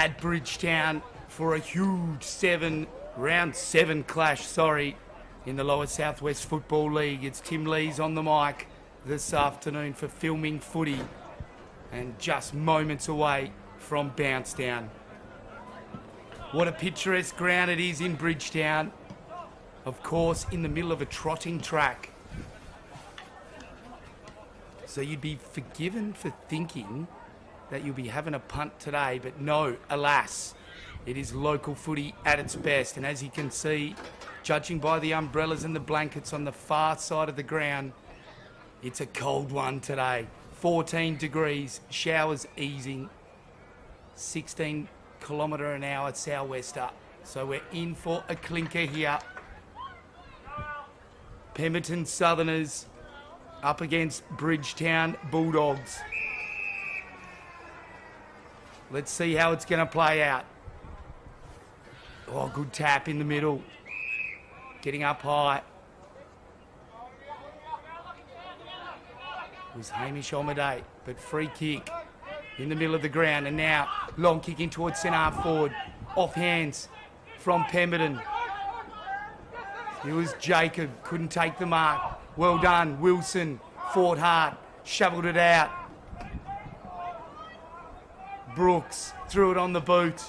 at Bridgetown for a huge round 7 clash, in the Lower Southwest Football League. It's Tim Lees on the mic this afternoon for filming footy, and just moments away from bounce down. What a picturesque ground it is in Bridgetown. Of course, in the middle of a trotting track. So you'd be forgiven for thinking that you'll be having a punt today, but no, alas, it is local footy at its best. And as you can see, judging by the umbrellas and the blankets on the far side of the ground, it's a cold one today. 14 degrees, showers easing, 16 kilometre an hour sou'wester. So we're in for a clinker here. Pemberton Southerners up against Bridgetown Bulldogs. Let's see how it's going to play out. Oh, good tap in the middle. Getting up high. It was Hamish Omadei, but free kick in the middle of the ground. And now long kick in towards centre half forward. Off hands from Pemberton. It was Jacob, couldn't take the mark. Well done, Wilson, fought hard, shoveled it out. Brooks threw it on the boot.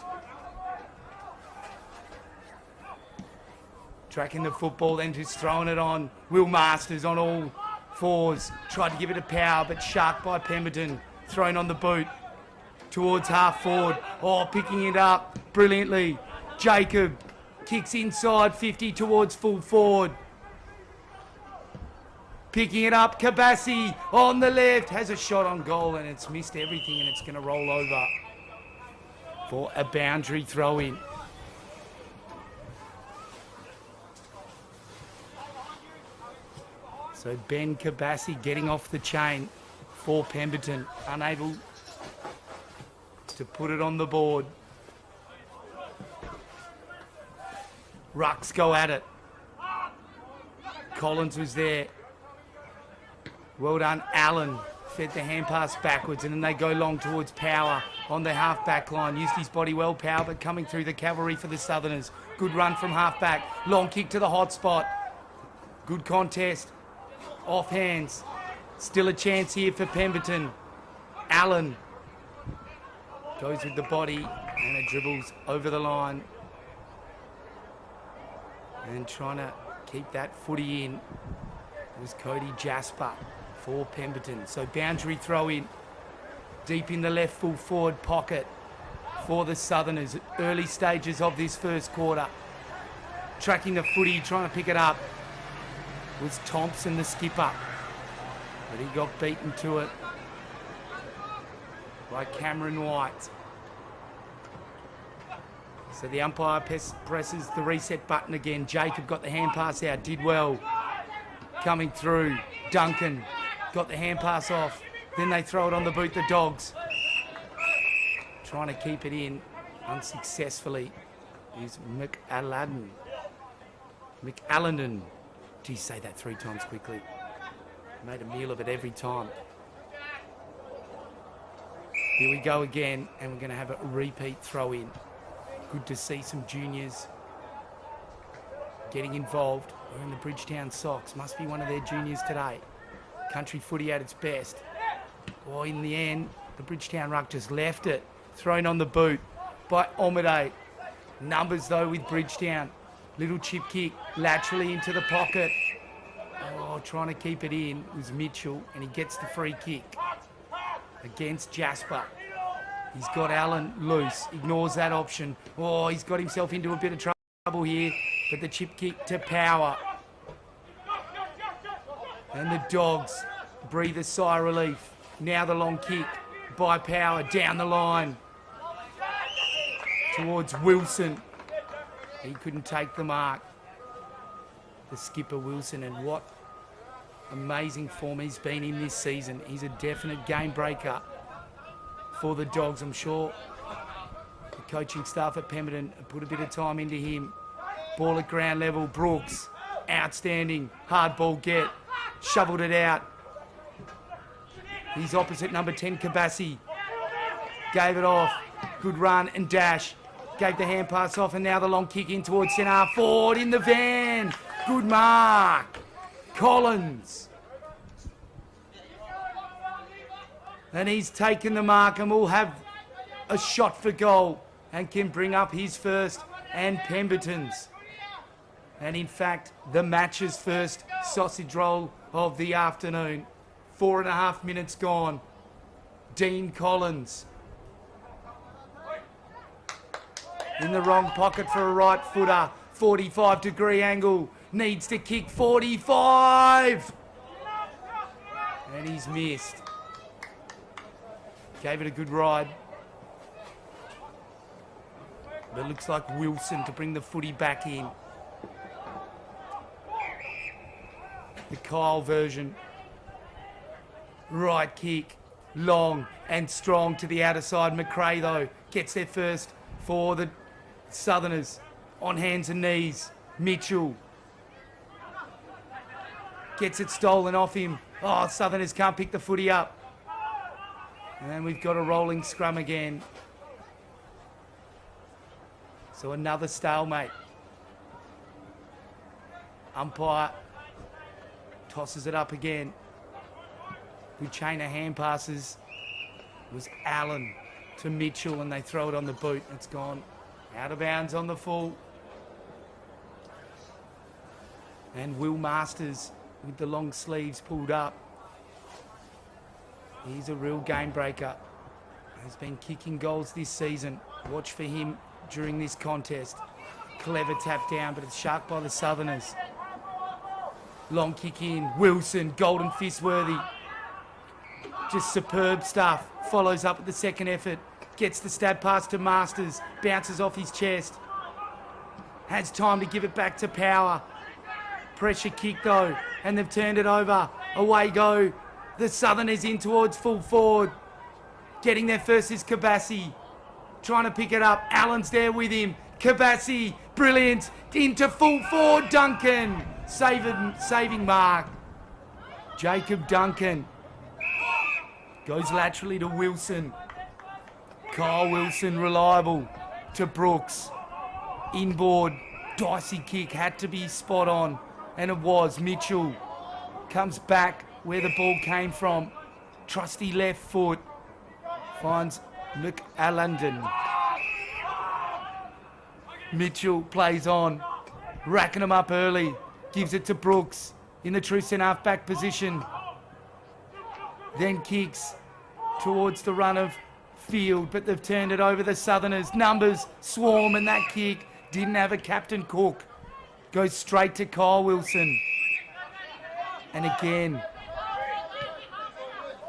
Tracking the football, then just throwing it on. Will Masters on all fours. Tried to give it a power, but sharked by Pemberton. Thrown on the boot towards half forward. Oh, picking it up brilliantly. Jacob kicks inside 50 towards full forward. Picking it up, Kabassi on the left. Has a shot on goal and it's missed everything and it's going to roll over for a boundary throw in. So Ben Kabassi getting off the chain for Pemberton. Unable to put it on the board. Rucks go at it. Collins was there. Well done, Allen. Fed the hand pass backwards and then they go long towards Power on the half-back line. Used his body well, Power, but coming through the cavalry for the Southerners. Good run from half-back. Long kick to the hot spot. Good contest. Off hands. Still a chance here for Pemberton. Allen goes with the body and it dribbles over the line. And trying to keep that footy in was Cody Jasper for Pemberton. So boundary throw in deep in the left full forward pocket for the Southerners. Early stages of this first quarter. Tracking the footy, trying to pick it up was Thompson, the skipper. But he got beaten to it by Cameron White. So the umpire presses the reset button again. Jacob got the hand pass out, did well. Coming through, Duncan got the hand pass off. Then they throw it on the boot, the Dogs. Trying to keep it in unsuccessfully is McAllen. Geez, say that 3 times quickly. Made a meal of it every time. Here we go again, and we're going to have a repeat throw in. Good to see some juniors getting involved. Wearing the Bridgetown socks. Must be one of their juniors today. Country footy at its best. Oh, in the end, the Bridgetown ruck just left it. Thrown on the boot by Omadei. Numbers, though, with Bridgetown. Little chip kick laterally into the pocket. Oh, trying to keep it in was Mitchell, and he gets the free kick against Jasper. He's got Allen loose, ignores that option. Oh, he's got himself into a bit of trouble here, but the chip kick to Power. And the Dogs breathe a sigh of relief. Now the long kick by Power down the line towards Wilson. He couldn't take the mark. The skipper Wilson, and what amazing form he's been in this season. He's a definite game breaker for the Dogs. I'm sure the coaching staff at Pemberton put a bit of time into him. Ball at ground level, Brooks, outstanding, hard ball get, shoveled it out. He's opposite number 10, Kabassi. Gave it off, good run and dash. Gave the hand pass off and now the long kick in towards centre half forward in the van. Good mark, Collins. And he's taken the mark and will have a shot for goal and can bring up his first and Pemberton's. And in fact, the match's first sausage roll of the afternoon. 4.5 minutes gone. Dean Collins in the wrong pocket for a right footer. 45-degree angle. Needs to kick 45. And he's missed. Gave it a good ride. But it looks like Wilson to bring the footy back in. The Kyle version. Right kick. Long and strong to the outer side. McRae, though, gets there first for the Southerners. on hands and knees. Mitchell gets it stolen off him. Oh, Southerners can't pick the footy up. And we've got a rolling scrum again. So another stalemate. Umpire tosses it up again. Good chain of hand passes. It was Allen to Mitchell and they throw it on the boot. It's gone out of bounds on the full. And Will Masters with the long sleeves pulled up. He's a real game breaker. Has been kicking goals this season. Watch for him during this contest. Clever tap down, but it's sharked by the Southerners. Long kick in. Wilson, golden fist worthy. Just superb stuff. Follows up with the second effort. Gets the stab pass to Masters. Bounces off his chest. Has time to give it back to Power. Pressure kick though, and they've turned it over. Away go. The Southerners in towards full forward. Getting there first is Kabassi. Trying to pick it up. Allen's there with him. Kabassi, brilliant. Into full forward, Duncan. Saving mark. Jacob Duncan. Goes laterally to Wilson. Kyle Wilson, reliable. To Brooks. Inboard. Dicey kick. Had to be spot on. And it was. Mitchell comes back where the ball came from. Trusty left foot. Finds McAllandon. Mitchell plays on. Racking him up early. Gives it to Brooks in the true centre half back position. Then kicks towards the run of field, but they've turned it over. The Southerners. Numbers swarm, and that kick didn't have a Captain Cook. Goes straight to Kyle Wilson. And again,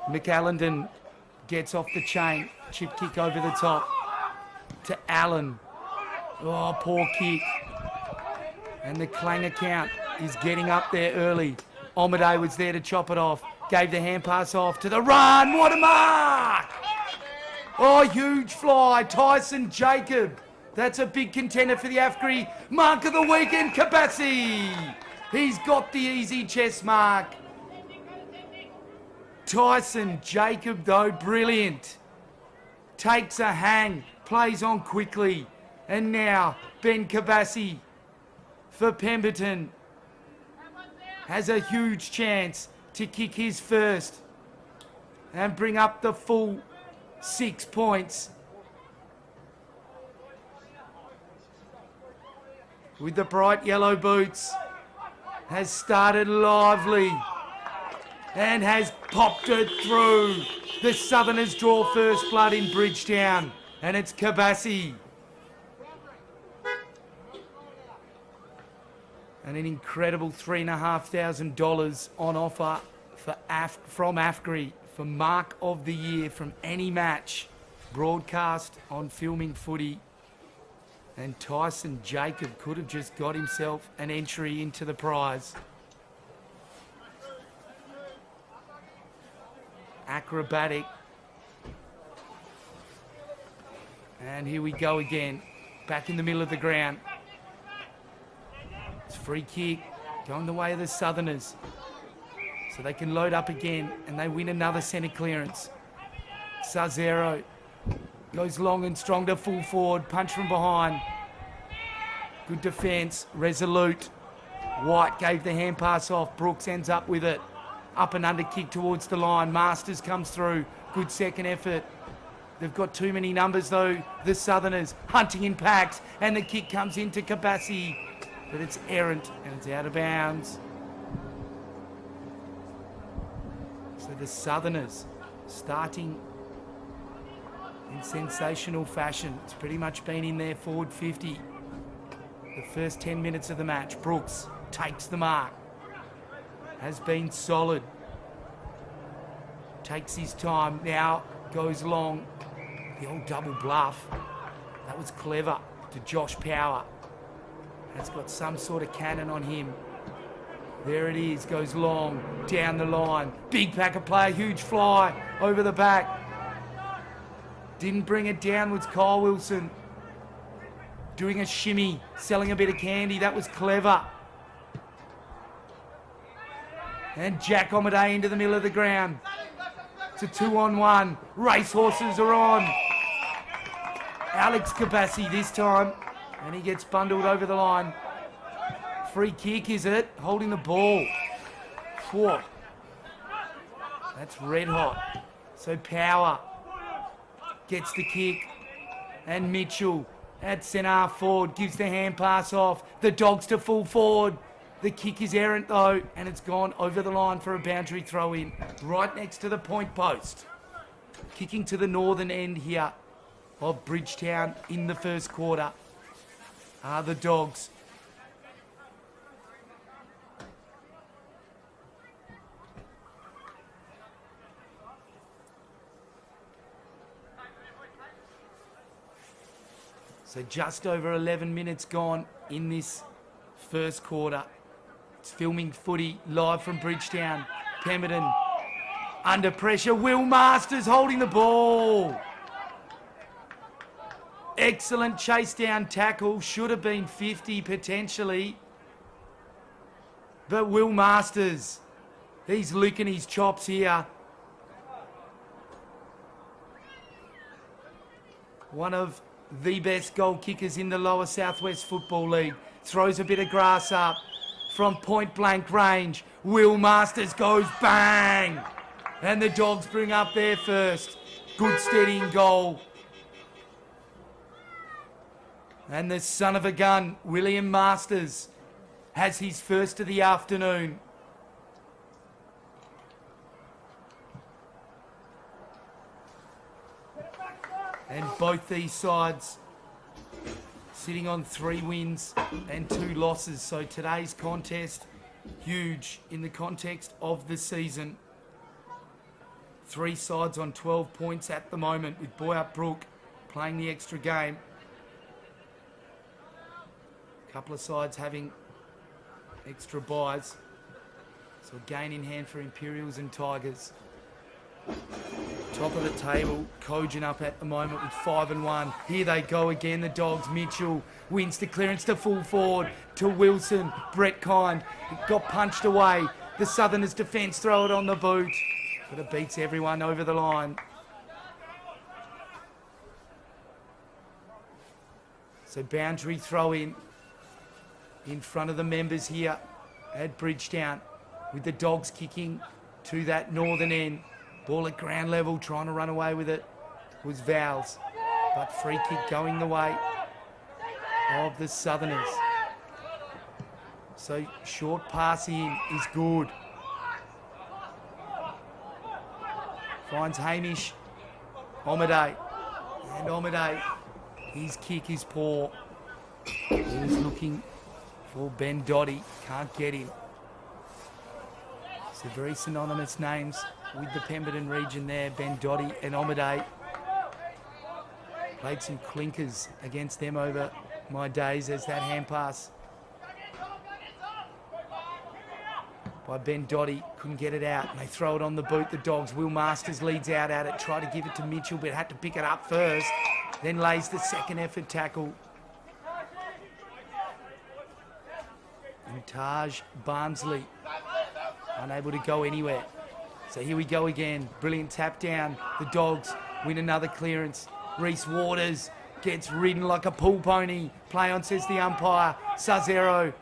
McAllandon gets off the chain. Chip kick over the top to Allen. Oh, poor kick. And the clanger count is getting up there early. Omade was there to chop it off. Gave the hand pass off to the run. What a mark! Oh, huge fly. Tyson Jacob. That's a big contender for the AFGRI. Mark of the weekend, Kabassi. He's got the easy chest mark. Tyson Jacob, though, brilliant. Takes a hang, plays on quickly. And now, Ben Kabassi for Pemberton has a huge chance to kick his first and bring up the full 6 points. With the bright yellow boots, has started lively and has popped it through. The Southerners draw first blood in Bridgetown, and it's Kabassi. And an incredible $3,500 on offer from AFGRI for Mark of the Year from any match broadcast on Filming Footy. And Tyson Jacob could have just got himself an entry into the prize. Acrobatic. And here we go again. Back in the middle of the ground. It's free kick. Going the way of the Southerners. So they can load up again and they win another centre clearance. Sazero goes long and strong to full forward. Punch from behind. Good defence. Resolute. White gave the hand pass off. Brooks ends up with it. Up and under kick towards the line. Masters comes through. Good second effort. They've got too many numbers though. The Southerners hunting in packs. And the kick comes into Kabassi. But it's errant and it's out of bounds. So the Southerners starting in sensational fashion. It's pretty much been in their forward 50. The first 10 minutes of the match. Brooks takes the mark. Has been solid. Takes his time. Now goes long. The old double bluff. That was clever to Josh Power. Has got some sort of cannon on him. There it is. Goes long. Down the line. Big pack of play. Huge fly. Over the back. Didn't bring it down was Kyle Wilson. doing a shimmy, selling a bit of candy. That was clever. And Jack Omaday into the middle of the ground. It's a 2-on-1. Racehorses are on. Alex Kabassi this time. And he gets bundled over the line. Free kick, is it? Holding the ball. Whoa. That's red hot. So Power gets the kick. And Mitchell at centre forward gives the hand pass off. The Dogs to full forward. The kick is errant though, and it's gone over the line for a boundary throw in, right next to the point post. Kicking to the northern end here of Bridgetown in the first quarter are the Dogs. So just over 11 minutes gone in this first quarter. It's filming footy live from Bridgetown. Pemberton under pressure. Will Masters holding the ball. Excellent chase down tackle. Should have been 50 potentially. But Will Masters, he's licking his chops here. One of the best goal kickers in the Lower Southwest Football League. Throws a bit of grass up from point blank range. Will Masters goes bang. And the Dogs bring up their first. Good steadying goal. And the son of a gun, William Masters, has his first of the afternoon. And both these sides sitting on 3 wins and 2 losses. So today's contest, huge in the context of the season. 3 sides on 12 points at the moment, with Boyup Brook playing the extra game. A couple of sides having extra buys. So a gain in hand for Imperials and Tigers. Top of the table, cogent up at the moment with 5-1. Here they go again, the Dogs. Mitchell wins the clearance to full forward to Wilson. Brett Kind, it got punched away. The Southerners' defence throw it on the boot, but it beats everyone over the line. So boundary throw in front of the members here at Bridgetown, with the Dogs kicking to that northern end. Ball at ground level, trying to run away with it was Vowles. But free kick going the way of the Southerners. So short pass in is good. Finds Hamish Omaday. And Omaday, his kick is poor. He was looking for Ben Dotty, can't get him. So very synonymous names with the Pemberton region there, Ben Dotty and Omaday. Played some clinkers against them over my days as that hand pass by Ben Dotty, couldn't get it out, and they throw it on the boot, the Dogs. Will Masters leads out at it, tried to give it to Mitchell, but had to pick it up first, then lays the second effort tackle. And Taj Barnsley unable to go anywhere. So here we go again. Brilliant tap down. The Dogs win another clearance. Reese Waters gets ridden like a pool pony. Play on, says the umpire. Sazero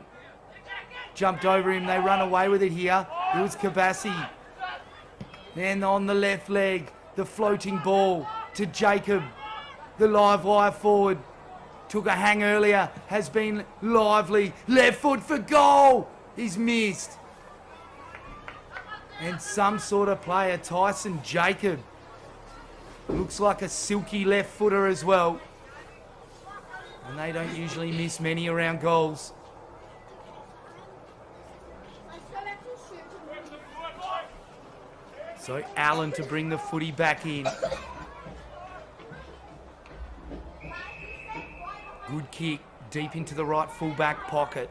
jumped over him. They run away with it here. It was Kabassi. Then on the left leg, the floating ball to Jacob. The live wire forward. Took a hang earlier. Has been lively. Left foot for goal. He's missed. And some sort of player, Tyson Jacob. Looks like a silky left footer as well. And they don't usually miss many around goals. So Allen to bring the footy back in. Good kick deep into the right full-back pocket.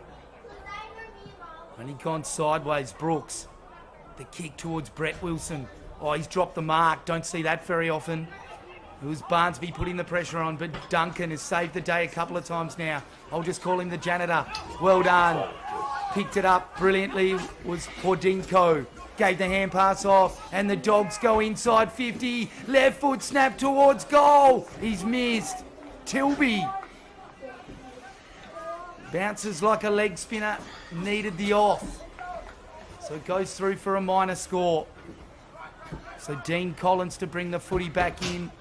Only gone sideways, Brooks. The kick towards Brett Wilson. Oh, he's dropped the mark. Don't see that very often. It was Barnsby putting the pressure on, but Duncan has saved the day a couple of times now. I'll just call him the janitor. Well done. Picked it up brilliantly was Hordinko. Gave the hand pass off, and the Dogs go inside 50. Left foot snap towards goal. He's missed. Tilby bounces like a leg spinner. Needed the off. So it goes through for a minor score. So Dean Collins to bring the footy back in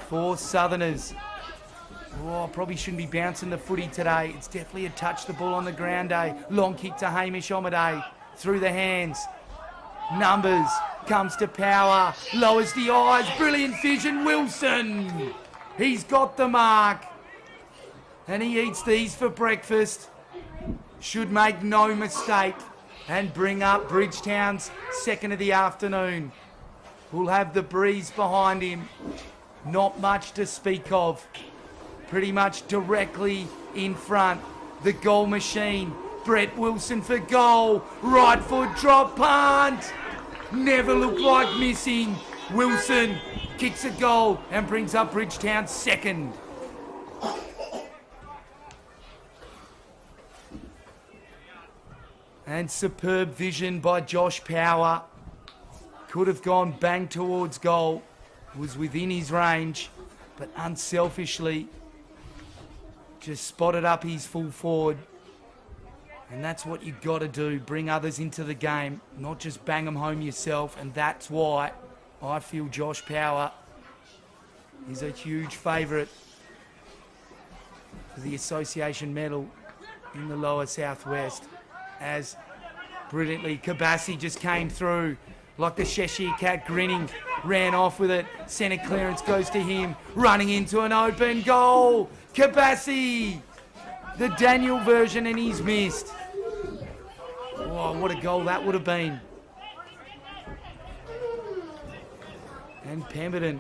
for Southerners. Oh, probably shouldn't be bouncing the footy today. It's definitely a touch the ball on the ground day. Long kick to Hamish Omaday. Through the hands. Numbers. Comes to Power. Lowers the eyes. Brilliant vision. Wilson. He's got the mark. And he eats these for breakfast. Should make no mistake. And bring up Bridgetown's second of the afternoon. Who'll have the breeze behind him. Not much to speak of. Pretty much directly in front. The goal machine. Brett Wilson for goal. Right foot drop punt. Never looked like missing. Wilson kicks a goal and brings up Bridgetown's second. And superb vision by Josh Power. Could have gone bang towards goal. Was within his range, but unselfishly just spotted up his full forward. And that's what you've got to do. Bring others into the game, not just bang them home yourself. And that's why I feel Josh Power is a huge favourite for the Association medal in the lower southwest. As brilliantly Kabassi just came through like the Cheshire Cat, grinning, ran off with it. Centre clearance goes to him, running into an open goal. Kabassi, the Daniel version, and he's missed. Oh, what a goal that would have been. And Pemberton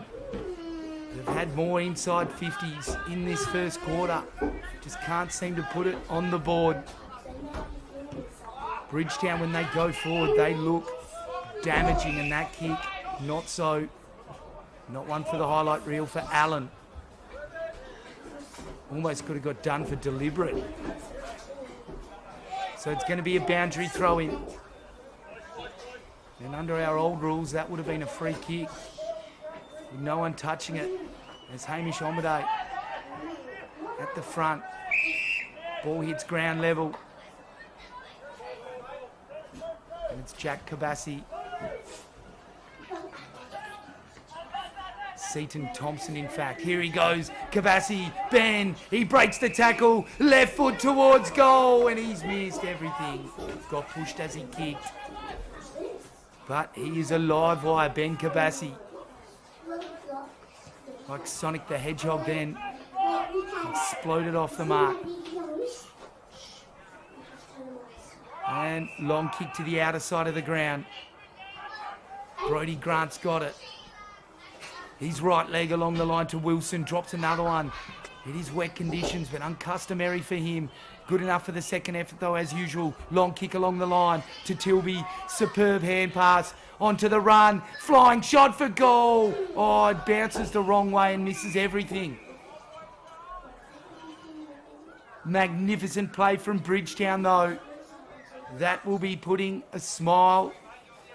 have had more inside 50s in this first quarter. Just can't seem to put it on the board. Bridgetown, when they go forward, they look damaging, and that kick, not so. Not one for the highlight reel for Allen. Almost could have got done for deliberate. So it's going to be a boundary throw in. And under our old rules, that would have been a free kick. With no one touching it. There's Hamish Omaday at the front. Ball hits ground level. And it's Jack Kabassi. Seaton Thompson, in fact. Here he goes. Kabassi, Ben. He breaks the tackle. Left foot towards goal. And he's missed everything. Got pushed as he kicked. But he is a live wire, Ben Kabassi. Like Sonic the Hedgehog then. Exploded off the mark. And long kick to the outer side of the ground. Brodie Grant's got it. His right leg along the line to Wilson. Drops another one. It is wet conditions, but uncustomary for him. Good enough for the second effort, though, as usual. Long kick along the line to Tilby. Superb hand pass. Onto the run. Flying shot for goal. Oh, it bounces the wrong way and misses everything. Magnificent play from Bridgetown, though. That will be putting a smile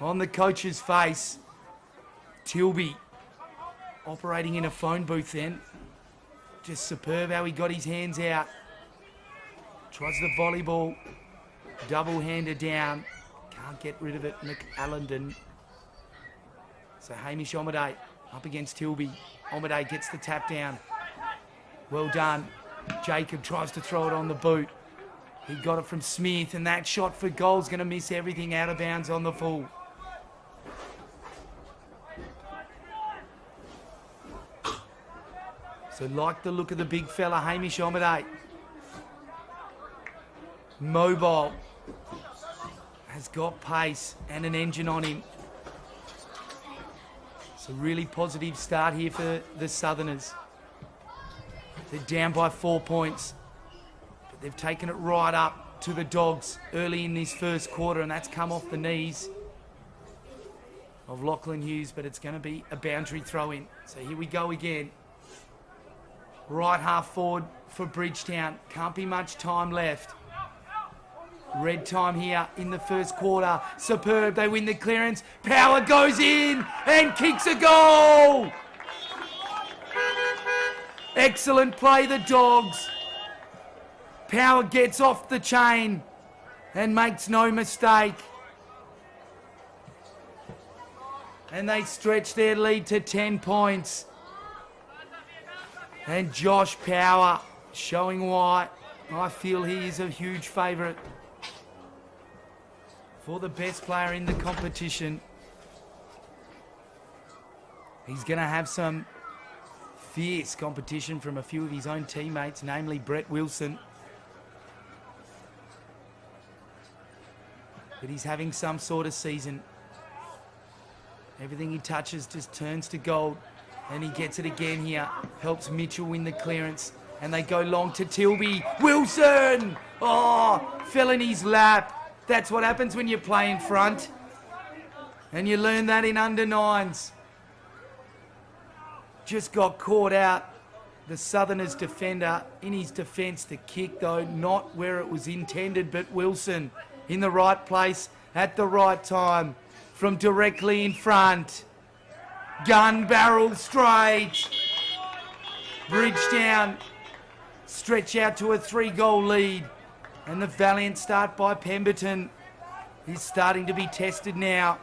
on the coach's face. Tilby operating in a phone booth then. Just superb how he got his hands out. Tries the volleyball. Double-hander down. Can't get rid of it, McAllendon. So Hamish Omaday up against Tilby. Omaday gets the tap down. Well done. Jacob tries to throw it on the boot. He got it from Smith, and that shot for goal is going to miss everything out of bounds on the full. So like the look of the big fella, Hamish Omaday. Mobile. Has got pace and an engine on him. It's a really positive start here for the Southerners. They're down by 4 points. But they've taken it right up to the Dogs early in this first quarter, and that's come off the knees of Lachlan Hughes, but it's going to be a boundary throw in. So here we go again. Right half forward for Bridgetown. Can't be much time left. Red time here in the first quarter. Superb. They win the clearance. Power goes in and kicks a goal. Excellent play, the Dogs. Power gets off the chain and makes no mistake. And they stretch their lead to 10 points. And Josh Power showing why I feel he is a huge favourite for the best player in the competition. He's going to have some fierce competition from a few of his own teammates, namely Brett Wilson. But he's having some sort of season. Everything he touches just turns to gold. And he gets it again here. Helps Mitchell win the clearance. And they go long to Tilby. Wilson! Oh, fell in his lap. That's what happens when you play in front. And you learn that in under nines. Just got caught out. The Southerners defender in his defence. The kick, though, not where it was intended, but Wilson in the right place at the right time from directly in front. Gun barrel straight. Bridgetown stretch out to a 3-goal lead. And the valiant start by Pemberton is starting to be tested now.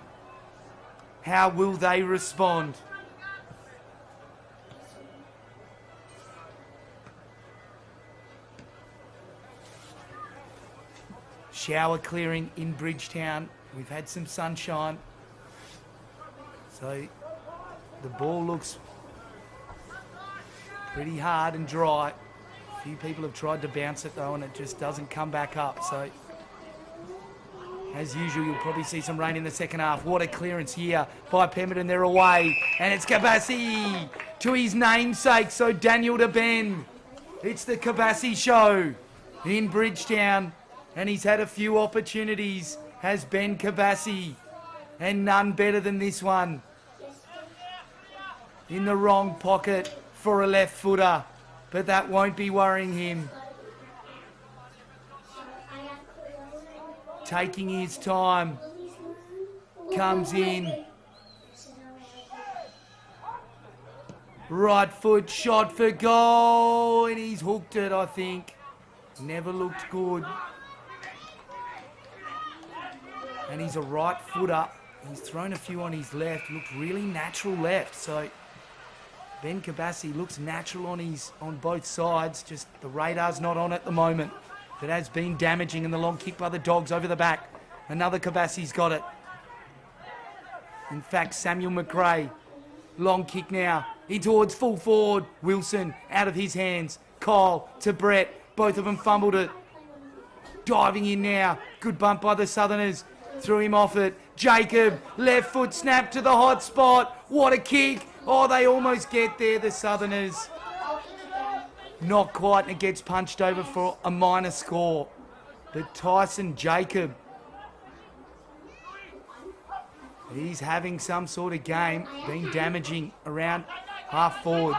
How will they respond? Shower clearing in Bridgetown. We've had some sunshine. So the ball looks pretty hard and dry. A few people have tried to bounce it though and it just doesn't come back up. So as usual, you'll probably see some rain in the second half. What a clearance here by Pemberton. They're away. And it's Kabassi to his namesake. So Daniel de Ben. It's the Kabassi show in Bridgetown. And he's had a few opportunities, has Ben Kabassi. And none better than this one. In the wrong pocket for a left footer. But that won't be worrying him. Taking his time. Comes in. Right foot shot for goal. And he's hooked it, I think. Never looked good. And he's a right footer. He's thrown a few on his left. Looked really natural left. So Ben Kabassi looks natural on both sides. Just the radar's not on at the moment. That has been damaging, and the long kick by the Dogs over the back. Another Kabassi's got it. In fact, Samuel McRae. Long kick now. In towards full forward. Wilson out of his hands. Kyle to Brett. Both of them fumbled it. Diving in now. Good bump by the Southerners. Threw him off it. Jacob. Left foot snap to the hot spot. What a kick. Oh, they almost get there, the Southerners. Not quite, and it gets punched over for a minor score. But Tyson Jacob, he's having some sort of game, being damaging around half forward.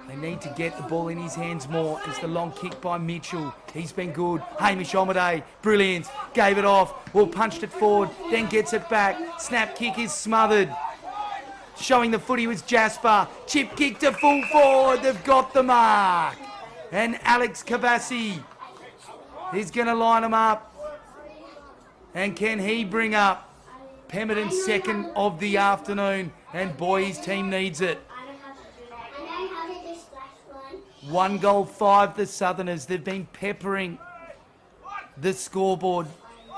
They need to get the ball in his hands more. It's the long kick by Mitchell. He's been good. Hamish Omade, brilliant. Gave it off. Well, punched it forward, then gets it back. Snap kick is smothered. Showing the footy was Jasper. Chip kick to full forward. They've got the mark. And Alex Kabassi is going to line them up. And can he bring up Pemberton's second of the afternoon? And boy, his team needs it. 1 goal, 5 the Southerners. They've been peppering the scoreboard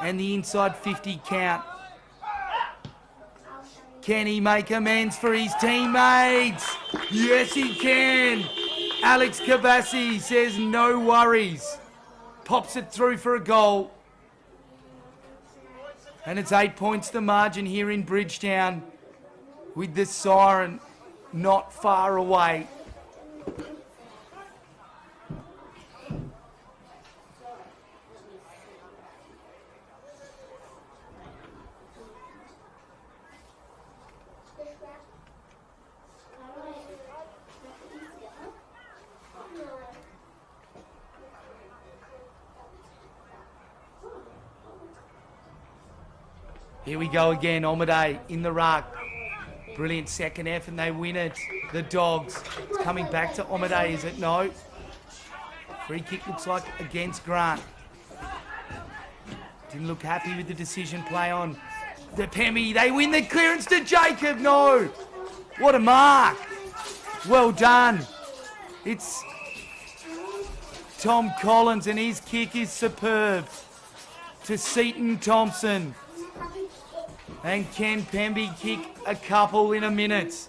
and the inside 50 count. Can he make amends for his teammates? Yes, he can. Alex Kabassi says no worries. Pops it through for a goal. And it's 8 points the margin here in Bridgetown with the siren not far away. Here we go again, Omade in the ruck. Brilliant second F and they win it. The Dogs. It's coming back to Omade, is it? No. Free kick looks like against Grant. Didn't look happy with the decision play on the Pemmy. They win the clearance to Jacob. No. What a mark. Well done. It's Tom Collins and his kick is superb to Seaton Thompson. And can Pemby kick a couple in a minute?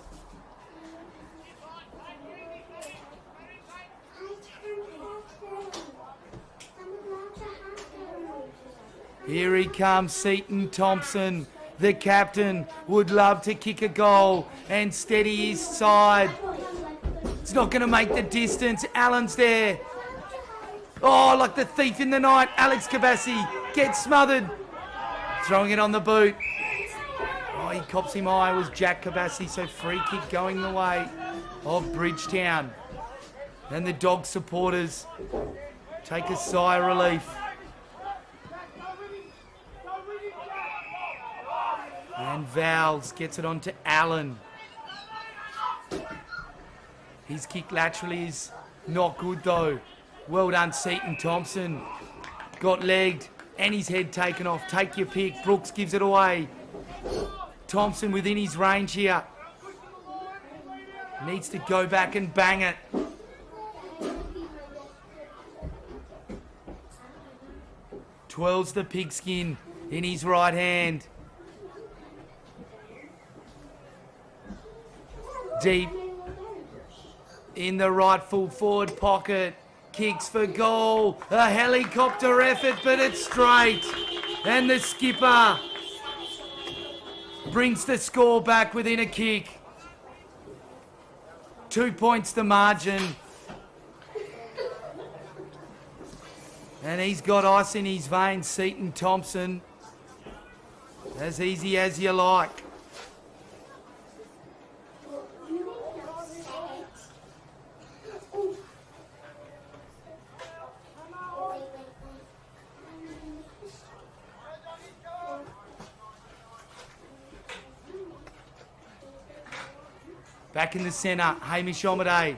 Here he comes, Seaton Thompson. The captain would love to kick a goal and steady his side. It's not going to make the distance. Allen's there. Oh, like the thief in the night. Alex Kabassi gets smothered. Throwing it on the boot. Oh, he cops him high. It was Jack Kabassi, so free kick going the way of Bridgetown. And the Dog supporters take a sigh of relief. And Vowles gets it on to Allen. His kick laterally is not good though. Well done, Seaton Thompson. Got legged and his head taken off. Take your pick. Brooks gives it away. Thompson within his range here. Needs to go back and bang it. Twirls the pigskin in his right hand. Deep in the right full forward pocket. Kicks for goal. A helicopter effort, but it's straight. And the skipper brings the score back within a kick. 2 points the margin. And he's got ice in his veins, Seaton Thompson. As easy as you like. Back in the centre, Hamish Omade.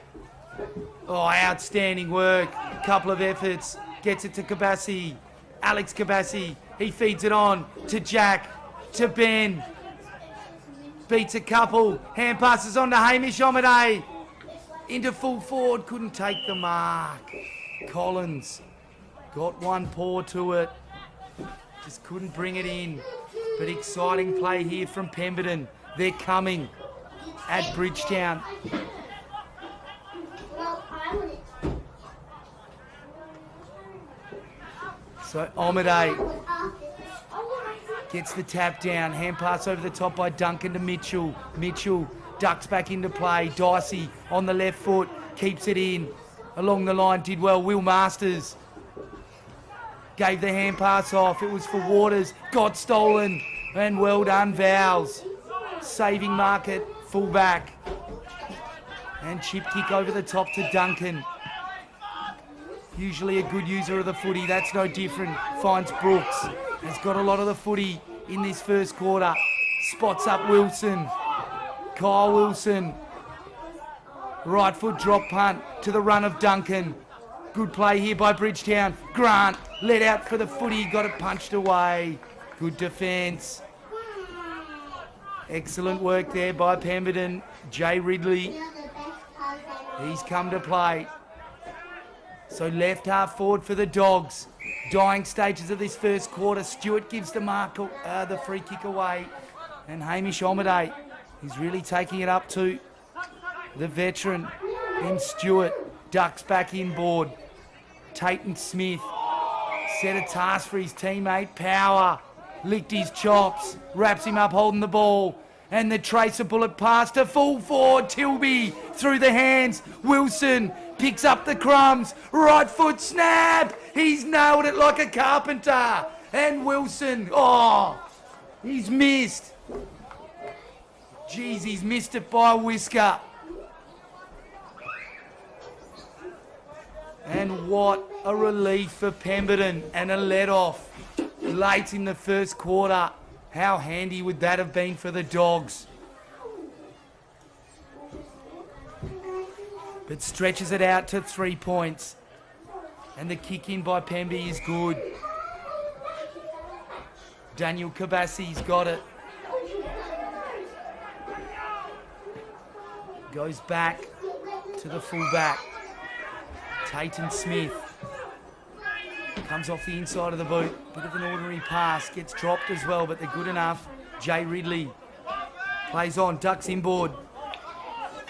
Oh, outstanding work. Couple of efforts. Gets it to Kabassi. Alex Kabassi. He feeds it on to Jack. To Ben. Beats a couple. Hand passes on to Hamish Omade. Into full forward. Couldn't take the mark. Collins got one paw to it. Just couldn't bring it in. But exciting play here from Pemberton. They're coming at Bridgetown. So Omade gets the tap down. Hand pass over the top by Duncan to Mitchell. Mitchell ducks back into play. Dicey on the left foot. Keeps it in. Along the line did well. Will Masters gave the hand pass off. It was for Waters. Got stolen. And well done, Vowles. Saving market. Full back. And chip kick over the top to Duncan. Usually a good user of the footy. That's no different. Finds Brooks. Has got a lot of the footy in this first quarter. Spots up Wilson. Kyle Wilson. Right foot drop punt to the run of Duncan. Good play here by Bridgetown. Grant let out for the footy. Got it punched away. Good defence. Excellent work there by Pemberton. Jay Ridley. He's come to play. So left half forward for the Dogs. Dying stages of this first quarter. Stewart gives the free kick away. And Hamish Omade is really taking it up to the veteran in Stewart. Ducks back inboard. Tayton Smith set a task for his teammate. Power licked his chops. Wraps him up holding the ball. And the tracer bullet pass to full forward. Tilby through the hands. Wilson picks up the crumbs. Right foot snap. He's nailed it like a carpenter. And Wilson, he's missed. Jeez, he's missed it by a whisker. And what a relief for Pemberton and a let-off late in the first quarter. How handy would that have been for the Dogs? But stretches it out to 3 points. And the kick in by Pemby is good. Daniel Kabassi's got it. Goes back to the fullback. Tayton Smith. Comes off the inside of the boot. Bit of an ordinary pass. Gets dropped as well, but they're good enough. Jay Ridley plays on, ducks inboard.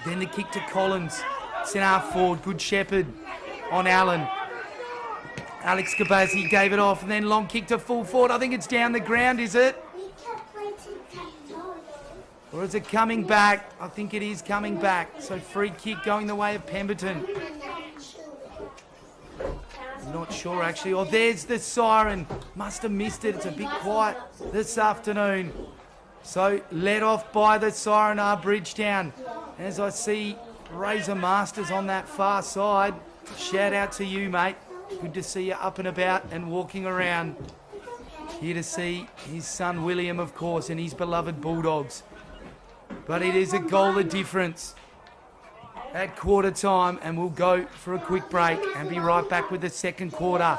Then the kick to Collins. Centre half forward. Good Shepherd on Allen. Alex Kabasi gave it off, and then long kick to full forward. I think it's down the ground, is it? Or is it coming back? I think it is coming back. So free kick going the way of Pemberton. I'm not sure actually. Oh, there's the siren. Must have missed it. It's a bit quiet this afternoon. So let off by the siren are Bridgetown. As I see Razor Masters on that far side. Shout out to you, mate. Good to see you up and about and walking around. Here to see his son William, of course, and his beloved Bulldogs. But it is a goal of difference at quarter time, and we'll go for a quick break and be right back with the second quarter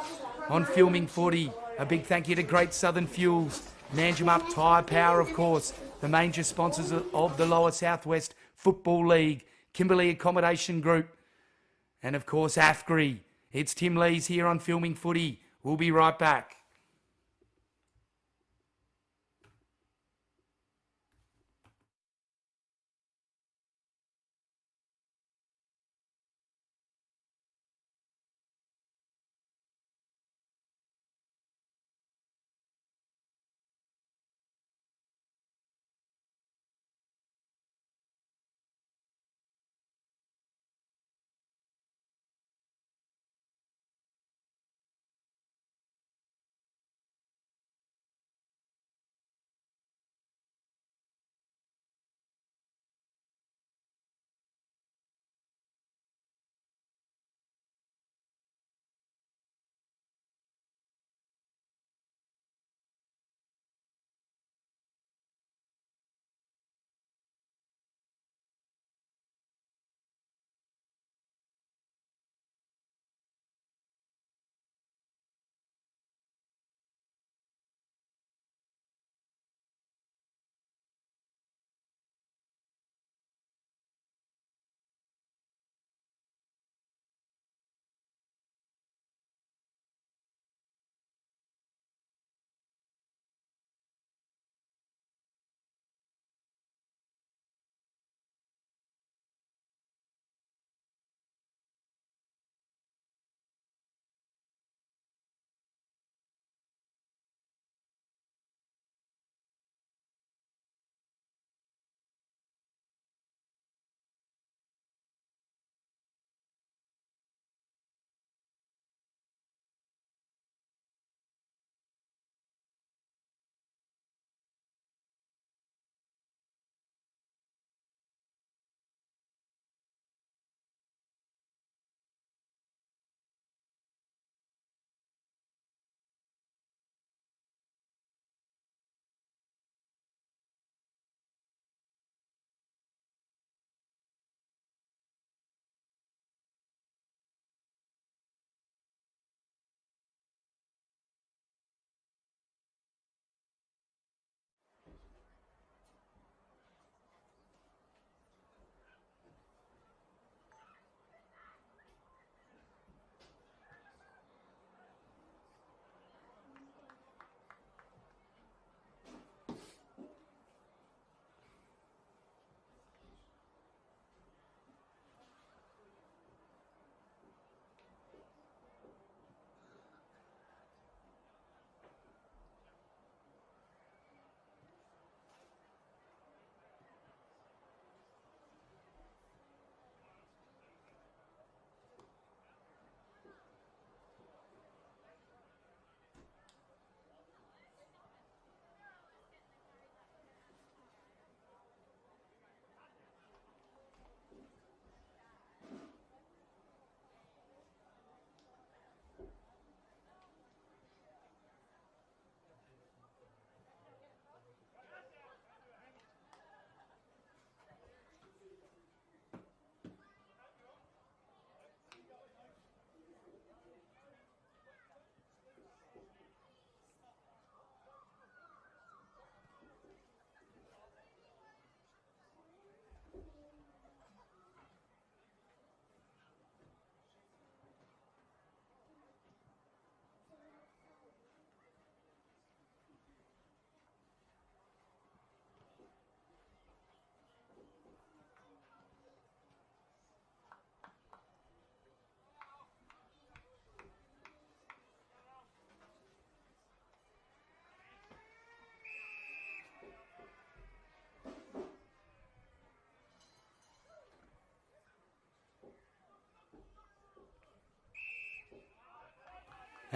on Filming Footy. A big thank you to Great Southern Fuels, Manjimup Tyre Power, of course, the major sponsors of the Lower Southwest Football League, Kimberley Accommodation Group, and of course AFGRI. It's Tim Lees here on Filming Footy. We'll be right back.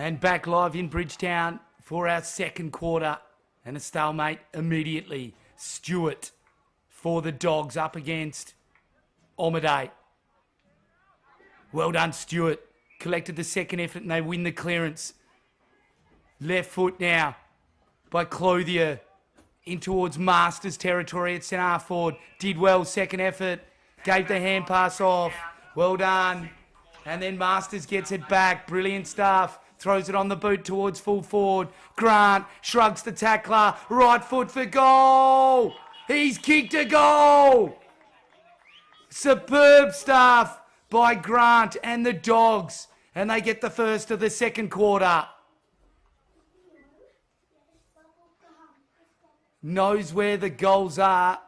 And back live in Bridgetown for our second quarter. And a stalemate immediately. Stewart for the Dogs up against Omaday. Well done, Stewart. Collected the second effort and they win the clearance. Left foot now by Clothier in towards Masters territory at centre half forward. Did well, second effort. Gave the hand pass off. Well done. And then Masters gets it back. Brilliant stuff. Throws it on the boot towards full forward. Grant shrugs the tackler. Right foot for goal. He's kicked a goal. Superb stuff by Grant and the Dogs. And they get the first of the second quarter. Knows where the goals are.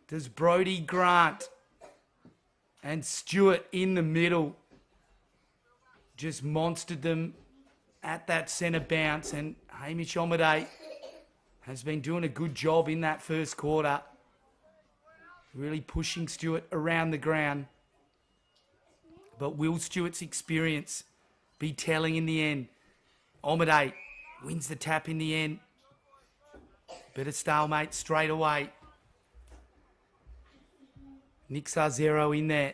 Does Brodie Grant. And Stewart in the middle. Just monstered them at that centre bounce. And Hamish Omaday has been doing a good job in that first quarter. Really pushing Stewart around the ground. But will Stewart's experience be telling in the end? Omaday wins the tap in the end. Bit of stalemate straight away. Nick Sarzero in there.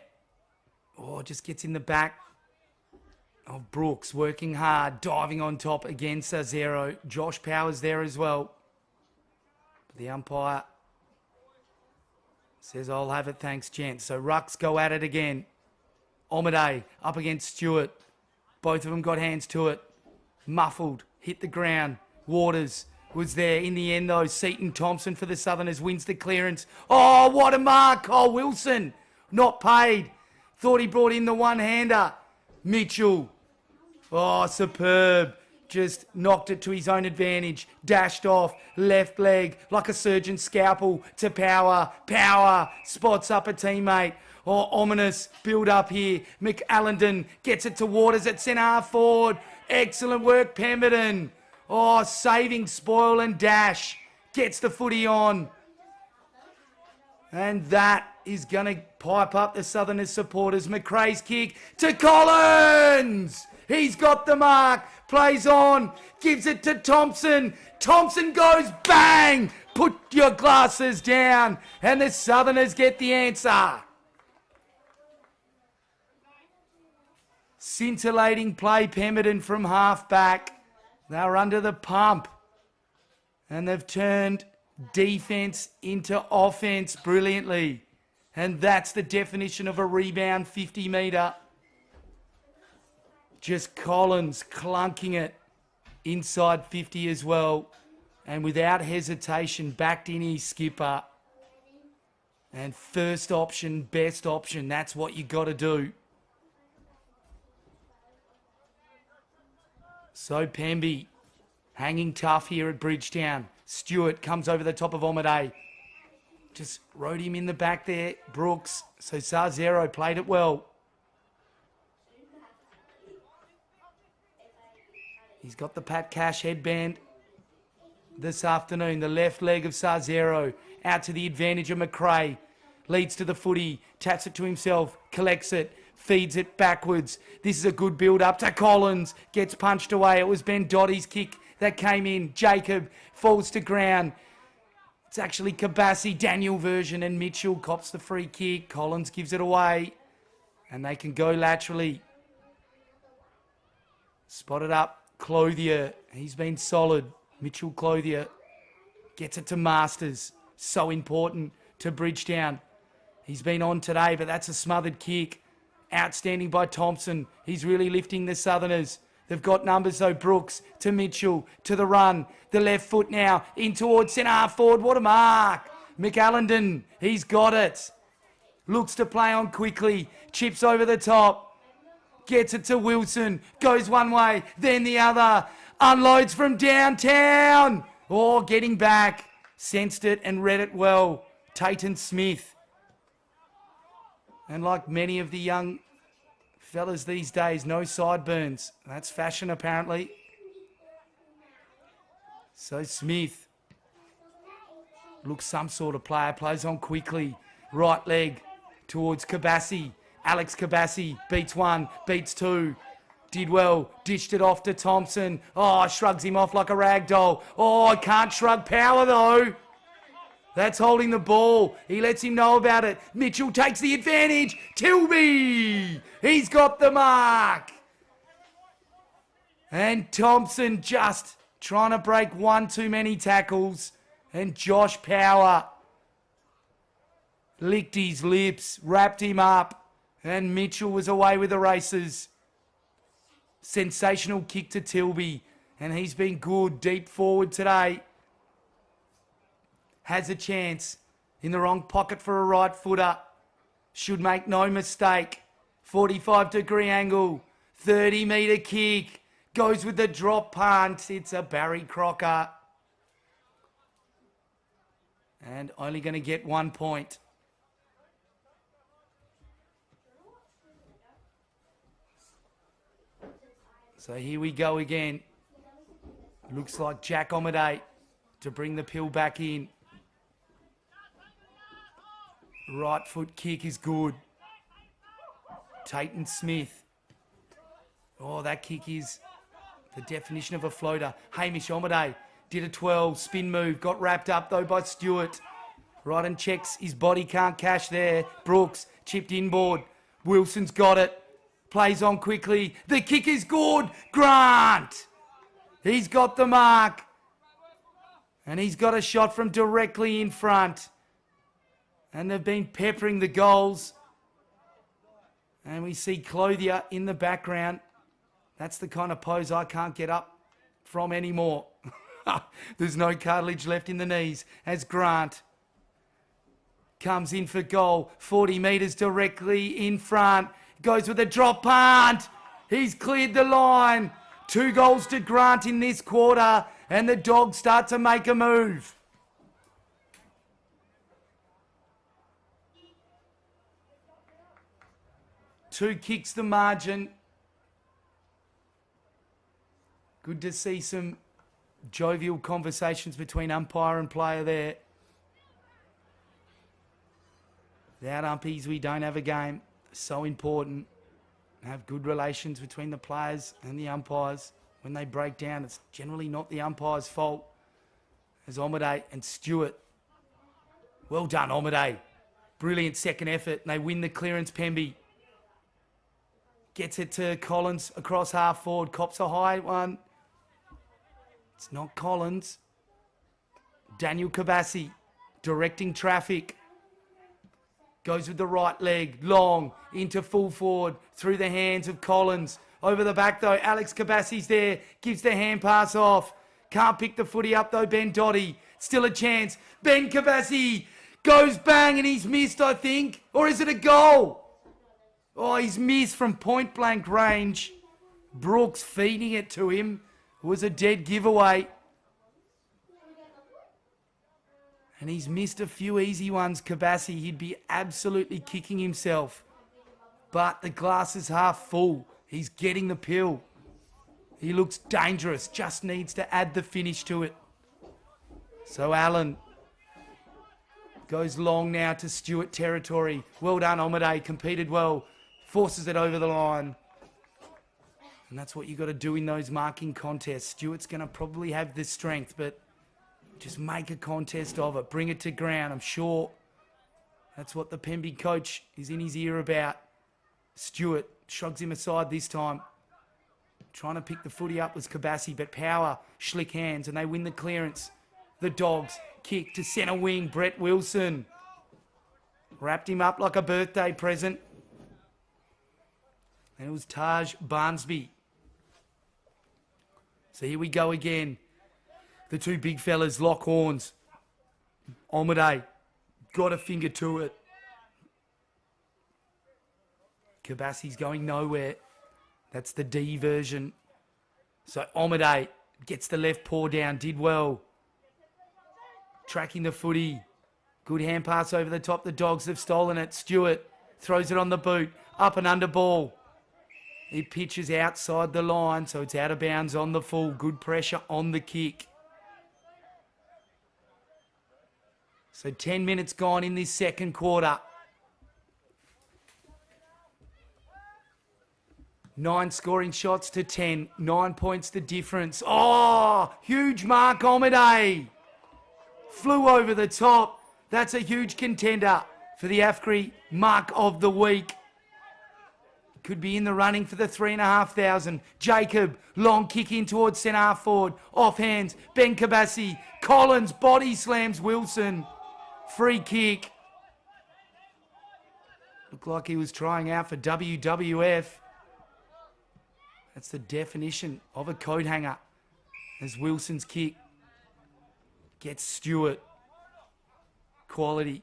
Oh, just gets in the back of Brooks, working hard, diving on top again, Sarzero. Josh Powers there as well. But the umpire says, I'll have it, thanks, gents. So Rucks go at it again. Omaday up against Stewart. Both of them got hands to it. Muffled, hit the ground. Waters was there. In the end, though, Seaton Thompson for the Southerners wins the clearance. Oh, what a mark. Cole Wilson, not paid. Thought he brought in the one-hander. Mitchell, oh, superb. Just knocked it to his own advantage. Dashed off, left leg, like a surgeon's scalpel to Power. Power spots up a teammate. Oh, ominous build up here. McAllendon gets it to Waters at centre half forward. Excellent work, Pemberton. Oh, saving spoil and dash. Gets the footy on. And that is going to pipe up the Southerners supporters. McRae's kick to Collins. He's got the mark. Plays on. Gives it to Thompson. Thompson goes bang. Put your glasses down. And the Southerners get the answer. Scintillating play, Pemberton from half back. They were under the pump. And they've turned defence into offence brilliantly. And that's the definition of a rebound 50 metre. Just Collins clunking it inside 50 as well. And without hesitation, backed in his skipper. And first option, best option. That's what you got to do. So Pemby hanging tough here at Bridgetown. Stewart comes over the top of Omaday. Just rode him in the back there, Brooks. So Sarzero played it well. He's got the Pat Cash headband this afternoon. The left leg of Sarzero out to the advantage of McRae. Leads to the footy, taps it to himself, collects it, feeds it backwards. This is a good build-up to Collins. Gets punched away. It was Ben Dottie's kick that came in. Jacob falls to ground. It's actually Kabassi, Daniel version, and Mitchell cops the free kick. Collins gives it away. And they can go laterally. Spotted up, Clothier. He's been solid. Mitchell Clothier gets it to Masters. So important to Bridgetown. He's been on today, but that's a smothered kick. Outstanding by Thompson. He's really lifting the Southerners. They've got numbers though. Brooks to Mitchell to the run. The left foot now in towards centre half forward. What a mark. McAllendon, he's got it. Looks to play on quickly. Chips over the top. Gets it to Wilson. Goes one way, then the other. Unloads from downtown. Oh, getting back. Sensed it and read it well. Tayton Smith. And like many of the young fellas these days, no sideburns. That's fashion apparently. So Smith looks some sort of player, plays on quickly. Right leg towards Kabassi. Alex Kabassi beats one, beats two. Did well, dished it off to Thompson. Oh, shrugs him off like a rag doll. Oh, can't shrug Power though. That's holding the ball. He lets him know about it. Mitchell takes the advantage. Tilby! He's got the mark. And Thompson just trying to break one too many tackles. And Josh Power licked his lips, wrapped him up. And Mitchell was away with the races. Sensational kick to Tilby. And he's been good deep forward today. Has a chance in the wrong pocket for a right footer. Should make no mistake. 45-degree angle. 30-metre kick. Goes with the drop punt. It's a Barry Crocker. And only going to get 1 point. So here we go again. Looks like Jack Omaday to bring the pill back in. Right foot kick is good. Tayton Smith. Oh, that kick is the definition of a floater. Hamish Omaday did a 12, spin move, got wrapped up though by Stewart. Right and checks his body, can't cash there. Brooks chipped inboard. Wilson's got it. Plays on quickly. The kick is good. Grant. He's got the mark. And he's got a shot from directly in front. And they've been peppering the goals. And we see Clothier in the background. That's the kind of pose I can't get up from anymore. There's no cartilage left in the knees as Grant comes in for goal. 40 metres directly in front. Goes with a drop punt. He's cleared the line. 2 goals to Grant in this quarter. And the Dogs start to make a move. Two kicks the margin. Good to see some jovial conversations between umpire and player there. Without umpies, we don't have a game. So important. Have good relations between the players and the umpires. When they break down, it's generally not the umpire's fault. As Omaday and Stewart. Well done, Omaday. Brilliant second effort. And they win the clearance, Pemby. Gets it to Collins across half forward. Cops a high one. It's not Collins. Daniel Kabassi directing traffic. Goes with the right leg. Long into full forward. Through the hands of Collins. Over the back though. Alex Kabassi's there. Gives the hand pass off. Can't pick the footy up though. Ben Dotty. Still a chance. Ben Kabassi goes bang and he's missed, I think. Or is it a goal? Oh, he's missed from point blank range. Brooks feeding it to him. It was a dead giveaway. And he's missed a few easy ones, Kabassi. He'd be absolutely kicking himself. But the glass is half full. He's getting the pill. He looks dangerous. Just needs to add the finish to it. So Allen goes long now to Stewart territory. Well done, Omaday. Competed well. Forces it over the line. And that's what you got to do in those marking contests. Stewart's going to probably have the strength, but just make a contest of it. Bring it to ground. I'm sure that's what the Pemby coach is in his ear about. Stewart shrugs him aside this time. Trying to pick the footy up was Kabassi, but Power schlick hands and they win the clearance. The Dogs kick to centre wing. Brett Wilson wrapped him up like a birthday present. And it was Taj Barnsby. So here we go again. The two big fellas lock horns. Omaday got a finger to it. Kabassi's going nowhere. That's the D version. So Omaday gets the left paw down. Did well. Tracking the footy. Good hand pass over the top. The Dogs have stolen it. Stewart throws it on the boot. Up and under ball. He pitches outside the line, so it's out of bounds on the full. Good pressure on the kick. So 10 minutes gone in this second quarter. 9 scoring shots to 10. 9 points the difference. Oh, huge mark, Omade. Flew over the top. That's a huge contender for the AFCRI mark of the week. Could be in the running for the 3,500. Jacob, long kick in towards centre half forward. Off hands, Ben Kabassi. Collins, body slams Wilson. Free kick. Looked like he was trying out for WWF. That's the definition of a coat hanger. As Wilson's kick gets Stewart. Quality.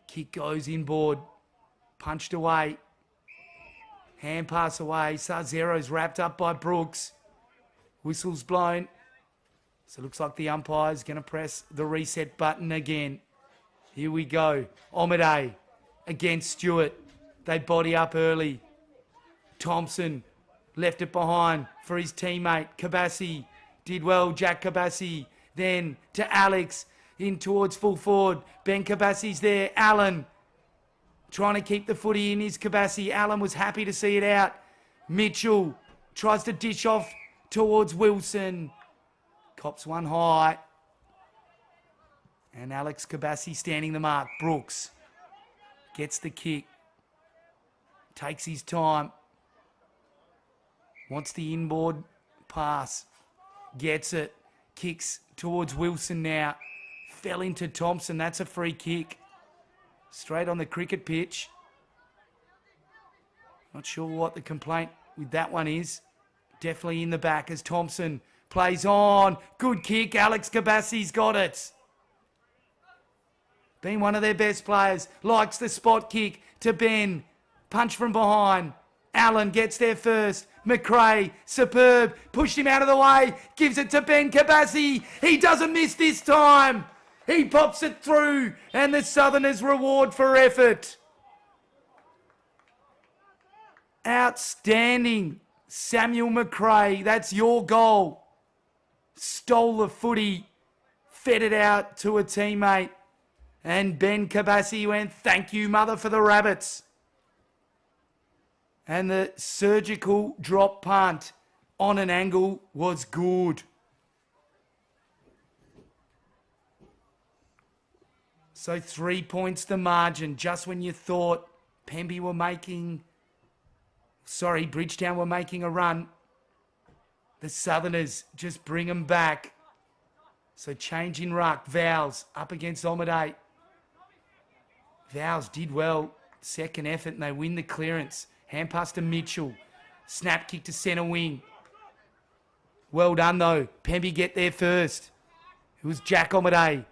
Kick goes inboard. Punched away. Hand pass away. Sarzero's wrapped up by Brooks. Whistle's blown. So it looks like the umpire's going to press the reset button again. Here we go. Omade against Stewart. They body up early. Thompson left it behind for his teammate. Kabassi did well. Jack Kabassi. Then to Alex. In towards full forward. Ben Kabassi's there. Allen trying to keep the footy in his Kabassi. Allen was happy to see it out. Mitchell tries to dish off towards Wilson. Cops one high. And Alex Kabassi standing the mark. Brooks gets the kick. Takes his time. Wants the inboard pass. Gets it. Kicks towards Wilson now. Fell into Thompson. That's a free kick. Straight on the cricket pitch. Not sure what the complaint with that one is. Definitely in the back as Thompson plays on. Good kick. Alex Kabassi's got it. Been one of their best players. Likes the spot kick to Ben. Punch from behind. Allen gets there first. McRae, superb. Pushed him out of the way. Gives it to Ben Kabassi. He doesn't miss this time. He pops it through. And the Southerners reward for effort. Outstanding. Samuel McRae, that's your goal. Stole the footy. Fed it out to a teammate. And Ben Kabassi went, thank you, mother, for the rabbits. And the surgical drop punt on an angle was good. So 3 points the margin. Just when you thought Bridgetown were making a run, the Southerners just bring them back. So change in ruck. Vowles up against Omade. Vowles did well. Second effort and they win the clearance. Hand pass to Mitchell. Snap kick to centre wing. Well done though. Pemby get there first. It was Jack Omade.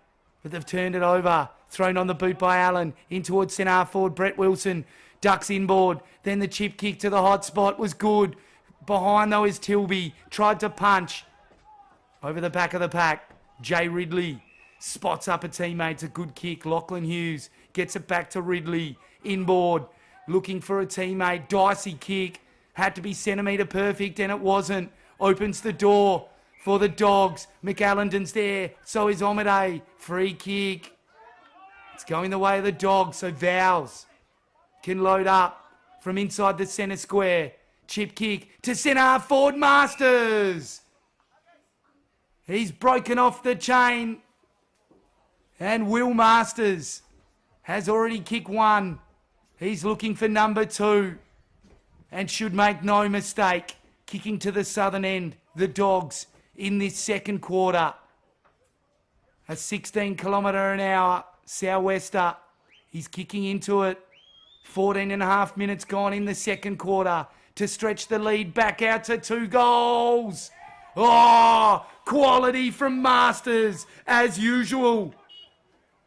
But they've turned it over. Thrown on the boot by Allen. In towards centre half forward. Brett Wilson. Ducks inboard. Then the chip kick to the hot spot was good. Behind though is Tilby. Tried to punch. Over the back of the pack. Jay Ridley. Spots up a teammate. It's a good kick. Lachlan Hughes gets it back to Ridley. Inboard. Looking for a teammate. Dicey kick. Had to be centimetre perfect and it wasn't. Opens the door for the Dogs. McAllenden's there. So is Omade. Free kick. It's going the way of the Dogs. So Vowles can load up from inside the centre square. Chip kick to centre half forward. Masters. He's broken off the chain. And Will Masters has already kicked one. He's looking for number 2 and should make no mistake. Kicking to the southern end, the Dogs in this second quarter. A 16 kilometre an hour sou'wester. He's kicking into it. 14 and a half minutes gone in the second quarter to stretch the lead back out to 2 goals. Oh, quality from Masters as usual.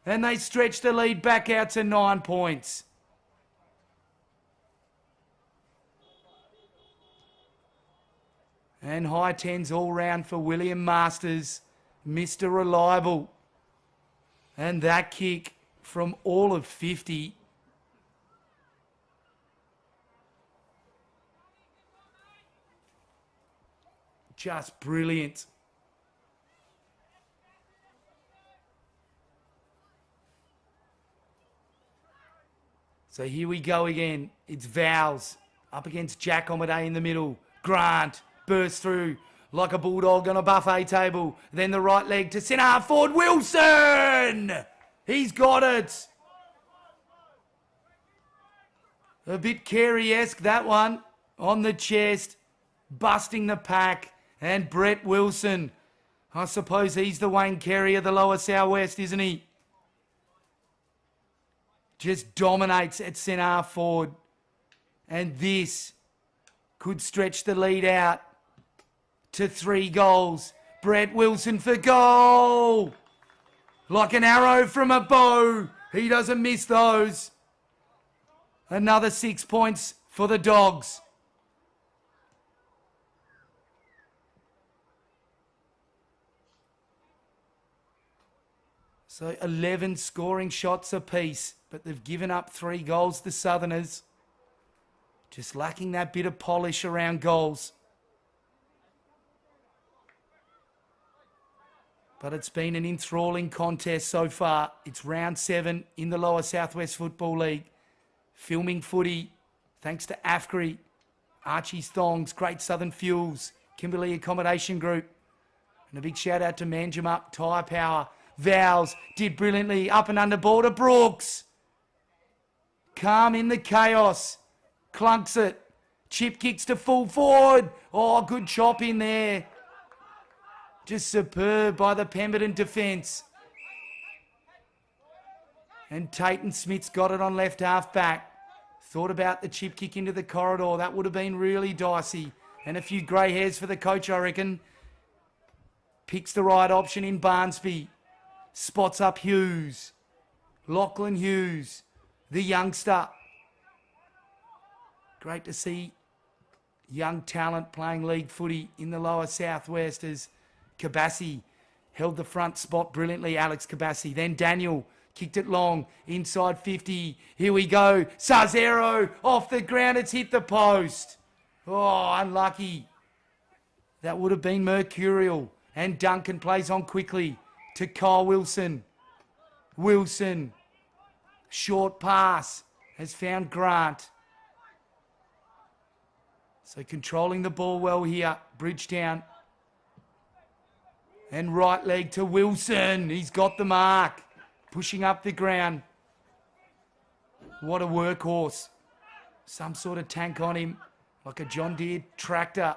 And they stretch the lead back out to 9 points. And high 10s all round for William Masters, Mr. Reliable. And that kick from all of 50. Just brilliant. So here we go again. It's Vowles up against Jack Omaday in the middle. Grant bursts through like a bulldog on a buffet table. Then the right leg to centre half forward. Wilson! He's got it. A bit Carey-esque, that one. On the chest. Busting the pack. And Brett Wilson. I suppose he's the Wayne Carey of the lower southwest, isn't he? Just dominates at centre half forward. And this could stretch the lead out to 3 goals. Brett Wilson for goal. Like an arrow from a bow. He doesn't miss those. Another 6 points for the Dogs. So 11 scoring shots apiece, but they've given up 3 goals, the Southerners. Just lacking that bit of polish around goals. But it's been an enthralling contest so far. It's round 7 in the Lower Southwest Football League. Filming footy, thanks to AFCRI, Archie's Thongs, Great Southern Fuels, Kimberley Accommodation Group. And a big shout out to Manjimup Tyre Power. Vowles did brilliantly, up and under ball to Brooks. Calm in the chaos. Clunks it. Chip kicks to full forward. Oh, good chop in there. Just superb by the Pemberton defence. And Tayton Smith's got it on left half back. Thought about the chip kick into the corridor. That would have been really dicey. And a few grey hairs for the coach, I reckon. Picks the right option in Barnsby. Spots up Hughes. Lachlan Hughes, the youngster. Great to see young talent playing league footy in the lower southwest as Kabassi held the front spot brilliantly, Alex Kabassi. Then Daniel kicked it long, inside 50. Here we go. Sazero off the ground. It's hit the post. Oh, unlucky. That would have been mercurial. And Duncan plays on quickly to Kyle Wilson. Wilson, short pass, has found Grant. So controlling the ball well here, Bridgetown. And right leg to Wilson. He's got the mark. Pushing up the ground. What a workhorse. Some sort of tank on him, like a John Deere tractor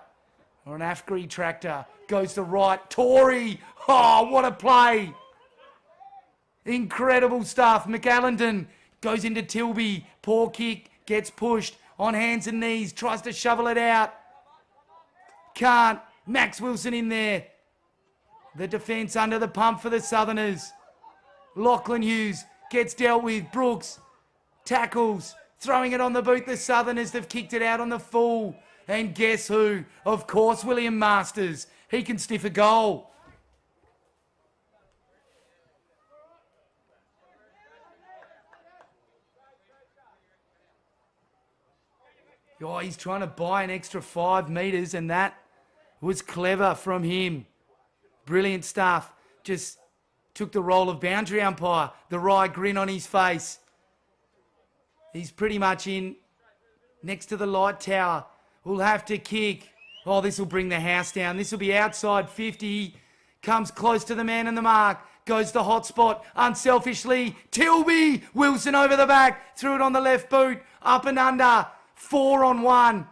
or an AFCRI tractor. Goes to right. Tory. Oh, what a play. Incredible stuff. McAllendon goes into Tilby. Poor kick. Gets pushed on hands and knees. Tries to shovel it out. Can't. Max Wilson in there. The defence under the pump for the Southerners. Lachlan Hughes gets dealt with. Brooks tackles. Throwing it on the boot. The Southerners have kicked it out on the full. And guess who? Of course, William Masters. He can sniff a goal. Oh, he's trying to buy an extra 5 metres, and that was clever from him. Brilliant stuff. Just took the role of boundary umpire. The wry grin on his face. He's pretty much in next to the light tower. We'll have to kick. Oh, this will bring the house down. This will be outside 50. Comes close to the man in the mark. Goes to hot spot. Unselfishly. Tilby. Wilson over the back. Threw it on the left boot. Up and under. 4 on 1.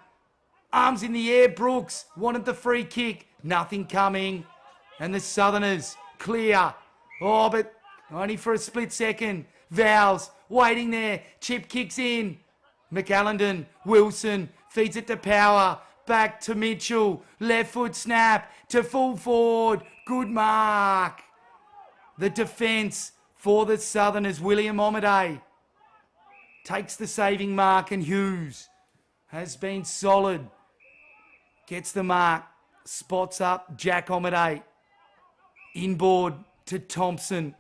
Arms in the air. Brooks wanted the free kick. Nothing coming. And the Southerners clear. Oh, but only for a split second. Vowles waiting there. Chip kicks in. McAllendon. Wilson. Feeds it to Power. Back to Mitchell. Left foot snap to full forward. Good mark. The defence for the Southerners. William Omaday takes the saving mark, and Hughes has been solid. Gets the mark. Spots up Jack Omaday. Inboard to Thompson.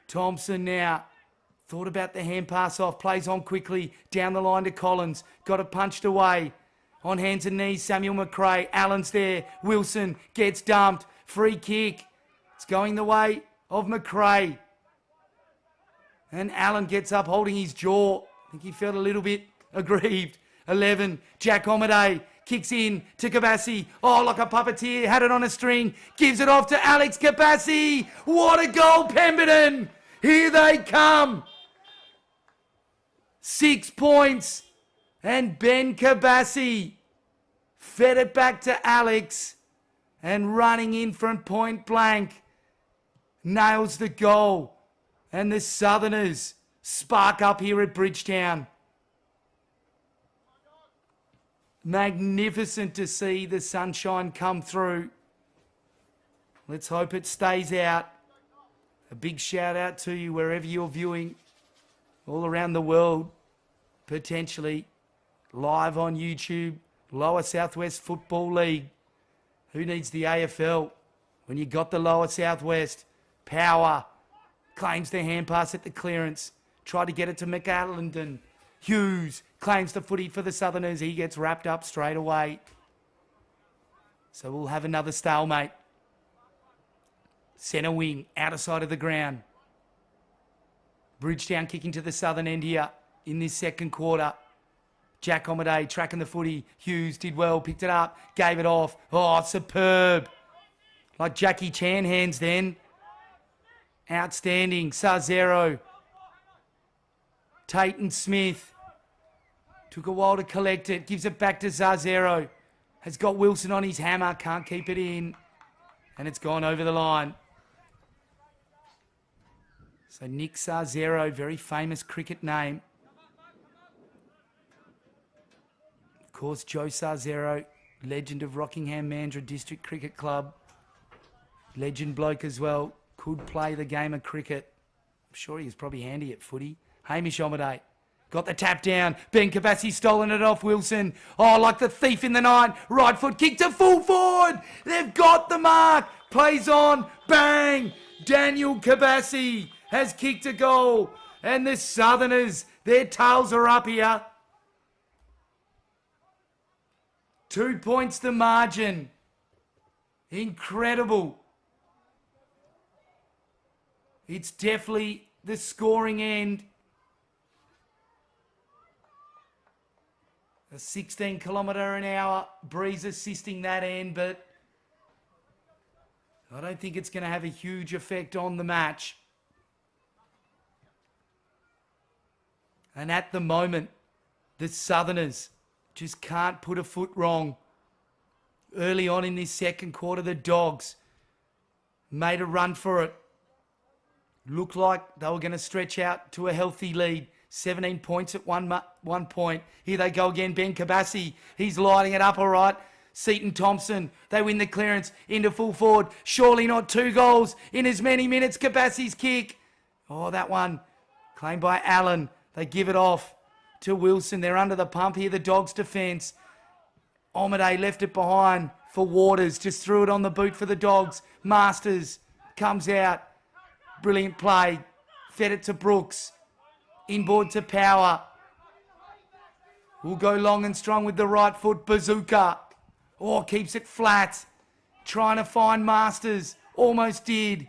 Thompson now. Thought about the hand pass off. Plays on quickly. Down the line to Collins. Got it punched away. On hands and knees, Samuel McRae. Allen's there. Wilson gets dumped. Free kick. It's going the way of McRae. And Allen gets up holding his jaw. I think he felt a little bit aggrieved. 11, Jack Omaday kicks in to Kabassi. Oh, like a puppeteer, had it on a string. Gives it off to Alex Kabassi. What a goal, Pemberton. Here they come. 6 points. And Ben Kabassi fed it back to Alex. And running in from point blank. Nails the goal. And the Southerners spark up here at Bridgetown. Magnificent to see the sunshine come through. Let's hope it stays out. A big shout out to you wherever you're viewing. All around the world, potentially. Live on YouTube. Lower Southwest Football League. Who needs the AFL when you got the Lower Southwest? Power. Claims the hand pass at the clearance. Tried to get it to McAllen. Hughes claims the footy for the Southerners. He gets wrapped up straight away. So we'll have another stalemate. Centre wing, outer side of the ground. Bridgetown kicking to the southern end here in this second quarter. Jack Omaday tracking the footy. Hughes did well, picked it up, gave it off. Oh, superb. Like Jackie Chan hands then. Outstanding. Sarzero. Tate Smith. Took a while to collect it. Gives it back to Zarzero. Has got Wilson on his hammer. Can't keep it in. And it's gone over the line. So Nick Zarzero, very famous cricket name. Of course, Joe Zarzero, legend of Rockingham Mandurah District Cricket Club. Legend bloke as well. Could play the game of cricket. I'm sure he was probably handy at footy. Hamish Omaday. Got the tap down. Ben Kabassi stolen it off Wilson. Oh, like the thief in the night. Right foot kick to full forward. They've got the mark. Plays on. Bang. Daniel Kabassi has kicked a goal. And the Southerners, their tails are up here. 2 points the margin. Incredible. It's definitely the scoring end. A 16-kilometre-an-hour breeze assisting that end, but I don't think it's going to have a huge effect on the match. And at the moment, the Southerners just can't put a foot wrong. Early on in this second quarter, the Dogs made a run for it. Looked like they were going to stretch out to a healthy lead. 17 points at one point. Here they go again. Ben Kabassi. He's lighting it up all right. Seaton Thompson. They win the clearance into full forward. Surely not 2 goals in as many minutes. Kabassi's kick. Oh, that one claimed by Allen. They give it off to Wilson. They're under the pump here. The Dogs' defence. Omaday left it behind for Waters. Just threw it on the boot for the Dogs. Masters comes out. Brilliant play. Fed it to Brooks. Inboard to Power. Will go long and strong with the right foot. Bazooka. Oh, keeps it flat. Trying to find Masters. Almost did.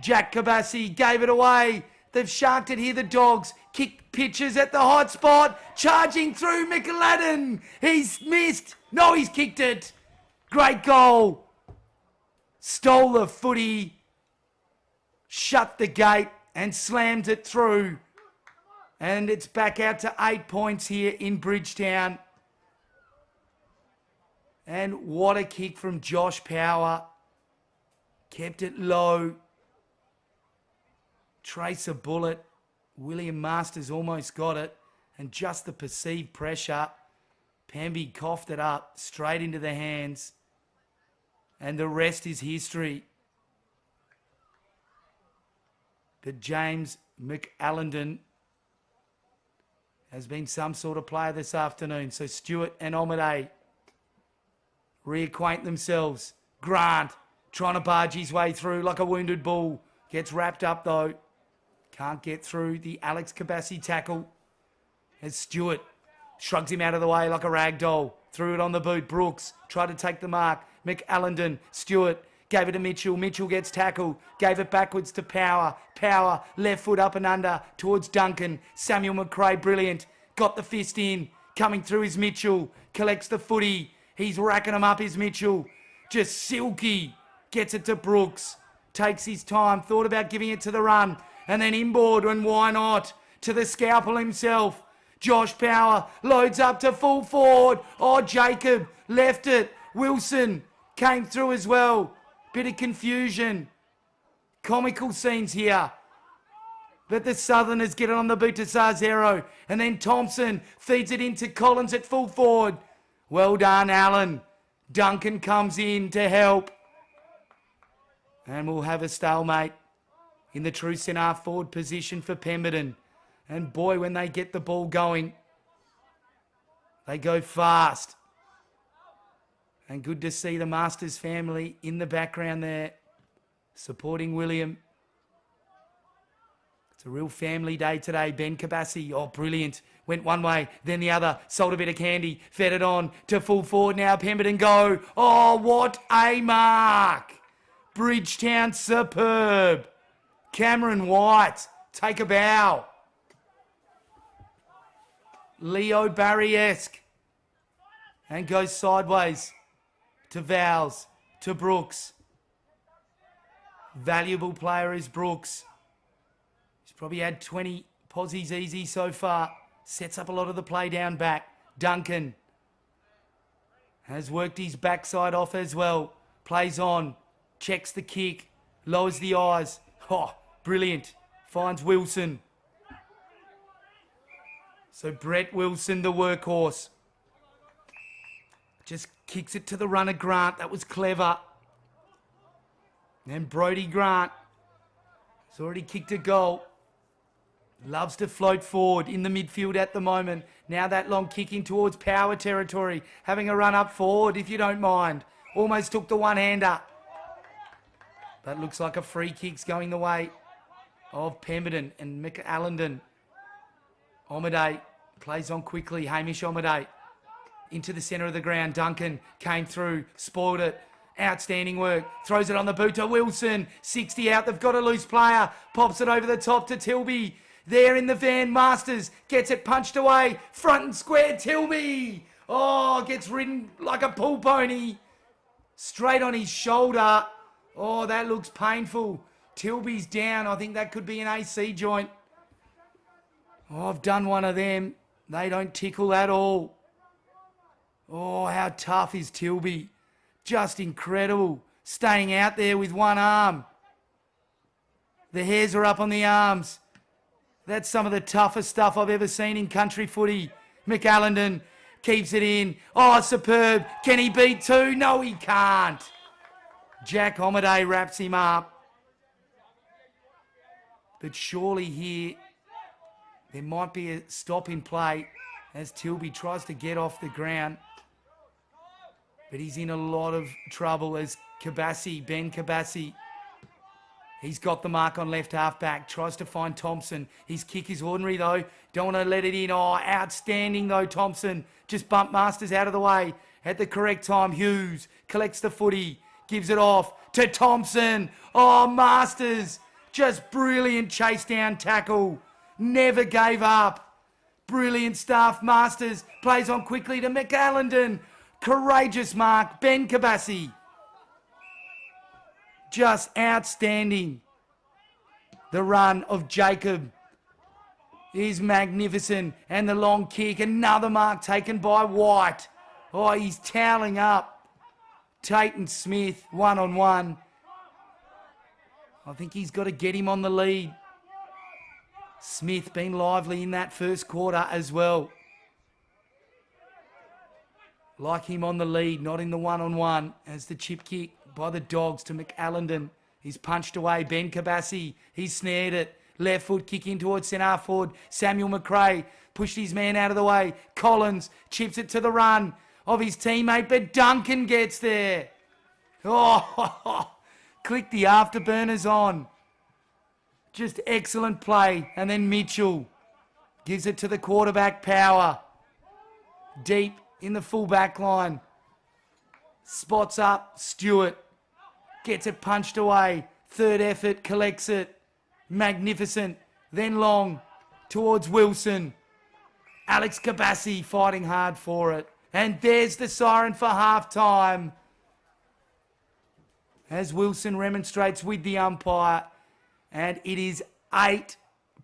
Jack Kabassi gave it away. They've sharked it here, the Dogs. Kick pitches at the hot spot. Charging through McLadden. He's missed. No, he's kicked it. Great goal. Stole the footy. Shut the gate. And slammed it through. And it's back out to 8 points here in Bridgetown. And what a kick from Josh Power. Kept it low. Trace a bullet. William Masters almost got it. And just the perceived pressure. Pamby coughed it up straight into the hands. And the rest is history. But James McAllen has been some sort of player this afternoon. So Stewart and Omaday reacquaint themselves. Grant trying to barge his way through like a wounded bull. Gets wrapped up though. Can't get through the Alex Kabassi tackle. As Stewart shrugs him out of the way like a rag doll. Threw it on the boot. Brooks tried to take the mark. McAllen, Stewart Gave it to Mitchell. Mitchell gets tackled. Gave it backwards to Power. Power, left foot up and under towards Duncan. Samuel McRae, brilliant. Got the fist in. Coming through is Mitchell. Collects the footy. He's racking them up, is Mitchell. Just silky. Gets it to Brooks. Takes his time. Thought about giving it to the run. And then inboard, and why not? To the scalpel himself. Josh Power loads up to full forward. Oh, Jacob left it. Wilson came through as well. Bit of confusion. Comical scenes here. But the Southerners get it on the boot to Zarzero. And then Thompson feeds it into Collins at full forward. Well done, Allen. Duncan comes in to help. And we'll have a stalemate in the true centre forward position for Pemberton. And boy, when they get the ball going, they go fast. And good to see the Masters family in the background there, supporting William. It's a real family day today. Ben Kabassi, oh, brilliant. Went one way, then the other. Sold a bit of candy, fed it on to full forward now. Pemberton go. Oh, what a mark. Bridgetown, superb. Cameron White, take a bow. Leo Barry-esque. And goes sideways to Vowles, to Brooks. Valuable player is Brooks. He's probably had 20 posies easy so far. Sets up a lot of the play down back. Duncan has worked his backside off as well. Plays on. Checks the kick. Lowers the eyes. Oh, brilliant. Finds Wilson. So Brett Wilson, the workhorse. Just kicks it to the runner, Grant. That was clever. And Brodie Grant has already kicked a goal. Loves to float forward in the midfield at the moment. Now that long kick in towards Power territory. Having a run up forward, if you don't mind. Almost took the one-hander. But looks like a free kick's going the way of Pemberton and McAllendon. Omaday plays on quickly. Hamish Omaday into the centre of the ground. Duncan came through, spoiled it. Outstanding work. Throws it on the boot to Wilson. 60 out. They've got a loose player. Pops it over the top to Tilby. There in the van. Masters gets it punched away. Front and square. Tilby. Oh, gets ridden like a pull pony. Straight on his shoulder. Oh, that looks painful. Tilby's down. I think that could be an AC joint. Oh, I've done one of them. They don't tickle at all. Oh, how tough is Tilby. Just incredible. Staying out there with one arm. The hairs are up on the arms. That's some of the toughest stuff I've ever seen in country footy. McAllendon keeps it in. Oh, superb. Can he beat two? No, he can't. Jack Omaday wraps him up. But surely here, there might be a stop in play as Tilby tries to get off the ground. But he's in a lot of trouble as Kabassi, Ben Kabassi. He's got the mark on left half back. Tries to find Thompson. His kick is ordinary though. Don't want to let it in. Oh, outstanding though, Thompson. Just bumped Masters out of the way at the correct time. Hughes collects the footy. Gives it off to Thompson. Oh, Masters. Just brilliant chase down tackle. Never gave up. Brilliant stuff. Masters plays on quickly to McAllendon. Courageous mark. Ben Kabassi. Just outstanding. The run of Jacob is magnificent. And the long kick. Another mark taken by White. Oh, he's toweling up. Tate and Smith, one-on-one. I think he's got to get him on the lead. Smith been lively in that first quarter as well. Like him on the lead, not in the one-on-one, as the chip kick by the Dogs to McAllendon. He's punched away. Ben Kabassi, he's snared it. Left foot kick in towards centre forward. Samuel McRae pushed his man out of the way. Collins chips it to the run of his teammate, but Duncan gets there. Oh, click the afterburners on. Just excellent play. And then Mitchell gives it to the quarterback, Power. Deep in the full back line. Spots up Stewart. Gets it punched away. Third effort, collects it. Magnificent. Then long towards Wilson. Alex Kabassi fighting hard for it. And there's the siren for half-time. As Wilson remonstrates with the umpire. And it is 8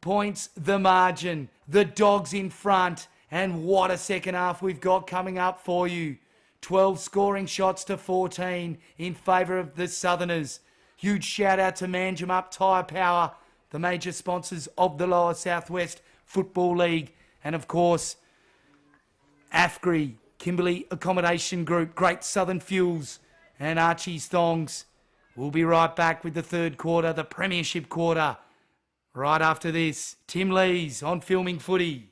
points the margin. The Dogs in front. And what a second half we've got coming up for you. 12 scoring shots to 14 in favour of the Southerners. Huge shout out to Manjimup Tyre Power, the major sponsors of the Lower Southwest Football League. And of course, AFGRI, Kimberley Accommodation Group, Great Southern Fuels and Archie's Thongs. We'll be right back with the third quarter, the premiership quarter. Right after this, Tim Lees on Filming Footy.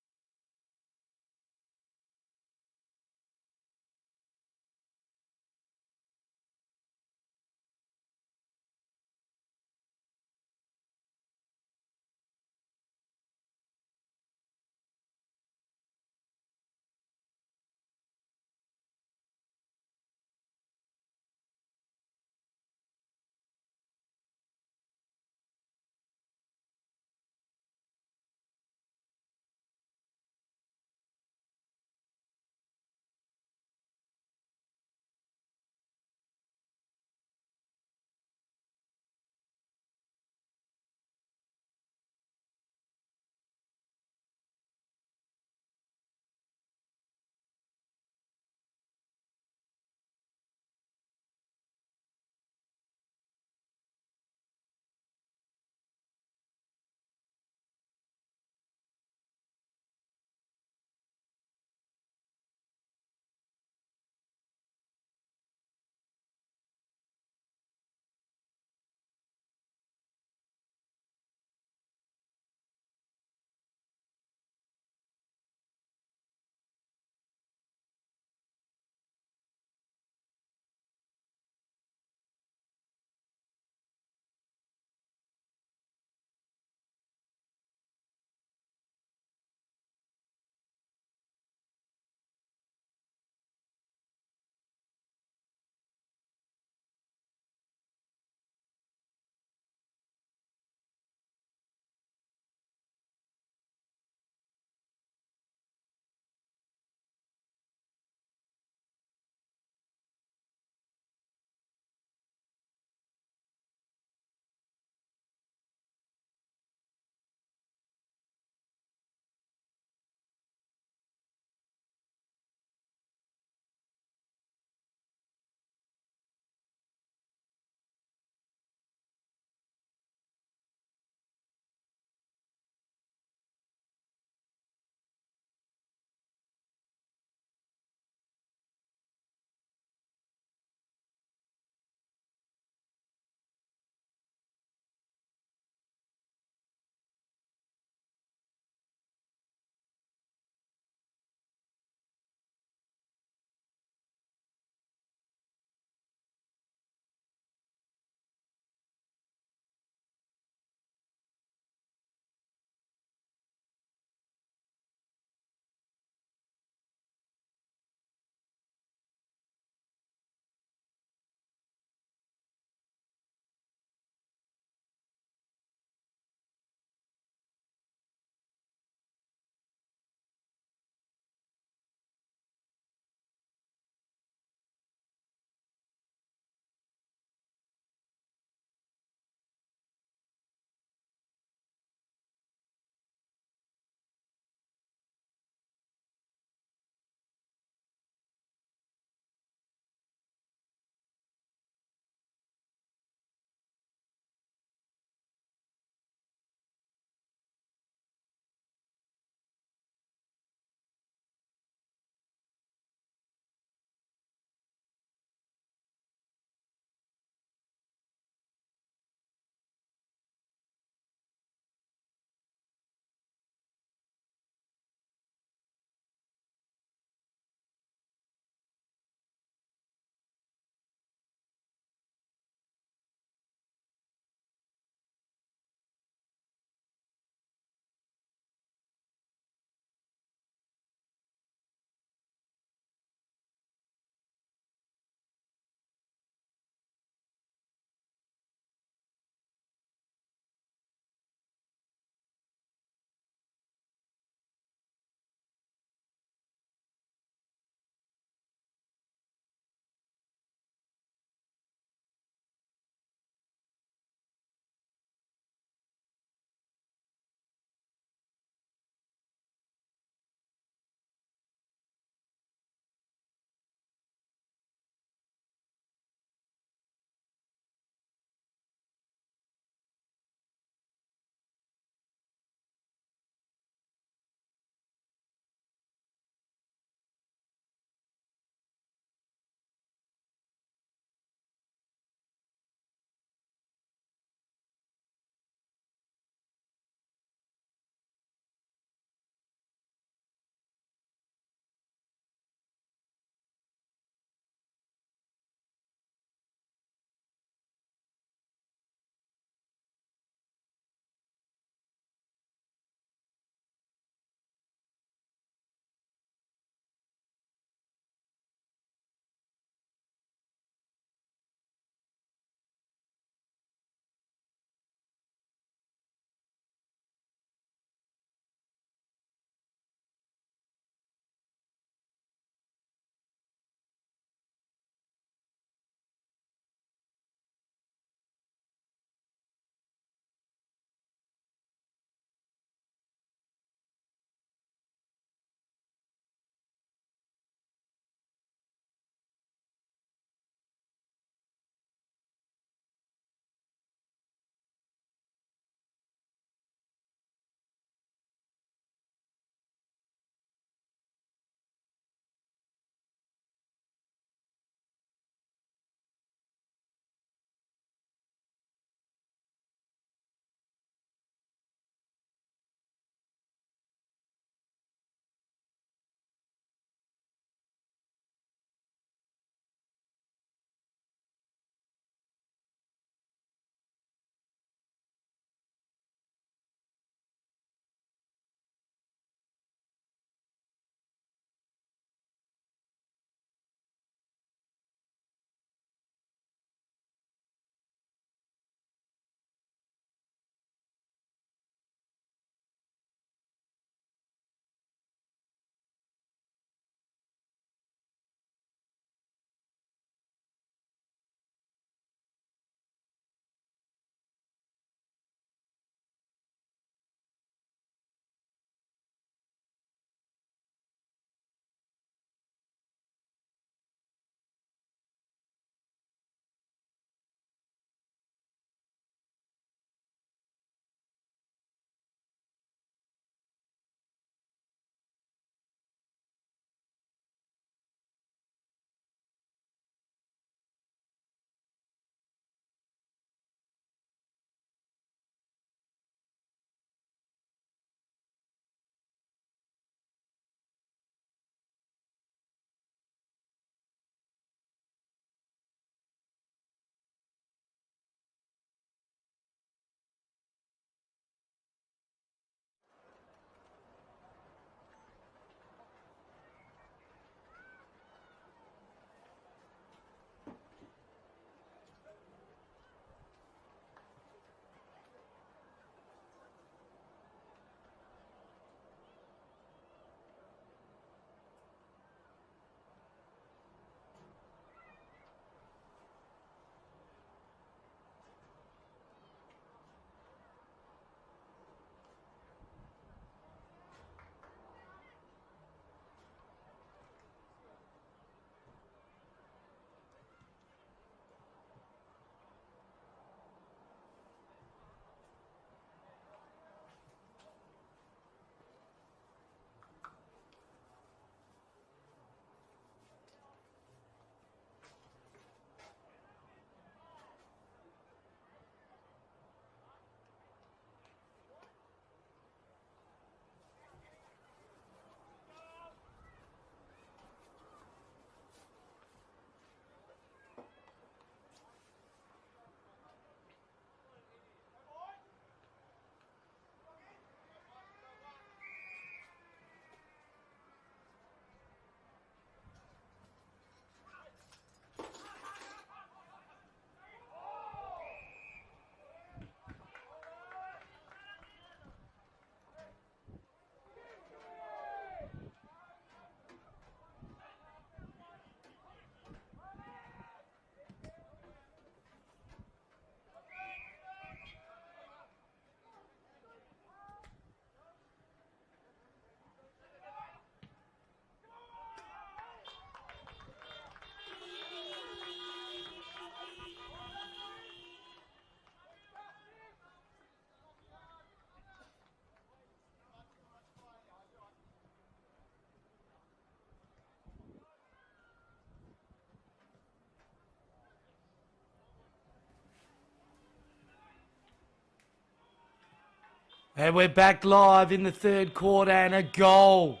And we're back live in the third quarter and a goal.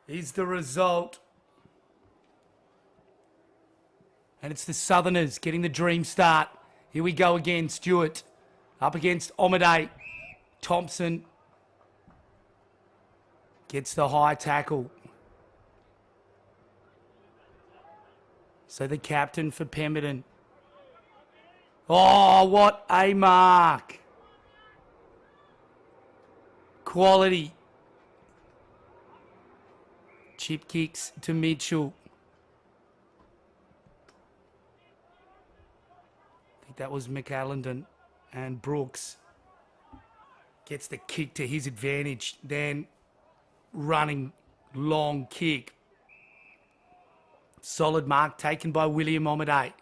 Is the result. And it's the Southerners getting the dream start. Here we go again. Stewart up against Omade. Thompson gets the high tackle. So the captain for Pemberton. Oh, what a mark. Quality. Chip kicks to Mitchell. I think that was McAllendon, and Brooks gets the kick to his advantage. Then running long kick. Solid mark taken by William Omade.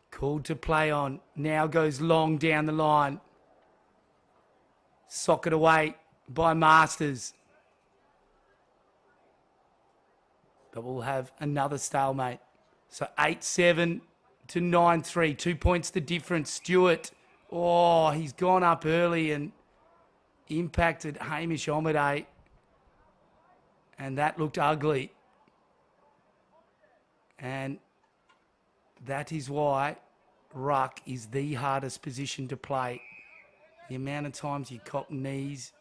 Called to play on. Now goes long down the line. Socket away by Masters. But we'll have another stalemate. So 8-7 to 9-3. 2 points the difference. Stewart. Oh, he's gone up early and impacted Hamish Omade. And that looked ugly. And that is why ruck is the hardest position to play. The amount of times you cop knees,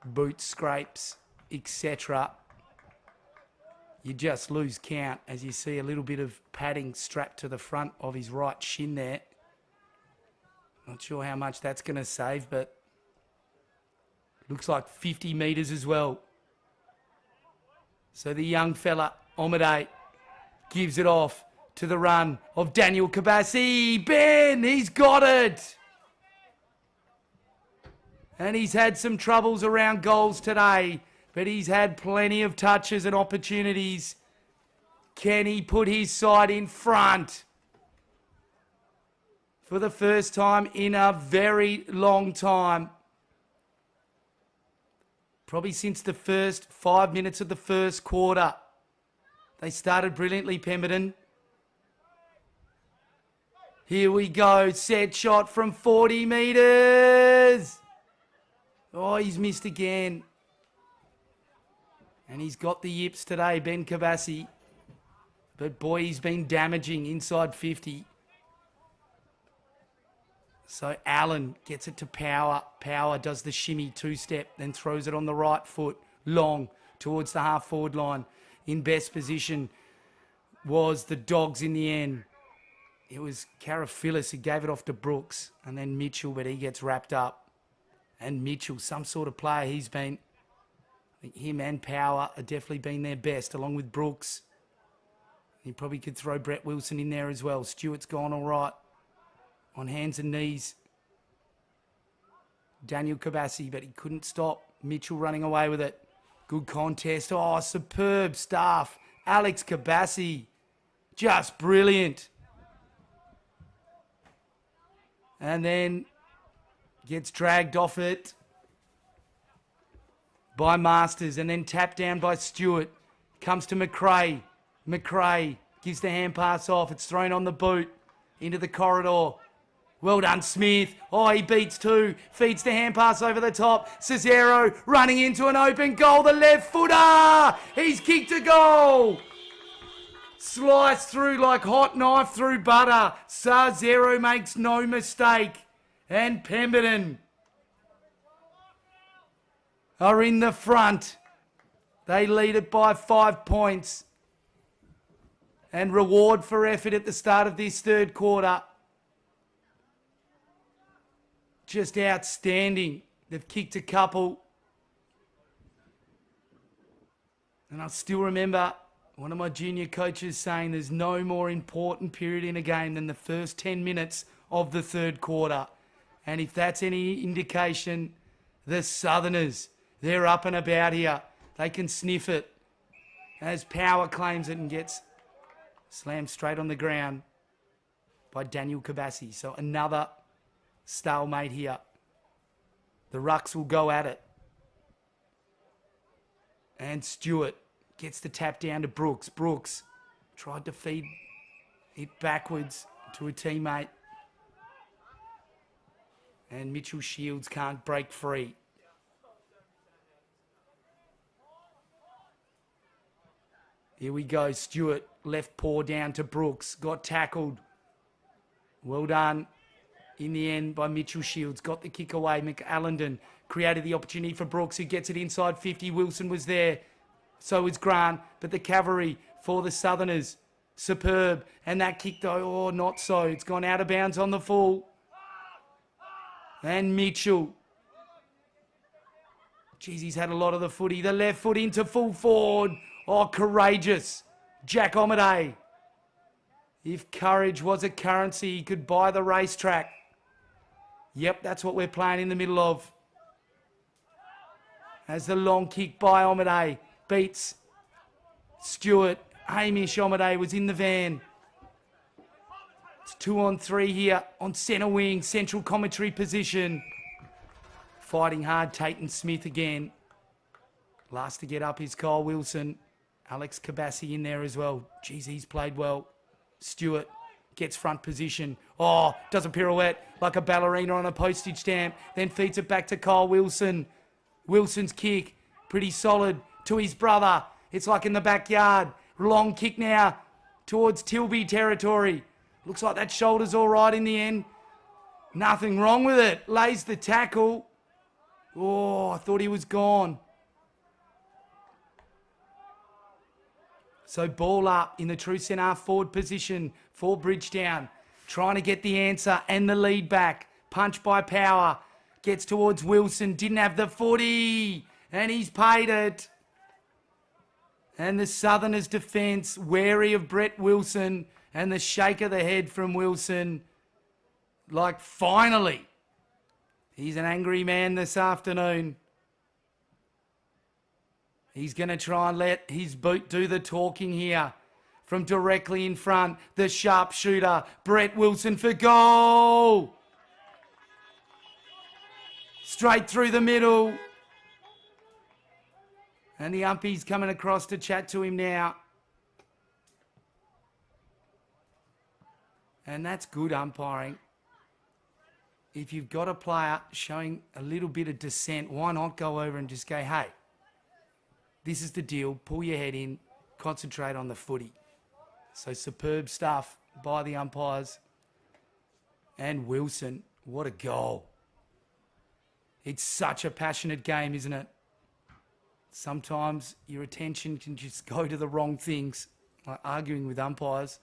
boot scrapes, etc. You just lose count as you see a little bit of padding strapped to the front of his right shin there. Not sure how much that's going to save, but looks like 50 metres as well. So the young fella, Omade, gives it off to the run of Daniel Kabassi. Ben, he's got it. And he's had some troubles around goals today, but he's had plenty of touches and opportunities. Can he put his side in front? For the first time in a very long time. Probably since the first 5 minutes of the first quarter. They started brilliantly, Pemberton. Here we go. Set shot from 40 metres. Oh, he's missed again. And he's got the yips today, Ben Kabassi. But boy, he's been damaging inside 50. So Allen gets it to Power. Power does the shimmy two-step, then throws it on the right foot, long, towards the half-forward line. In best position was the Dogs in the end. It was Karafillis who gave it off to Brooks, and then Mitchell, but he gets wrapped up. And Mitchell, some sort of player he's been. I think him and Power have definitely been their best, along with Brooks. He probably could throw Brett Wilson in there as well. Stewart's gone all right. On hands and knees. Daniel Kabassi, but he couldn't stop. Mitchell running away with it. Good contest. Oh, superb stuff. Alex Kabassi. Just brilliant. And then gets dragged off it by Masters and then tapped down by Stewart. Comes to McRae. McRae gives the hand pass off. It's thrown on the boot into the corridor. Well done, Smith. Oh, he beats two. Feeds the hand pass over the top. Cesaro running into an open goal. The left footer. He's kicked a goal. Sliced through like hot knife through butter. Cesaro makes no mistake. And Pemberton are in the front. They lead it by 5 points. And reward for effort at the start of this third quarter. Just outstanding. They've kicked a couple. And I still remember one of my junior coaches saying there's no more important period in a game than the first 10 minutes of the third quarter. And if that's any indication, the Southerners, they're up and about here. They can sniff it. As Power claims it and gets slammed straight on the ground by Daniel Kabassi. So another stalemate here. The Rucks will go at it. And Stewart gets the tap down to Brooks. Brooks tried to feed it backwards to a teammate. And Mitchell Shields can't break free. Here we go. Stewart, left paw down to Brooks. Got tackled. Well done in the end by Mitchell Shields. Got the kick away. McAllendon created the opportunity for Brooks, who gets it inside 50. Wilson was there. So was Grant. But the cavalry for the Southerners. Superb. And that kick, though, not so. It's gone out of bounds on the full. And Mitchell. Jeez, he's had a lot of the footy. The left foot into full forward. Oh, courageous. Jack Omaday. If courage was a currency, he could buy the racetrack. Yep, that's what we're playing in the middle of. As the long kick by Omaday beats Stewart. Hamish Omaday was in the van. It's 2-on-3 here on centre wing, central commentary position. Fighting hard, Tatum Smith again. Last to get up is Kyle Wilson. Alex Kabassi in there as well. Jeez, he's played well. Stewart gets front position. Oh, does a pirouette like a ballerina on a postage stamp. Then feeds it back to Kyle Wilson. Wilson's kick, pretty solid to his brother. It's like in the backyard. Long kick now towards Tilby territory. Looks like that shoulder's all right in the end. Nothing wrong with it. Lays the tackle. Oh, I thought he was gone. So ball up in the true centre forward position for Bridgetown. Trying to get the answer and the lead back. Punch by Power. Gets towards Wilson. Didn't have the footy. And he's paid it. And the Southerners' defence wary of Brett Wilson. And the shake of the head from Wilson. Like, finally. He's an angry man this afternoon. He's going to try and let his boot do the talking here. From directly in front, the sharpshooter, Brett Wilson for goal. Straight through the middle. And the umpie's coming across to chat to him now. And that's good umpiring. If you've got a player showing a little bit of dissent, why not go over and just go, hey, this is the deal. Pull your head in. Concentrate on the footy. So superb stuff by the umpires. And Wilson, what a goal. It's such a passionate game, isn't it? Sometimes your attention can just go to the wrong things, like arguing with umpires.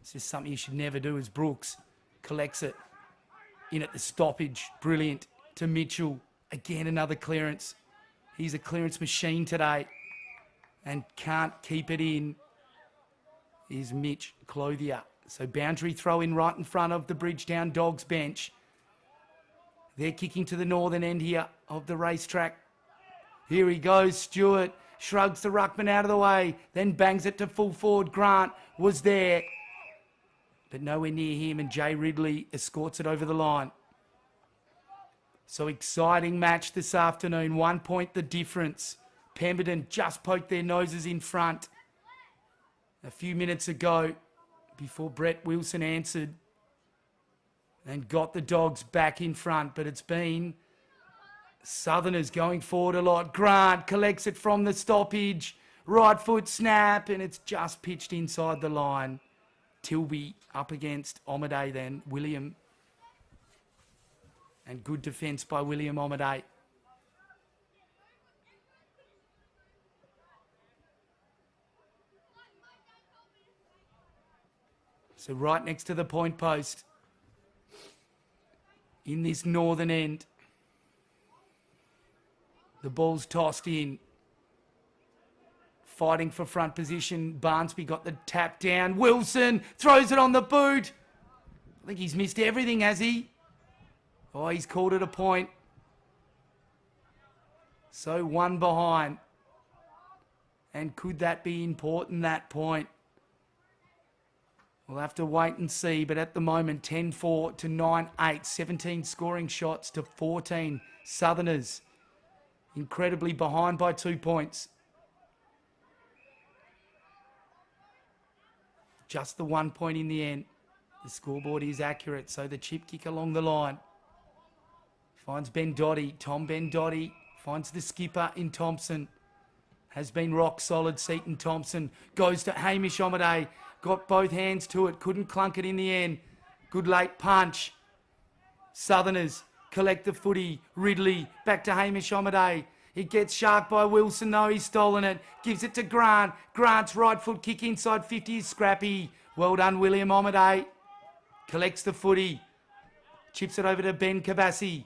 It's just something you should never do. As Brooks collects it in at the stoppage. Brilliant to Mitchell. Again, another clearance. He's a clearance machine today and can't keep it in. Is Mitch Clothier. So boundary throw in right in front of the Bridgetown Dogs bench. They're kicking to the northern end here of the racetrack. Here he goes. Stewart shrugs the ruckman out of the way, then bangs it to full forward. Grant was there, but nowhere near him, and Jay Ridley escorts it over the line. So exciting match this afternoon. 1 point the difference. Pemberton just poked their noses in front a few minutes ago before Brett Wilson answered and got the Dogs back in front. But it's been Southerners going forward a lot. Grant collects it from the stoppage. Right foot snap, and it's just pitched inside the line. Tilby up against Omaday then. William. And good defence by William Omaday. So right next to the point post in this northern end. The ball's tossed in. Fighting for front position. Barnsby got the tap down. Wilson throws it on the boot. I think he's missed everything, has he? Oh, he's called it a point. So one behind. And could that be important, that point? We'll have to wait and see, but at the moment, 10-4 to 9-8, 17 scoring shots to 14 Southerners. Incredibly behind by 2 points. just the 1 point in the end. The scoreboard is accurate, so the chip kick along the line. Finds Ben Dotty. Tom Ben Dotty finds the skipper in Thompson. Has been rock solid. Seaton Thompson goes to Hamish Omaday. Got both hands to it. Couldn't clunk it in the end. Good late punch. Southerners collect the footy. Ridley back to Hamish Omaday. It gets sharked by Wilson though. He's stolen it. Gives it to Grant. Grant's right foot kick inside 50 is scrappy. Well done, William Omaday. Collects the footy. Chips it over to Ben Kabassi.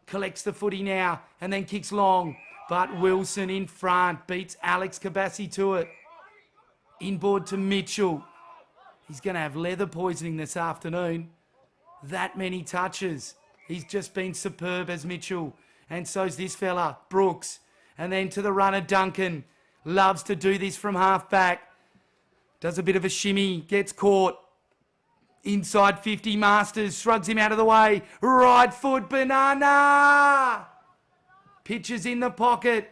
Collects the footy now and then kicks long. But Wilson in front beats Alex Kabassi to it. Inboard to Mitchell. He's going to have leather poisoning this afternoon. That many touches. He's just been superb as Mitchell. And so's this fella, Brooks. And then to the runner, Duncan. Loves to do this from half back. Does a bit of a shimmy. Gets caught. Inside 50, Masters shrugs him out of the way. Right foot, banana! Pitches in the pocket.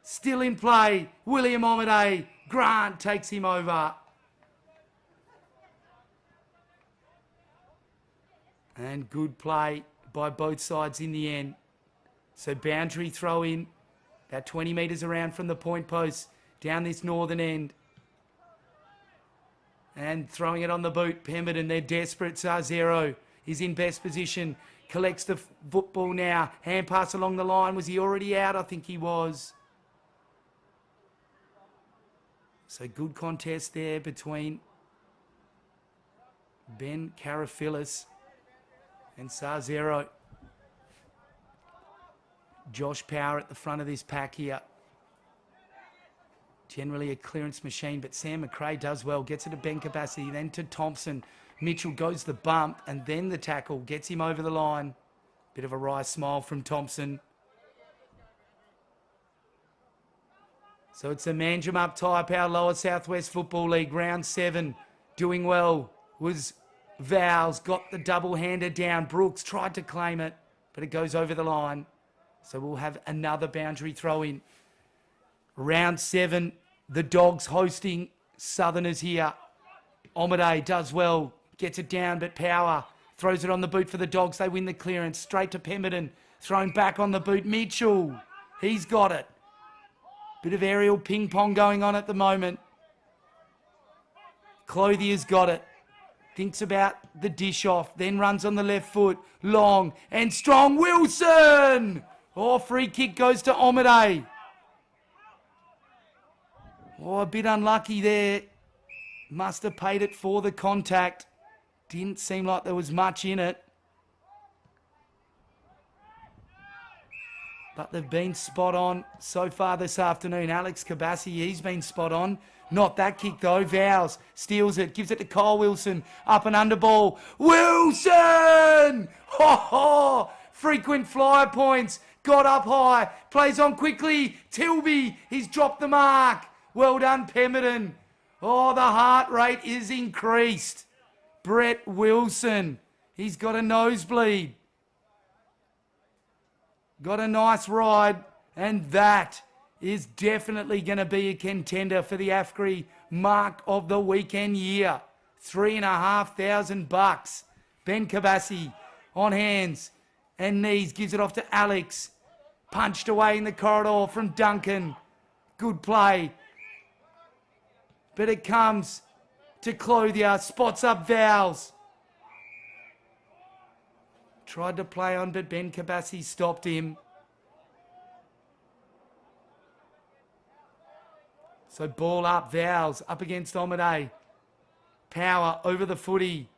Still in play. William Omaday. Grant takes him over. And good play by both sides in the end. So boundary throw in. About 20 metres around from the point post. Down this northern end. And throwing it on the boot, Pemberton, they're desperate. Zarzero is in best position. Collects the football now. Hand pass along the line. Was he already out? I think he was. So good contest there between Ben Karafillis and Zarzero. Josh Power at the front of this pack here. Generally a clearance machine, but Sam McRae does well. Gets it to Ben Kabassi, then to Thompson. Mitchell goes the bump and then the tackle. Gets him over the line. Bit of a wry smile from Thompson. So it's a Manjimup type, our Lower Southwest Football League, round 7. Doing well was Vowles, got the double-hander down. Brooks tried to claim it, but it goes over the line. So we'll have another boundary throw in. Round 7, the Dogs hosting Southerners here. Omaday does well, gets it down, but Power throws it on the boot for the Dogs. They win the clearance. Straight to Pemberton, thrown back on the boot. Mitchell, he's got it. Bit of aerial ping pong going on at the moment. Clothier's got it. Thinks about the dish off, then runs on the left foot. Long and strong. Wilson! Oh, free kick goes to Omaday. Oh, a bit unlucky there. Must have paid it for the contact. Didn't seem like there was much in it. But they've been spot on so far this afternoon. Alex Kabassi, he's been spot on. Not that kick though. Vowles steals it, gives it to Kyle Wilson. Up and under ball. Wilson! Ho ho! Frequent flyer points. Got up high. Plays on quickly. Tilby, he's dropped the mark. Well done, Pemberton. Oh, the heart rate is increased. Brett Wilson, he's got a nosebleed. Got a nice ride, and that is definitely going to be a contender for the AFCRI Mark of the Weekend year. $3,500. Ben Kabassi on hands and knees, gives it off to Alex. Punched away in the corridor from Duncan. Good play. But it comes to Clothier, spots up Vowles. Tried to play on, but Ben Kabassi stopped him. So ball up, Vowles up against Omaday. Power over the footy.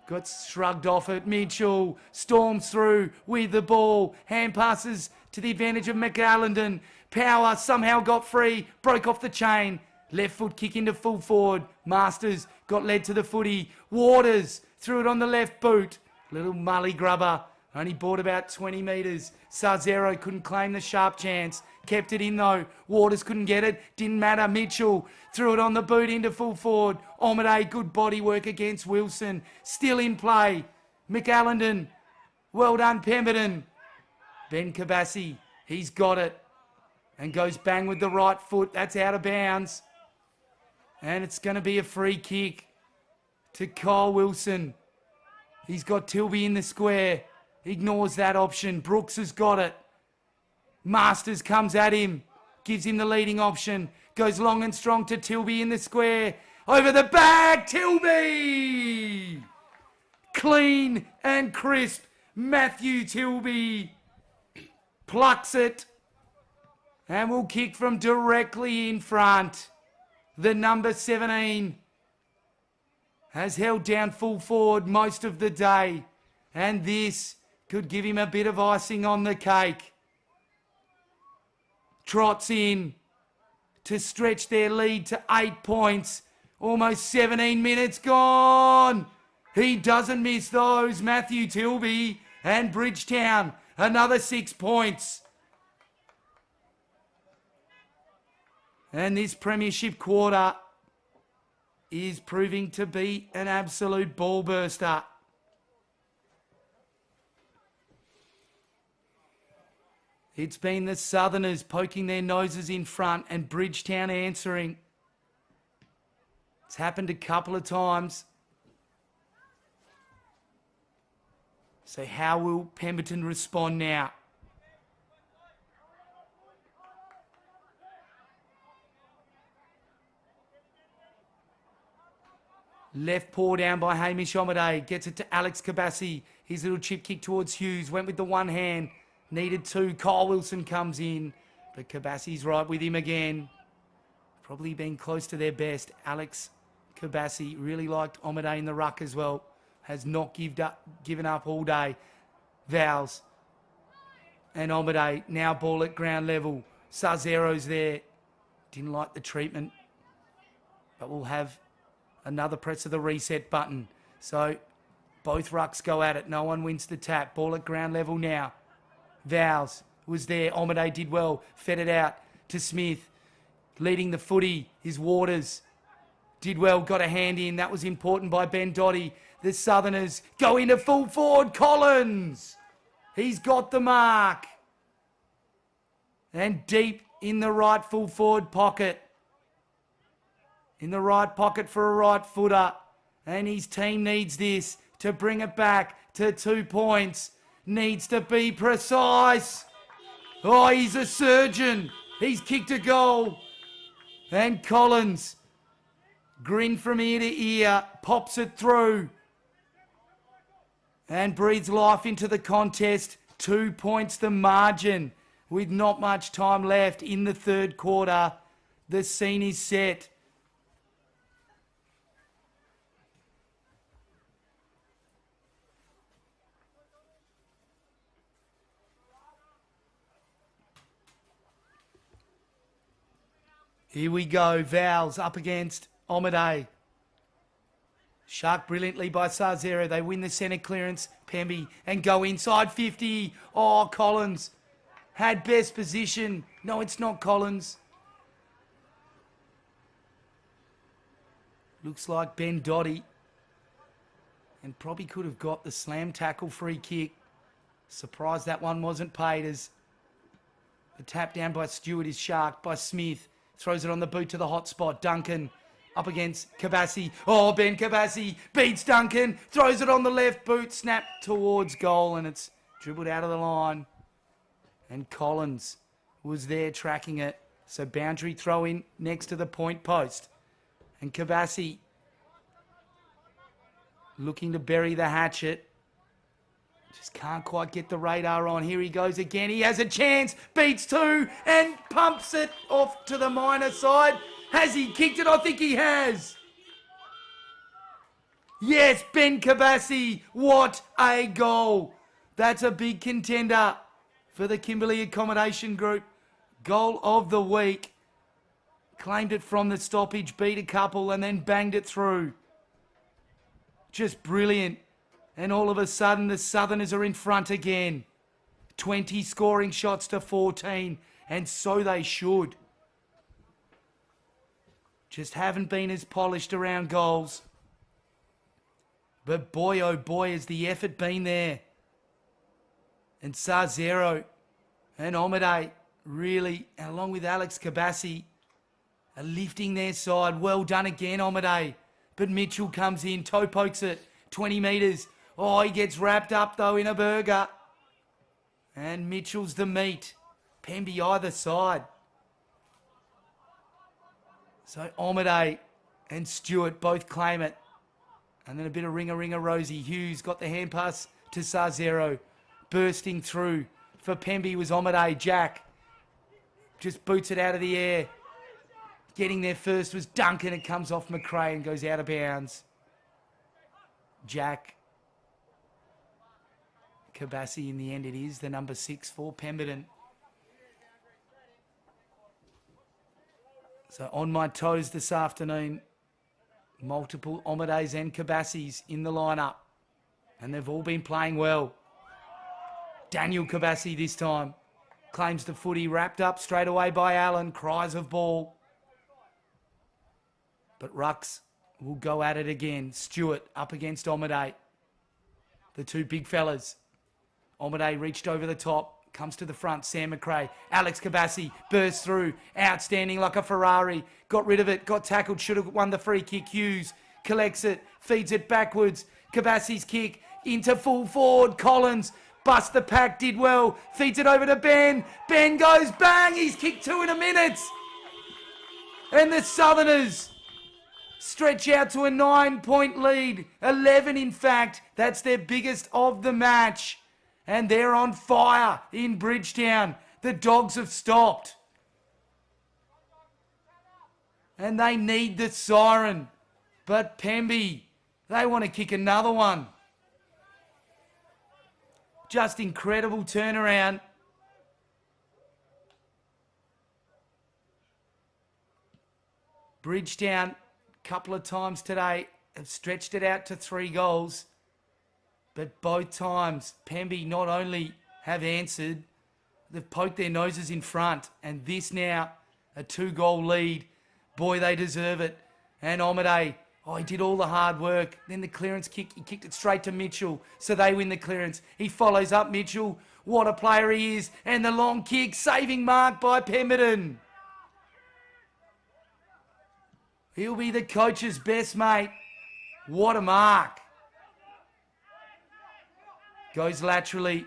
Got shrugged off it. Mitchell storms through with the ball. Hand passes to the advantage of McAllendon. Power somehow got free, broke off the chain. Left foot kick into full forward. Masters got led to the footy. Waters threw it on the left boot. Little mully grubber. Only bought about 20 metres. Zarzero couldn't claim the sharp chance. Kept it in though. Waters couldn't get it. Didn't matter. Mitchell threw it on the boot into full forward. Omaday, good body work against Wilson. Still in play. McAllendon. Well done, Pemberton. Ben Kabassi. He's got it. And goes bang with the right foot. That's out of bounds. And it's going to be a free kick to Kyle Wilson. He's got Tilby in the square. Ignores that option. Brooks has got it. Masters comes at him. Gives him the leading option. Goes long and strong to Tilby in the square. Over the back. Tilby! Clean and crisp. Matthew Tilby plucks it. And will kick from directly in front. The number 17 has held down full forward most of the day. And this could give him a bit of icing on the cake. Trots in to stretch their lead to 8 points. Almost 17 minutes gone. He doesn't miss those. Matthew Tilby and Bridgetown. Another 6 points. And this premiership quarter is proving to be an absolute ball burster. It's been the Southerners poking their noses in front and Bridgetown answering. It's happened a couple of times. So how will Pemberton respond now? Left paw down by Hamish Omaday. Gets it to Alex Kabassi. His little chip kick towards Hughes. Went with the one hand. Needed two. Kyle Wilson comes in. But Kabassi's right with him again. Probably been close to their best. Alex Kabassi really liked Omaday in the ruck as well. Has not given up all day. Vowles. And Omaday now ball at ground level. Sarzero's there. Didn't like the treatment. But we'll have another press of the reset button. So both rucks go at it. No one wins the tap. Ball at ground level now. Vowles was there. Omaday did well. Fed it out to Smith. Leading the footy is Waters. Did well. Got a hand in. That was important by Ben Dotty. The Southerners go into full forward. Collins. He's got the mark. And deep in the right full forward pocket. In the right pocket for a right footer. And his team needs this to bring it back to 2 points. Needs to be precise. Oh, he's a surgeon. He's kicked a goal. And Collins, grin from ear to ear, pops it through. And breathes life into the contest. 2 points the margin. With not much time left in the third quarter. The scene is set. Here we go. Vowles up against Omaday. Shark brilliantly by Sarzero. They win the centre clearance. Pemby and go inside 50. Oh, Collins had best position. No, it's not Collins. Looks like Ben Dotty. And probably could have got the slam tackle free kick. Surprised that one wasn't paid as the tap down by Stewart is sharked by Smith. Throws it on the boot to the hot spot. Duncan up against Kabassi. Oh, Ben Kabassi beats Duncan. Throws it on the left boot. Snap towards goal and it's dribbled out of the line. And Collins was there tracking it. So boundary throw in next to the point post. And Kabassi looking to bury the hatchet. Just can't quite get the radar on. Here he goes again. He has a chance. Beats two and pumps it off to the minor side. Has he kicked it? I think he has. Yes, Ben Kabassi. What a goal. That's a big contender for the Kimberley Accommodation Group. Goal of the week. Claimed it from the stoppage, beat a couple and then banged it through. Just brilliant. And all of a sudden, the Southerners are in front again. 20 scoring shots to 14. And so they should. Just haven't been as polished around goals. But boy, oh boy, has the effort been there. And Sarzero and Omaday really, along with Alex Kabassi, are lifting their side. Well done again, Omade. But Mitchell comes in, toe pokes it, 20 metres. Oh, he gets wrapped up though in a burger. And Mitchell's the meat. Pemby either side. So Omade and Stewart both claim it. And then a bit of ringer Rosie. Hughes got the hand pass to Sarzero. Bursting through for Pemby was Omade. Jack just boots it out of the air. Getting there first was Duncan. It comes off McRae and goes out of bounds. Jack. Kabassi in the end it is. The number 6 for Pemberton. So on my toes this afternoon. Multiple Omades and Kabassis in the lineup. And they've all been playing well. Daniel Kabassi this time. Claims the footy, wrapped up straight away by Allen. Cries of ball. But Rux will go at it again. Stewart up against Omade. The two big fellas. Omade reached over the top. Comes to the front. Sam McRae. Alex Kabassi bursts through. Outstanding like a Ferrari. Got rid of it. Got tackled. Should have won the free kick. Hughes collects it. Feeds it backwards. Kabassi's kick into full forward. Collins. Bust the pack. Did well. Feeds it over to Ben. Ben goes bang. He's kicked 2 in a minute. And the Southerners stretch out to a 9-point lead. 11 in fact. That's their biggest of the match. And they're on fire in Bridgetown. The Dogs have stopped. And they need the siren. But Pemby, they want to kick another one. Just incredible turnaround. Bridgetown, a couple of times today, have stretched it out to 3 goals. But both times, Pemby not only have answered, they've poked their noses in front. And this now, a 2-goal lead. Boy, they deserve it. And Omade, he did all the hard work. Then the clearance kick, he kicked it straight to Mitchell. So they win the clearance. He follows up Mitchell. What a player he is. And the long kick, saving mark by Pemberton. He'll be the coach's best mate. What a mark. Goes laterally.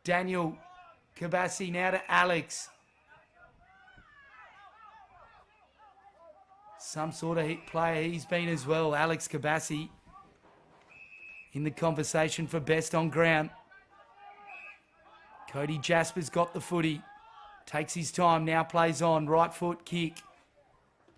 Daniel Kabassi now to Alex. Some sort of player he's been as well. Alex Kabassi in the conversation for best on ground. Cody Jasper's got the footy. Takes his time. Now plays on. Right foot kick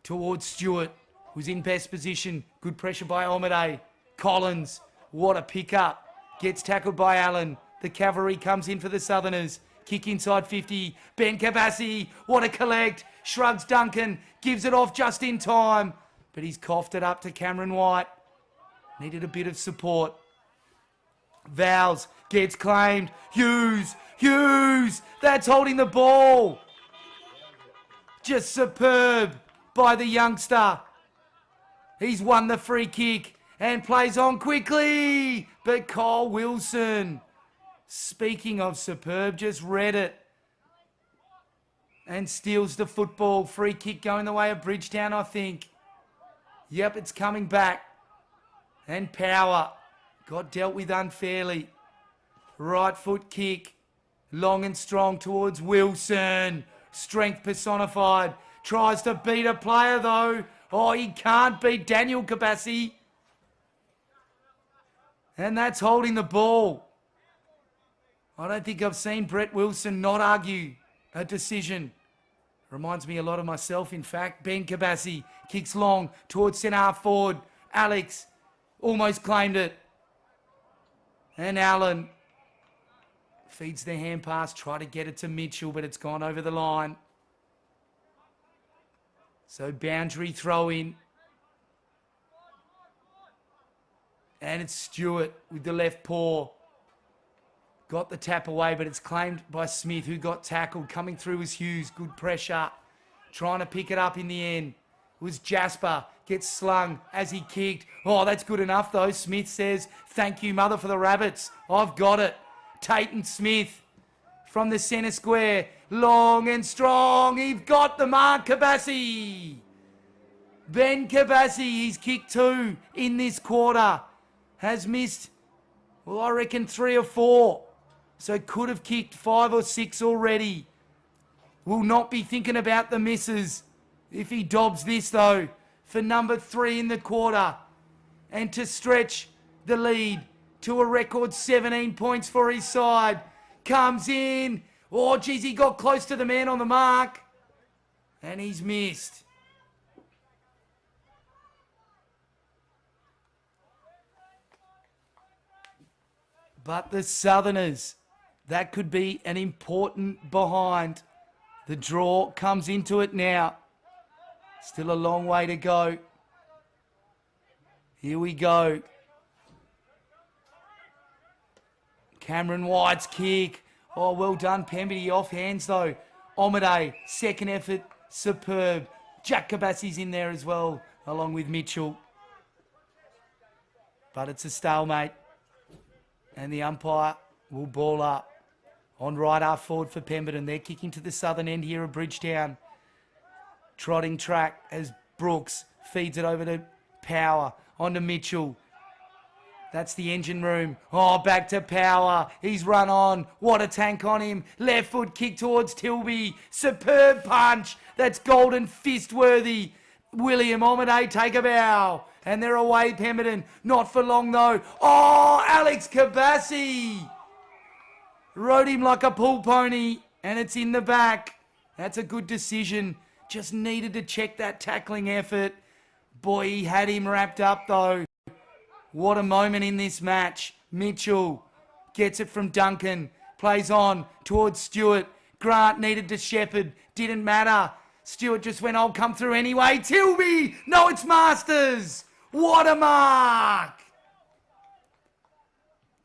towards Stewart, who's in best position. Good pressure by Omade. Collins. What a pick-up. Gets tackled by Allen. The cavalry comes in for the Southerners. Kick inside 50. Ben Kabassi. What a collect. Shrugs Duncan. Gives it off just in time. But he's coughed it up to Cameron White. Needed a bit of support. Vowles gets claimed. Hughes. That's holding the ball. Just superb by the youngster. He's won the free kick. And plays on quickly. But Cole Wilson, speaking of superb, just read it. And steals the football. Free kick going the way of Bridgetown, I think. Yep, it's coming back. And Power got dealt with unfairly. Right foot kick. Long and strong towards Wilson. Strength personified. Tries to beat a player though. He can't beat Daniel Kabassi. And that's holding the ball. I don't think I've seen Brett Wilson not argue a decision. Reminds me a lot of myself, in fact. Ben Kabassi kicks long towards centre half forward. Alex almost claimed it. And Allen feeds the hand pass. Try to get it to Mitchell, but it's gone over the line. So boundary throw in. And it's Stewart with the left paw. Got the tap away, but it's claimed by Smith, who got tackled. Coming through was Hughes. Good pressure. Trying to pick it up in the end. It was Jasper. Gets slung as he kicked. That's good enough, though. Smith says, thank you, mother, for the rabbits. I've got it. Tate and Smith from the centre square. Long and strong. He's got the mark, Kabassi. Ben Kabassi, he's kicked 2 in this quarter. Has missed, well, I reckon 3 or 4. So could have kicked 5 or 6 already. Will not be thinking about the misses if he dobs this, though, for number 3 in the quarter. And to stretch the lead to a record 17 points for his side. Comes in. Oh, geez, he got close to the man on the mark. And he's missed. But the Southerners, that could be an important behind. The draw comes into it now. Still a long way to go. Here we go. Cameron White's kick. Oh, well done, Pemberty. Off hands, though. Omade, second effort, superb. Jack Kabassi's in there as well, along with Mitchell. But it's a stalemate. And the umpire will ball up. On right half forward for Pemberton. They're kicking to the southern end here of Bridgetown. Trotting track as Brooks feeds it over to Power. On to Mitchell. That's the engine room. Oh, back to Power. He's run on. What a tank on him. Left foot kick towards Tilby. Superb punch. That's golden fist worthy. William Omade take a bow. And they're away, Pemberton. Not for long, though. Oh, Alex Kabassi. Rode him like a pull pony. And it's in the back. That's a good decision. Just needed to check that tackling effort. Boy, he had him wrapped up, though. What a moment in this match. Mitchell gets it from Duncan. Plays on towards Stewart. Grant needed to shepherd. Didn't matter. Stewart just went, I'll come through anyway. Tilby! No, it's Masters! What a mark!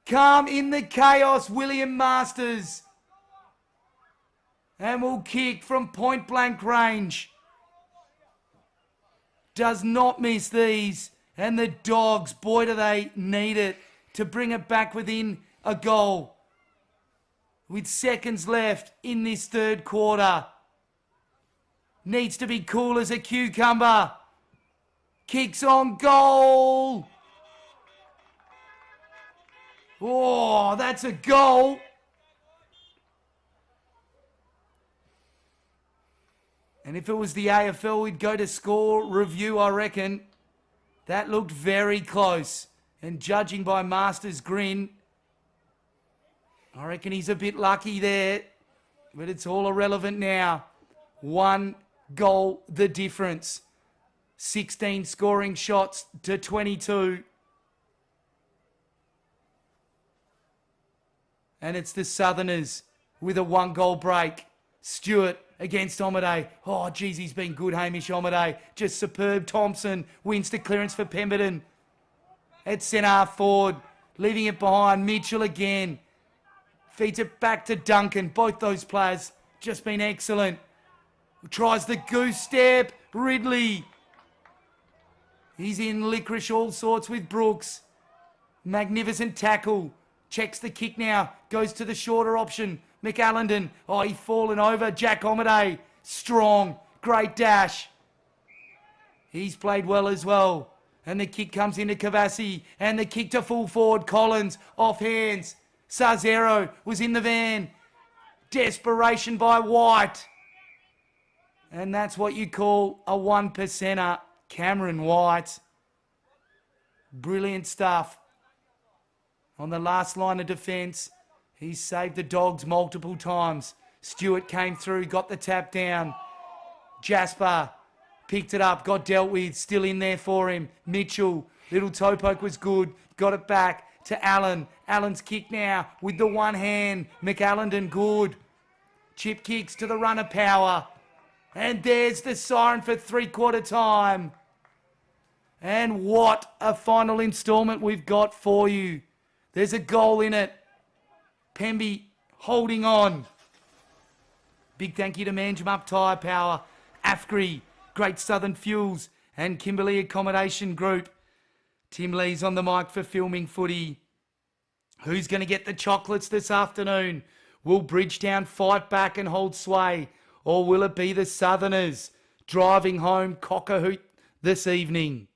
Calm in the chaos, William Masters. And will kick from point blank range. Does not miss these. And the Dogs, boy, do they need it to bring it back within a goal. With seconds left in this third quarter. Needs to be cool as a cucumber. Kicks on goal. Oh, that's a goal. And if it was the AFL, we'd go to score review, I reckon. That looked very close. And judging by Masters' grin, I reckon he's a bit lucky there. But it's all irrelevant now. 1 goal the difference. 16 scoring shots to 22. And it's the Southerners with a 1-goal break. Stewart against Omade. Oh, geez, he's been good, Hamish Omade. Just superb. Thompson wins the clearance for Pemberton. At centre half forward, leaving it behind. Mitchell again. Feeds it back to Duncan. Both those players just been excellent. Tries the goose step. Ridley. He's in licorice all sorts with Brooks. Magnificent tackle. Checks the kick now. Goes to the shorter option. McAllendon. Oh, he's fallen over. Jack Omade. Strong. Great dash. He's played well as well. And the kick comes into Kabassi. And the kick to full forward. Collins. Off hands. Sarzero was in the van. Desperation by White. And that's what you call a 1%er. Cameron White. Brilliant stuff. On the last line of defence, he's saved the Dogs multiple times. Stewart came through, got the tap down. Jasper picked it up, got dealt with, still in there for him. Mitchell, little toe poke was good, got it back to Allen. Allen's kick now with the one hand. McAllendon good. Chip kicks to the runner Power. And there's the siren for 3/4 time. And what a final instalment we've got for you. There's a goal in it. Pemby holding on. Big thank you to Manjimup Tyre Power, AFGRI, Great Southern Fuels, and Kimberley Accommodation Group. Tim Lee's on the mic for filming footy. Who's going to get the chocolates this afternoon? Will Bridgetown fight back and hold sway? Or will it be the Southerners driving home Cock-a-hoot this evening?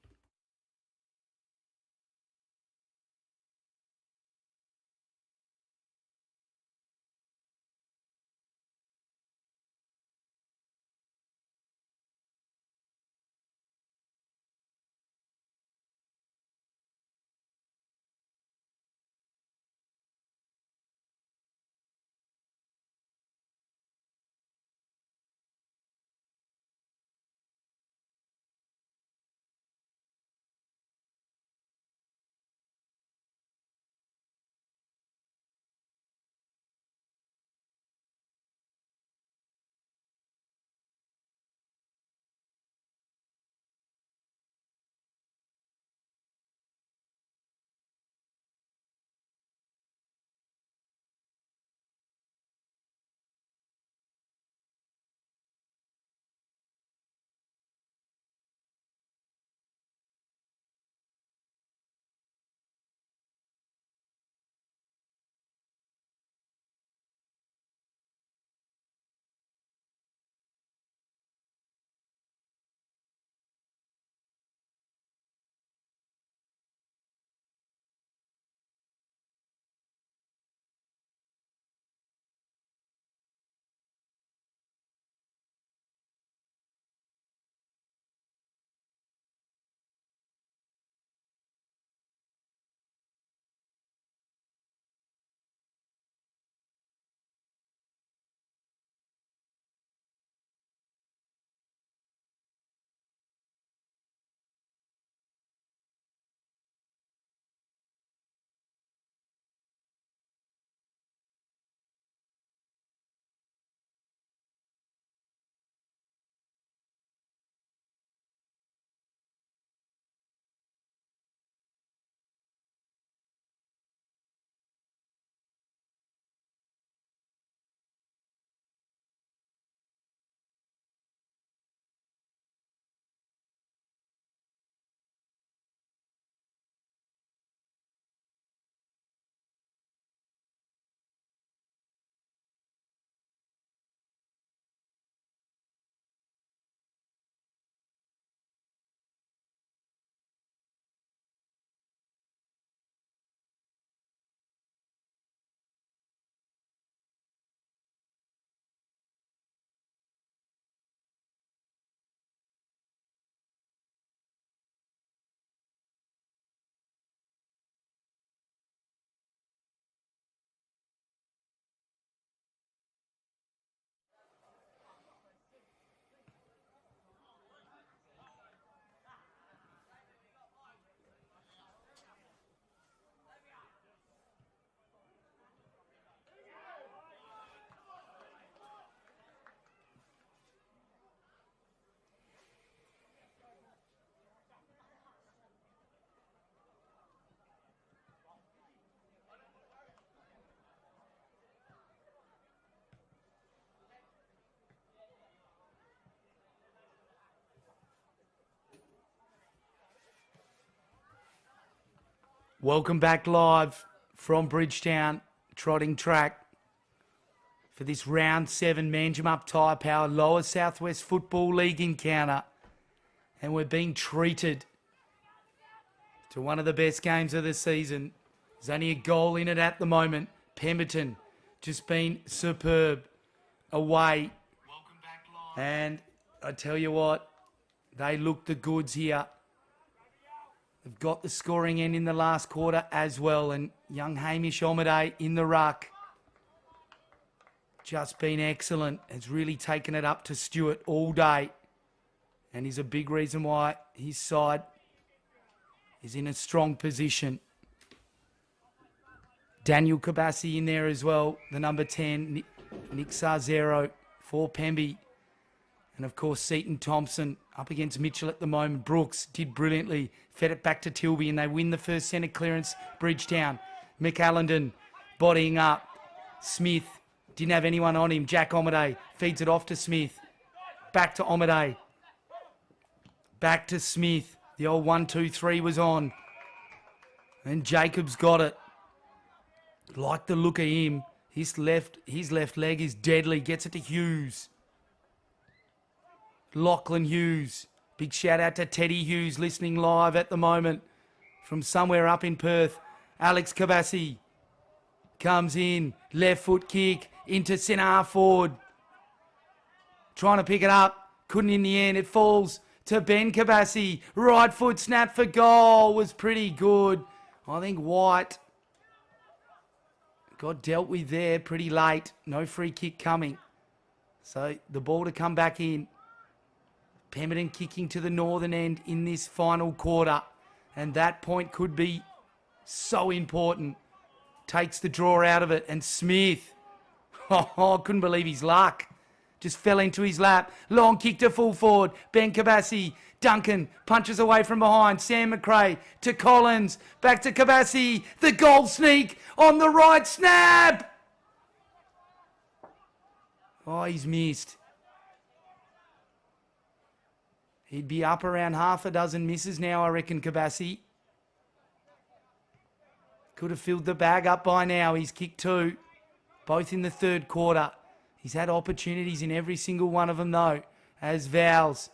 Welcome back live from Bridgetown, trotting track for this round 7 Manjimup Tyre Power Lower Southwest Football League encounter. And we're being treated to one of the best games of the season. There's only a goal in it at the moment. Pemberton just been superb away. And I tell you what, they look the goods here. They've got the scoring end in the last quarter as well. And young Hamish Omaday in the ruck. Just been excellent. Has really taken it up to Stewart all day. And he's a big reason why his side is in a strong position. Daniel Kabassi in there as well. The number 10, Nick Sarzero for Pemby. And of course, Seaton Thompson up against Mitchell at the moment. Brooks did brilliantly. Fed it back to Tilby and they win the first centre clearance. Bridgetown. McAllendon bodying up. Smith didn't have anyone on him. Jack Omaday feeds it off to Smith. Back to Omaday. Back to Smith. The old 1-2-3 was on. And Jacobs got it. Like the look of him. His left leg is deadly. Gets it to Hughes. Lachlan Hughes. Big shout out to Teddy Hughes listening live at the moment from somewhere up in Perth. Alex Kabassi comes in. Left foot kick into centre half forward. Trying to pick it up. Couldn't in the end. It falls to Ben Kabassi. Right foot snap for goal. Was pretty good. I think White got dealt with there pretty late. No free kick coming. So the ball to come back in. Pemberton kicking to the northern end in this final quarter. And that point could be so important. Takes the draw out of it. And Smith. Oh, couldn't believe his luck. Just fell into his lap. Long kick to full forward. Ben Kabassi. Duncan punches away from behind. Sam McRae to Collins. Back to Kabassi. The goal sneak on the right snap. Oh, he's missed. He'd be up around half a dozen misses now, I reckon, Kabassi. Could have filled the bag up by now. He's kicked 2, both in the third quarter. He's had opportunities in every single one of them, though, as Vowles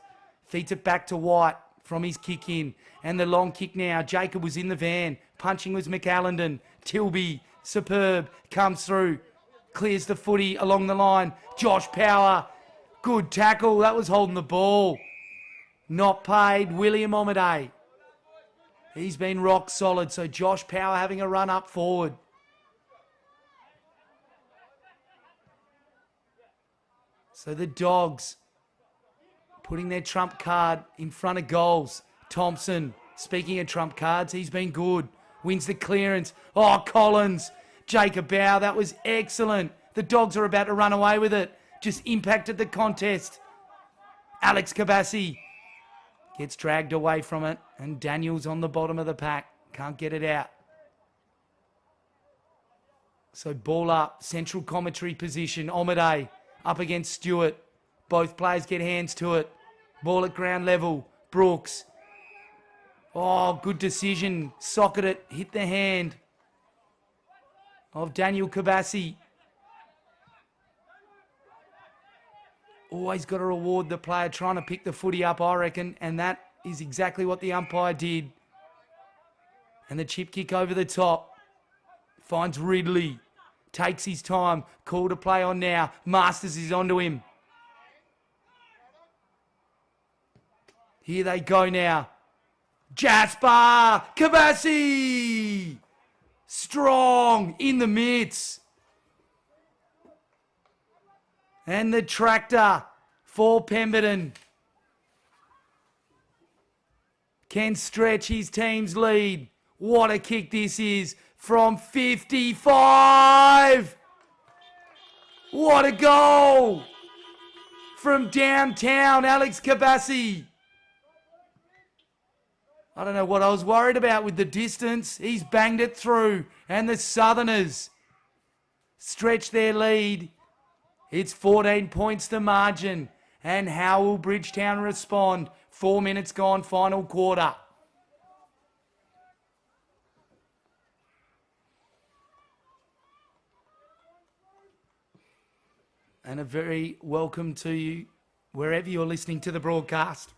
feeds it back to White from his kick in. And the long kick now. Jacob was in the van. Punching was McAllendon. Tilby, superb, comes through. Clears the footy along the line. Josh Power, good tackle. That was holding the ball. Not paid. William Omaday. He's been rock solid. So Josh Power having a run up forward. So the Dogs putting their trump card in front of goals. Thompson, speaking of trump cards, he's been good. Wins the clearance. Oh, Collins. Jacob Bow, that was excellent. The Dogs are about to run away with it. Just impacted the contest. Alex Kabassi gets dragged away from it. And Daniel's on the bottom of the pack. Can't get it out. So ball up. Central commentary position. Omaday up against Stewart. Both players get hands to it. Ball at ground level. Brooks. Oh, good decision. Socket it. Hit the hand of Daniel Kabassi. Always got to reward the player trying to pick the footy up, I reckon. And that is exactly what the umpire did. And the chip kick over the top. Finds Ridley. Takes his time. Call to play on now. Masters is onto him. Here they go now. Jasper Kabassi. Strong in the midst. And the tractor for Pemberton can stretch his team's lead. What a kick this is from 55. What a goal from downtown, Alex Kabassi. I don't know what I was worried about with the distance. He's banged it through. And the Southerners stretch their lead. It's 14 points to margin. And how will Bridgetown respond? 4 minutes gone, final quarter. And a very welcome to you wherever you're listening to the broadcast.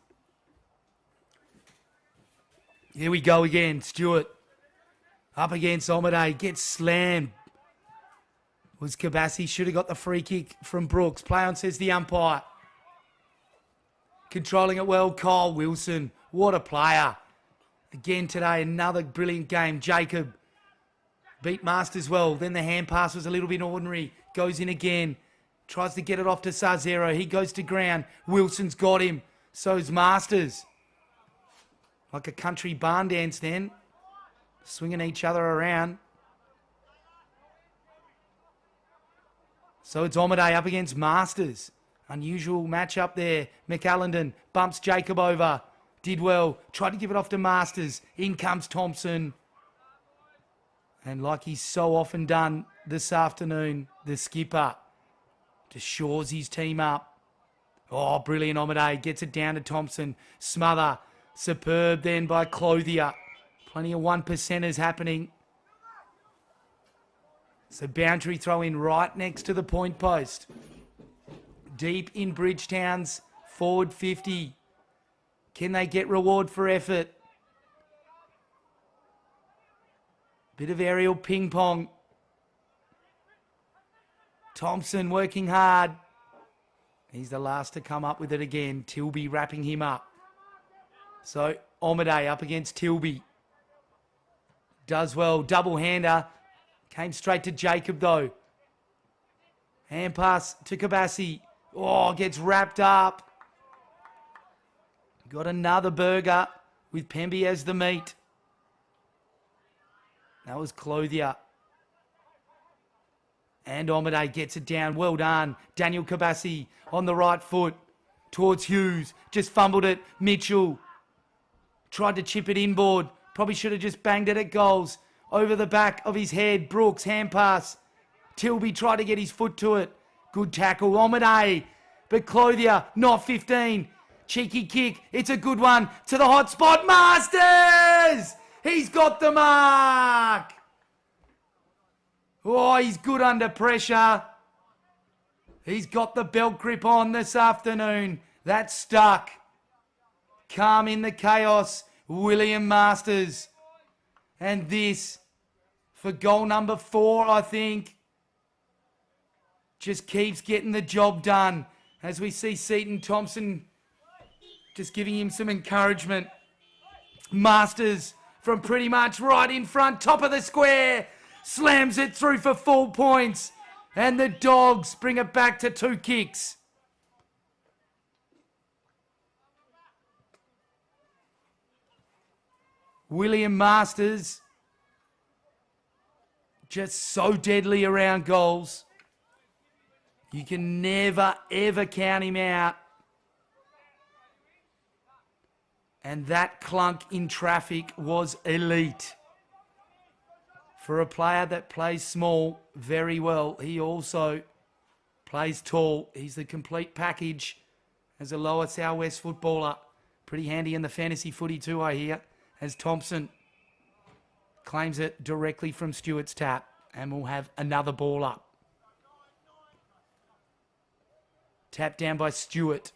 Here we go again. Stewart up against Omaday. Gets slammed. Was Kabassi. Should have got the free kick from Brooks. Play on, says the umpire. Controlling it well. Kyle Wilson. What a player. Again today, another brilliant game. Jacob beat Masters well. Then the hand pass was a little bit ordinary. Goes in again. Tries to get it off to Sarzero. He goes to ground. Wilson's got him. So's Masters. Like a country barn dance then. Swinging each other around. So it's Omaday up against Masters. Unusual matchup there. McAllendon bumps Jacob over. Did well. Tried to give it off to Masters. In comes Thompson. And like he's so often done this afternoon, the skipper just shores his team up. Oh, brilliant Omaday. Gets it down to Thompson. Smother. Superb then by Clothier. Plenty of 1%ers happening. So boundary throw in right next to the point post. Deep in Bridgetown's forward 50. Can they get reward for effort? Bit of aerial ping pong. Thompson working hard. He's the last to come up with it again. Tilby wrapping him up. So Omaday up against Tilby. Does well. Double-hander. Came straight to Jacob though. Hand pass to Kabassi. Oh, gets wrapped up. Got another burger with Pemby as the meat. That was Clothier. And Omaday gets it down. Well done. Daniel Kabassi on the right foot towards Hughes. Just fumbled it. Mitchell tried to chip it inboard. Probably should have just banged it at goals. Over the back of his head. Brooks, hand pass. Tilby tried to get his foot to it. Good tackle. Omaday. But Clothier, not 15. Cheeky kick. It's a good one. To the hot spot. Masters! He's got the mark. Oh, he's good under pressure. He's got the belt grip on this afternoon. That's stuck. Calm in the chaos. William Masters. And this for goal number 4, I think. Just keeps getting the job done. As we see Seaton Thompson just giving him some encouragement. Masters from pretty much right in front, top of the square. Slams it through for 4 points. And the Dogs bring it back to 2 kicks. William Masters, just so deadly around goals. You can never, ever count him out. And that clunk in traffic was elite. For a player that plays small very well, he also plays tall. He's the complete package as a lower southwest footballer. Pretty handy in the fantasy footy too, I hear, as Thompson claims it directly from Stewart's tap, and will have another ball up. Tapped down by Stewart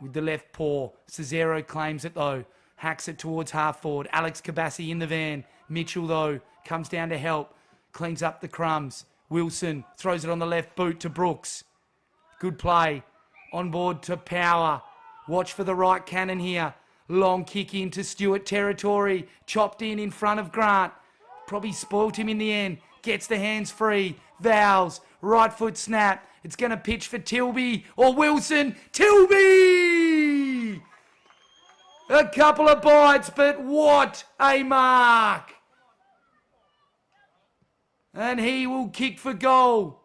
with the left paw. Cesaro claims it though. Hacks it towards half forward. Alex Kabassi in the van. Mitchell though comes down to help. Cleans up the crumbs. Wilson throws it on the left boot to Brooks. Good play. On board to Power. Watch for the right cannon here. Long kick into Stewart territory. Chopped in front of Grant. Probably spoilt him in the end. Gets the hands free. Vowles. Right foot snap. It's going to pitch for Tilby or Wilson. Tilby! A couple of bites, but what a mark! And he will kick for goal.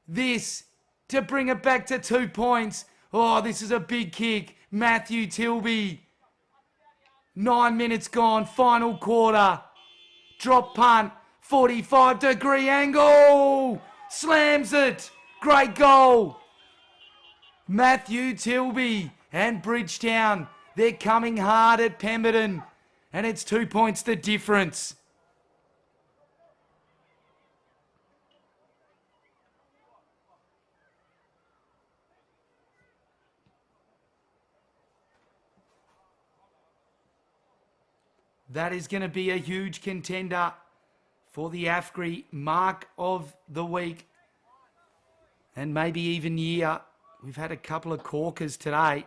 This to bring it back to 2 points. Oh, this is a big kick. Matthew Tilby. 9 minutes gone, final quarter. Drop punt, 45-degree angle. Slams it. Great goal. Matthew Tilby and Bridgetown. They're coming hard at Pemberton. And it's 2 points the difference. That is going to be a huge contender for the AFGRI Mark of the Week. And maybe even year. We've had a couple of corkers today.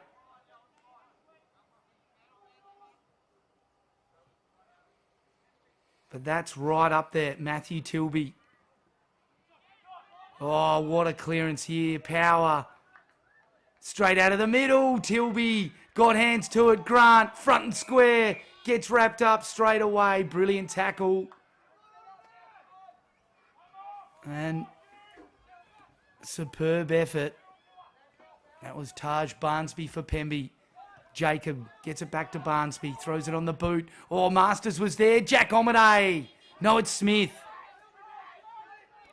But that's right up there. Matthew Tilby. Oh, what a clearance here. Power. Straight out of the middle. Tilby got hands to it. Grant, front and square. Gets wrapped up straight away. Brilliant tackle. And superb effort. That was Taj Barnsby for Pemby. Jacob gets it back to Barnsby. Throws it on the boot. Oh, Masters was there. Jack Omaday. No, it's Smith.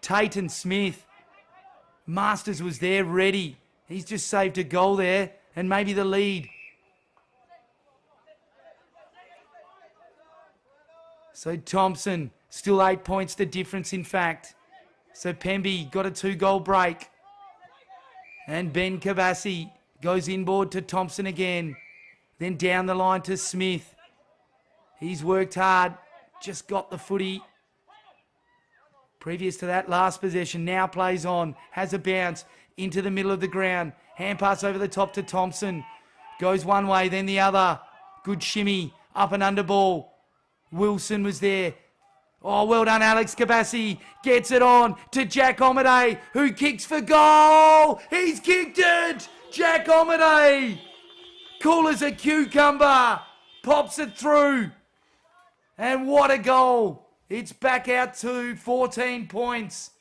Tate and Smith. Masters was there ready. He's just saved a goal there. And maybe the lead. So Thompson, still 8 points the difference in fact. So Pemby got a 2-goal break. And Ben Kabassi goes inboard to Thompson again. Then down the line to Smith. He's worked hard. Just got the footy. Previous to that last possession. Now plays on. Has a bounce into the middle of the ground. Hand pass over the top to Thompson. Goes one way, then the other. Good shimmy. Up and under ball. Wilson was there. Oh, well done, Alex Kabassi. Gets it on to Jack Omaday, who kicks for goal. He's kicked it. Jack Omaday, cool as a cucumber, pops it through. And what a goal. It's back out to 14 points.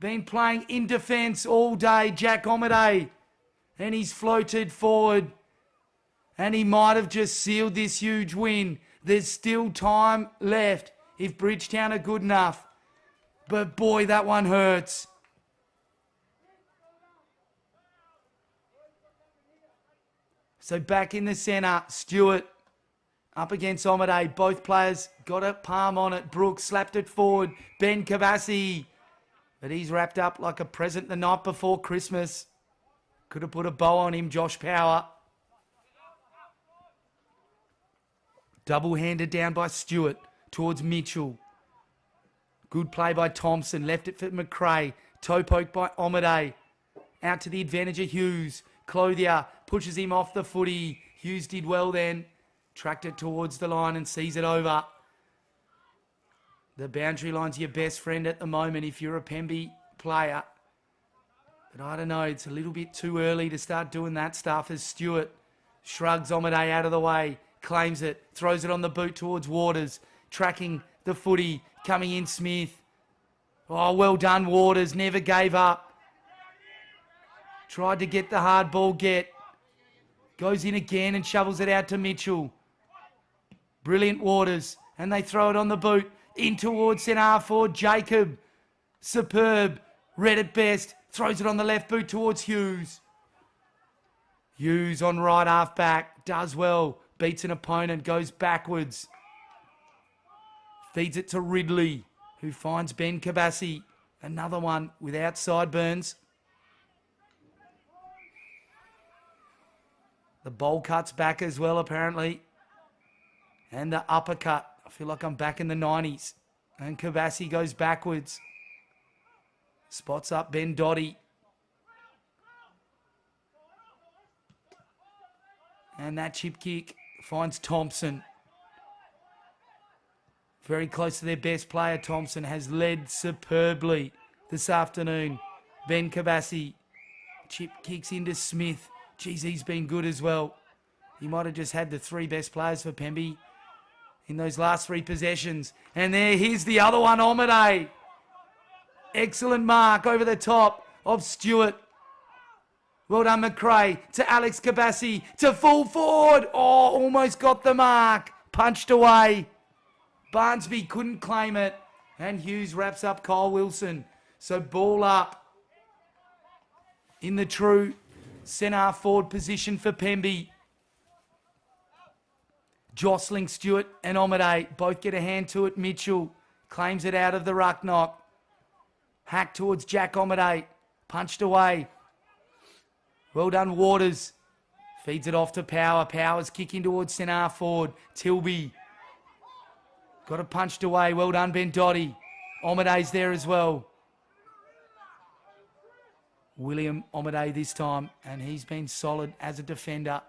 Been playing in defence all day, Jack Omaday. And he's floated forward. And he might have just sealed this huge win. There's still time left if Bridgetown are good enough. But boy, that one hurts. So back in the centre, Stewart up against Omaday. Both players got a palm on it. Brooks slapped it forward. Ben Kabassi. But he's wrapped up like a present the night before Christmas. Could have put a bow on him, Josh Power. Double-handed down by Stewart towards Mitchell. Good play by Thompson. Left it for McRae. Toe poke by Omaday. Out to the advantage of Hughes. Clothier pushes him off the footy. Hughes did well then. Tracked it towards the line and sees it over. The boundary line's your best friend at the moment if you're a Pemby player. But I don't know, it's a little bit too early to start doing that stuff as Stewart shrugs Omaday out of the way. Claims it, throws it on the boot towards Waters, tracking the footy, coming in Smith. Oh, well done, Waters, never gave up. Tried to get the hard ball get. Goes in again and shovels it out to Mitchell. Brilliant Waters, and they throw it on the boot, in towards centre forward, Jacob. Superb, read it best, throws it on the left boot towards Hughes. Hughes on right half back, does well. Beats an opponent, goes backwards. Feeds it to Ridley, who finds Ben Kabassi. Another one without sideburns. The bowl cuts back as well, apparently. And the uppercut. I feel like I'm back in the 90s. And Kabassi goes backwards. Spots up Ben Dotty. And that chip kick finds Thompson. Very close to their best player. Thompson has led superbly this afternoon. Ben Kabassi. Chip kicks into Smith. Geez, he's been good as well. He might have just had the 3 best players for Pemby in those last 3 possessions. And here's the other one, Omaday. Excellent mark over the top of Stewart. Well done, McRae, to Alex Kabassi, to full forward. Oh, almost got the mark. Punched away. Barnsby couldn't claim it. And Hughes wraps up Kyle Wilson. So ball up in the true centre forward position for Pemby. Jostling Stewart and Omaday. Both get a hand to it. Mitchell claims it out of the ruck knock. Hack towards Jack Omaday. Punched away. Well done, Waters. Feeds it off to Power. Power's kicking towards centre forward. Tilby. Got it punched away. Well done, Ben Dotty. Omaday's there as well. William Omaday this time. And he's been solid as a defender.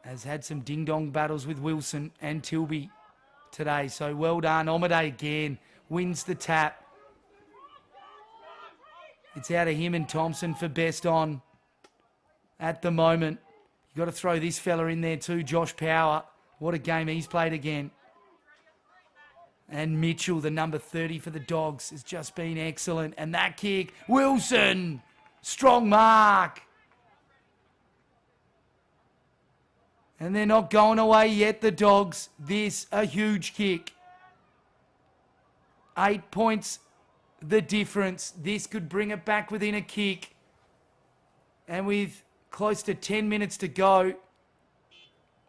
Has had some ding-dong battles with Wilson and Tilby today. So well done. Omaday again. Wins the tap. It's out of him and Thompson for best on at the moment. You've got to throw this fella in there too, Josh Power. What a game he's played again. And Mitchell, the number 30 for the Dogs, has just been excellent. And that kick, Wilson, strong mark. And they're not going away yet, the Dogs. This, a huge kick. 8 points, the difference. This could bring it back within a kick. And with close to 10 minutes to go,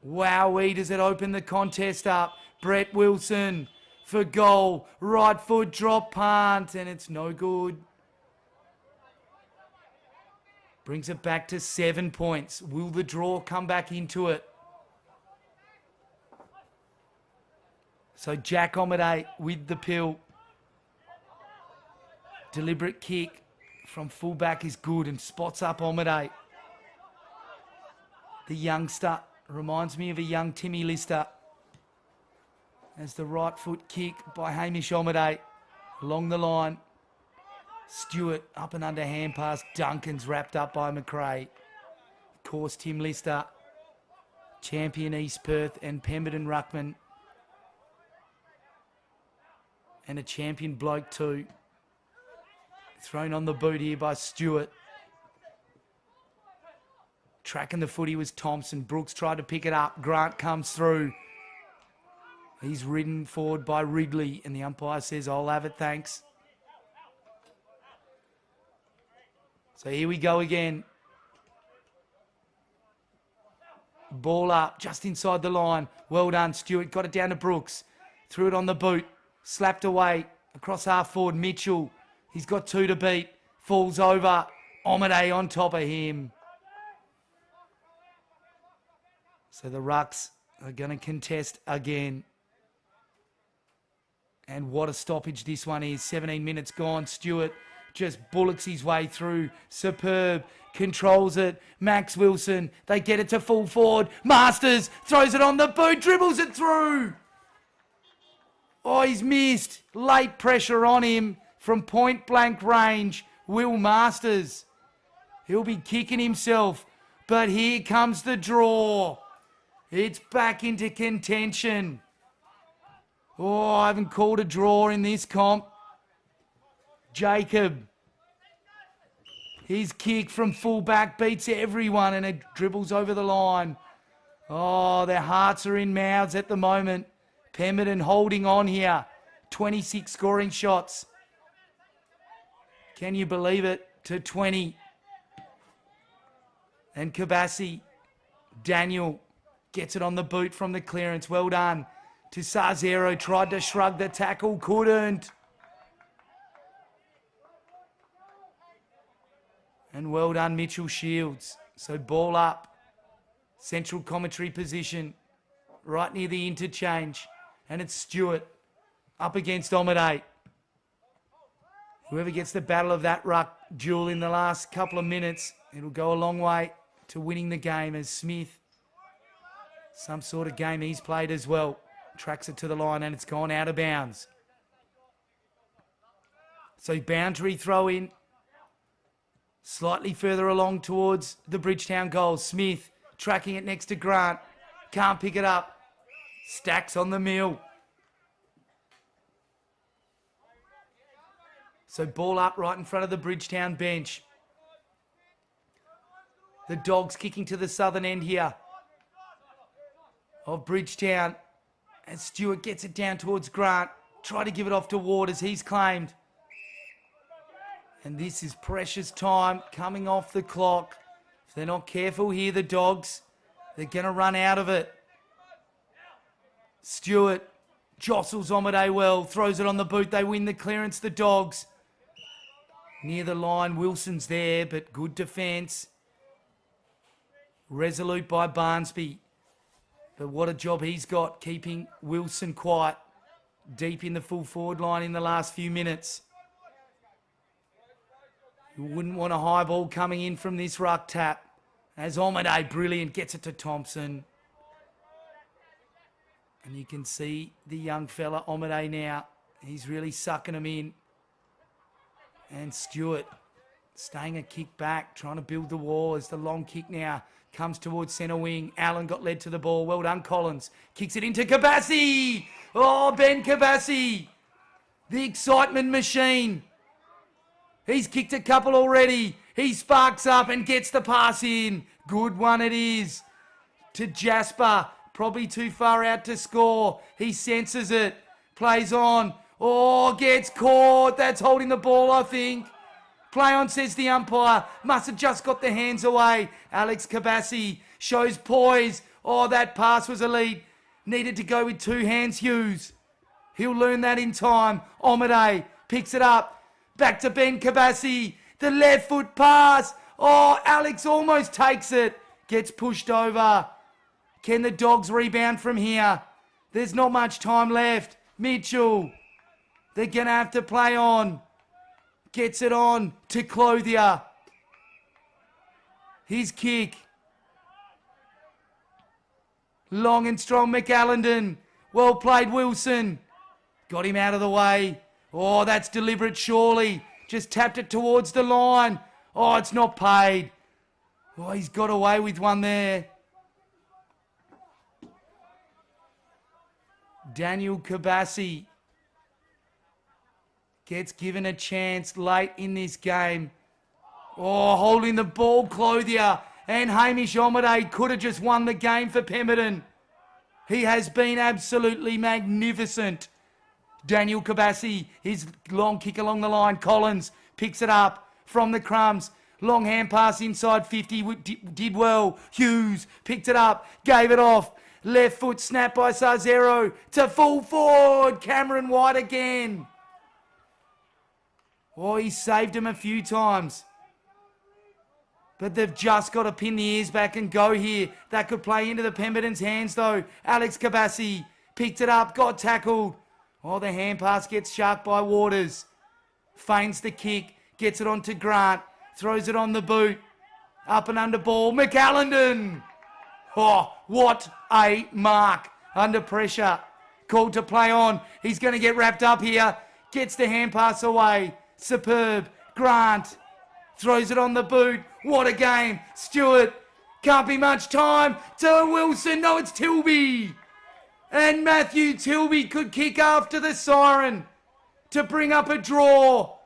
wowee, does it open the contest up. Brett Wilson for goal. Right foot drop punt, and it's no good. Brings it back to 7 points. Will the draw come back into it? So Jack Omadei with the pill. Deliberate kick from fullback is good and spots up Omadei. The youngster reminds me of a young Timmy Lister. As the right foot kick by Hamish Omadei along the line. Stewart up and under hand pass. Duncan's wrapped up by McRae. Of course, Tim Lister, champion East Perth and Pemberton Ruckman. And a champion bloke too. Thrown on the boot here by Stewart. Tracking the footy was Thompson. Brooks tried to pick it up. Grant comes through. He's ridden forward by Ridley, and the umpire says, I'll have it, thanks. So here we go again. Ball up, just inside the line. Well done, Stewart. Got it down to Brooks. Threw it on the boot. Slapped away. Across half forward, Mitchell. He's got 2 to beat. Falls over. Omadei on top of him. So the Rucks are going to contest again. And what a stoppage this one is. 17 minutes gone. Stewart just bullocks his way through. Superb. Controls it. Max Wilson. They get it to full forward. Masters throws it on the boot. Dribbles it through. Oh, he's missed. Late pressure on him from point blank range. Will Masters. He'll be kicking himself. But here comes the draw. It's back into contention. Oh, I haven't called a draw in this comp. Jacob. His kick from fullback beats everyone and it dribbles over the line. Oh, their hearts are in mouths at the moment. Pemberton holding on here. 26 scoring shots. Can you believe it? To 20. And Kabassi. Daniel gets it on the boot from the clearance. Well done. To Sarzero, tried to shrug the tackle, couldn't. And well done, Mitchell Shields. So ball up. Central commentary position. Right near the interchange. And it's Stewart up against Omadei. Whoever gets the battle of that ruck duel in the last couple of minutes, it'll go a long way to winning the game as Smith. Some sort of game he's played as well. Tracks it to the line and it's gone out of bounds. So boundary throw in. Slightly further along towards the Bridgetown goal. Smith tracking it next to Grant. Can't pick it up. Stacks on the mill. So ball up right in front of the Bridgetown bench. The Dogs kicking to the southern end here of Bridgetown. And Stewart gets it down towards Grant. Try to give it off to Waters. He's claimed. And this is precious time coming off the clock. If they're not careful here, the Dogs, they're going to run out of it. Stewart jostles Omadei well. Throws it on the boot. They win the clearance, the Dogs. Near the line, Wilson's there, but good defence. Resolute by Barnsby. But what a job he's got, keeping Wilson quiet. Deep in the full forward line in the last few minutes. You wouldn't want a high ball coming in from this ruck tap. As Omadei, brilliant, gets it to Thompson. And you can see the young fella, Omadei now. He's really sucking him in. And Stewart staying a kick back, trying to build the wall as the long kick now comes towards centre wing. Allen got led to the ball. Well done, Collins. Kicks it into Kabassi. Oh, Ben Kabassi. The excitement machine. He's kicked a couple already. He sparks up and gets the pass in. Good one it is. To Jasper. Probably too far out to score. He senses it. Plays on. Oh, gets caught. That's holding the ball, I think. Play on, says the umpire. Must have just got the hands away. Alex Kabassi shows poise. Oh, that pass was elite. Needed to go with two hands, Hughes. He'll learn that in time. Omade picks it up. Back to Ben Kabassi. The left foot pass. Oh, Alex almost takes it. Gets pushed over. Can the Dogs rebound from here? There's not much time left. Mitchell. They're going to have to play on. Gets it on to Clothier. His kick. Long and strong McAllendon. Well played Wilson. Got him out of the way. Oh, that's deliberate surely. Just tapped it towards the line. Oh, it's not paid. Oh, he's got away with one there. Daniel Kabassi gets given a chance late in this game. Oh, holding the ball, Clothier. And Hamish Omade could have just won the game for Pemberton. He has been absolutely magnificent. Daniel Kabassi, his long kick along the line. Collins picks it up from the crumbs. Long hand pass inside 50, did well. Hughes picked it up, gave it off. Left foot snap by Sarzero to full forward. Cameron White again. Oh, he saved him a few times. But they've just got to pin the ears back and go here. That could play into the Pemberton's hands though. Alex Kabassi picked it up, got tackled. Oh, the hand pass gets sharked by Waters. Feigns the kick, gets it on to Grant. Throws it on the boot. Up and under ball. McAllendon. Oh, what a mark. Under pressure. Called to play on. He's going to get wrapped up here. Gets the hand pass away. Superb. Grant. Throws it on the boot. What a game. Stewart. Can't be much time to Wilson. No, it's Tilby. And Matthew Tilby could kick after the siren to bring up a draw.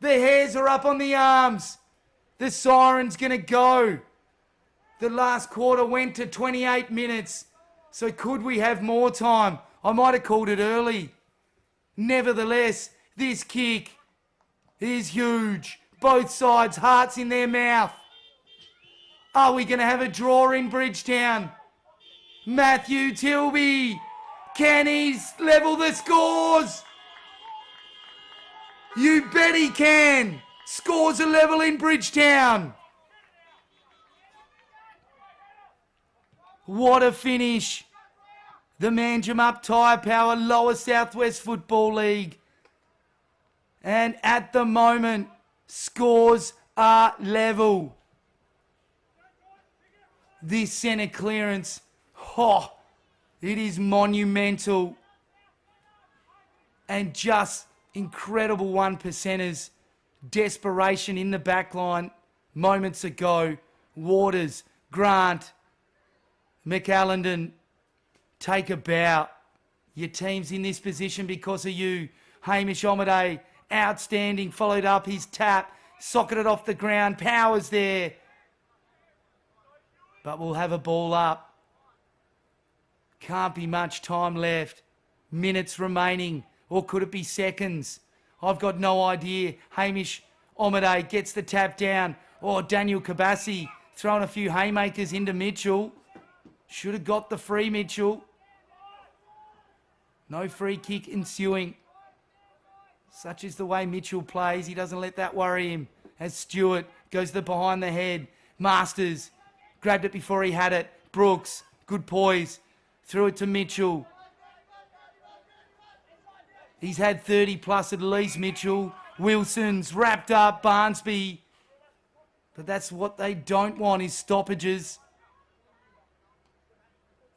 The hairs are up on the arms. The siren's going to go. The last quarter went to 28 minutes. So could we have more time? I might have called it early. Nevertheless, this kick is huge. Both sides, hearts in their mouth. Are we going to have a draw in Bridgetown? Matthew Tilby. Can he level the scores? You bet he can. Scores a level in Bridgetown. What a finish. The Manjimup Tyre Power Lower Southwest Football League. And at the moment, scores are level. This centre clearance, oh, it is monumental. And just incredible one percenters. Desperation in the back line moments ago. Waters, Grant, McAllendon, take a bow. Your team's in this position because of you. Hamish Omade, outstanding, followed up his tap, socketed off the ground, Powers there. But we'll have a ball up. Can't be much time left. Minutes remaining, or could it be seconds? I've got no idea. Hamish Omade gets the tap down. Oh, Daniel Kabassi throwing a few haymakers into Mitchell. Should have got the free, Mitchell. No free kick ensuing. Such is the way Mitchell plays. He doesn't let that worry him. As Stewart goes the behind the head. Masters grabbed it before he had it. Brooks, good poise. Threw it to Mitchell. He's had 30 plus at least, Mitchell. Wilson's wrapped up, Barnsby. But that's what they don't want is stoppages.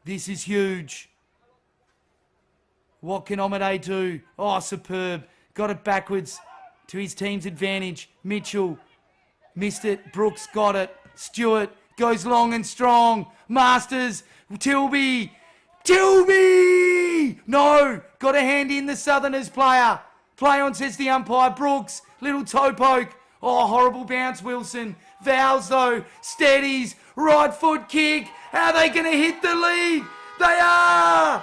This is huge. What can Omade do? Oh, superb. Got it backwards to his team's advantage. Mitchell missed it. Brooks got it. Stewart goes long and strong. Masters. Tilby. Tilby! No! Got a hand in the Southerners player. Play on, says the umpire. Brooks. Little toe poke. Oh, horrible bounce, Wilson. Vowles, though. Steadies. Right foot kick. How are they going to hit the lead? They are!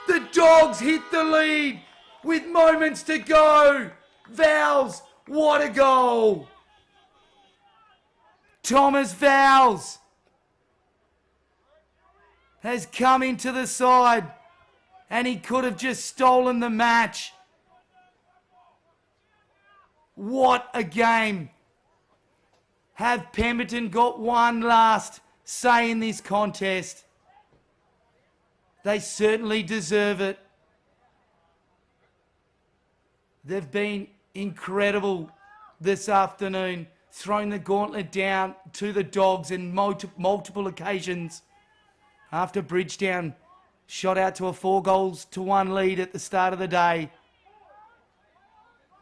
The Dogs hit the lead with moments to go. Vowles, what a goal. Thomas Vowles has come into the side. And he could have just stolen the match. What a game. Have Pemberton got one last say in this contest? They certainly deserve it. They've been incredible this afternoon, throwing the gauntlet down to the Dogs in multiple occasions after Bridgetown shot out to a 4-1 lead at the start of the day.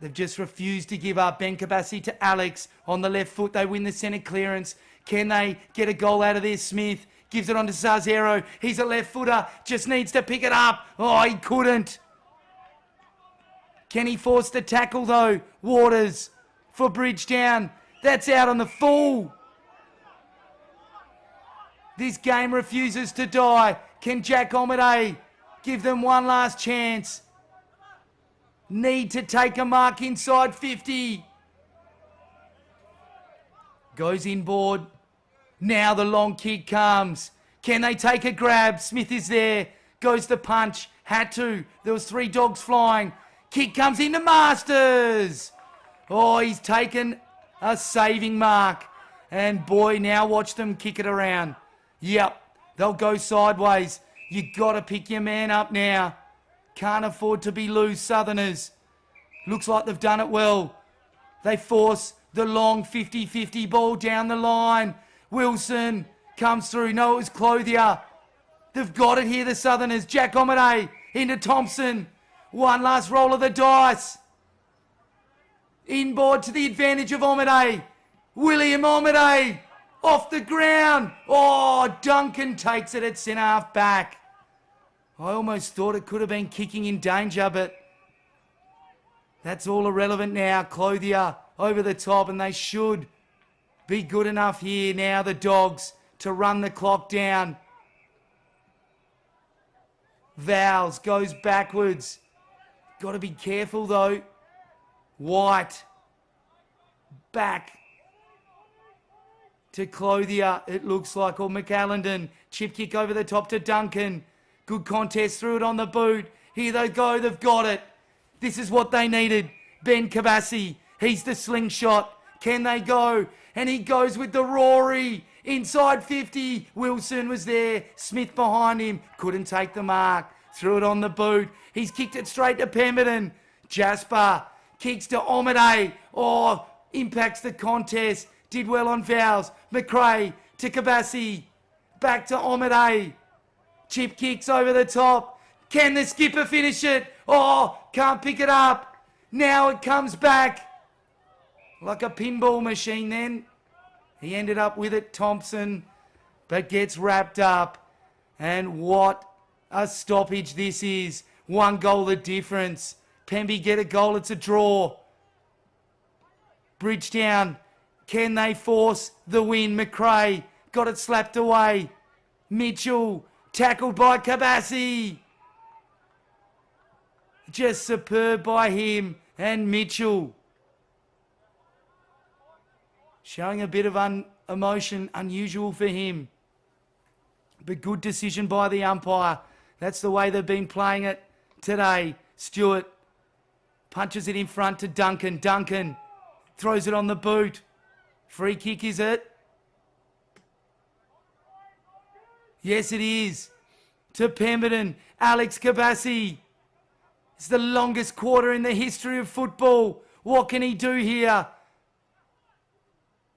They've just refused to give up. Ben Kabassi to Alex on the left foot. They win the centre clearance. Can they get a goal out of this? Smith gives it on to Zarzero. He's a left footer. Just needs to pick it up. Oh, he couldn't. Can he force the tackle though? Waters for Bridgetown. That's out on the full. This game refuses to die. Can Jack Omade give them one last chance? Need to take a mark inside 50. Goes inboard. Now the long kick comes. Can they take a grab? Smith is there. Goes the punch. Had to. There was 3 Dogs flying. Kick comes into Masters. Oh, he's taken a saving mark. And boy, now watch them kick it around. Yep, they'll go sideways. You got to pick your man up now. Can't afford to be loose, Southerners. Looks like they've done it well. They force the long 50-50 ball down the line. Wilson comes through. No, it was Clothier. They've got it here, the Southerners. Jack Omade into Thompson. One last roll of the dice. Inboard to the advantage of Omade. William Omade off the ground. Oh, Duncan takes it at centre half back. I almost thought it could have been kicking in danger, but that's all irrelevant now. Clothier over the top, and they should be good enough here now, the Dogs, to run the clock down. Vowles goes backwards. Got to be careful though. White back to Clothier, it looks like, or McAllendon. Chip kick over the top to Duncan. Good contest, threw it on the boot. Here they go, they've got it. This is what they needed. Ben Kabassi, he's the slingshot. Can they go? And he goes with the Rory. Inside 50, Wilson was there. Smith behind him, couldn't take the mark. Threw it on the boot. He's kicked it straight to Pemberton. Jasper kicks to Omade. Oh, impacts the contest. Did well on Vowles. McRae to Kabassi. Back to Omade. Chip kicks over the top. Can the skipper finish it? Oh, can't pick it up. Now it comes back. Like a pinball machine then. He ended up with it, Thompson, but gets wrapped up. And what a stoppage this is. 1 goal the difference. Pemby get a goal, it's a draw. Bridgetown, can they force the win? McRae got it slapped away. Mitchell, tackled by Kabassi. Just superb by him and Mitchell. Showing a bit of emotion, unusual for him. But good decision by the umpire. That's the way they've been playing it today. Stewart punches it in front to Duncan. Duncan throws it on the boot. Free kick, is it? Yes, it is. To Pemberton. Alex Kabassi. It's the longest quarter in the history of football. What can he do here?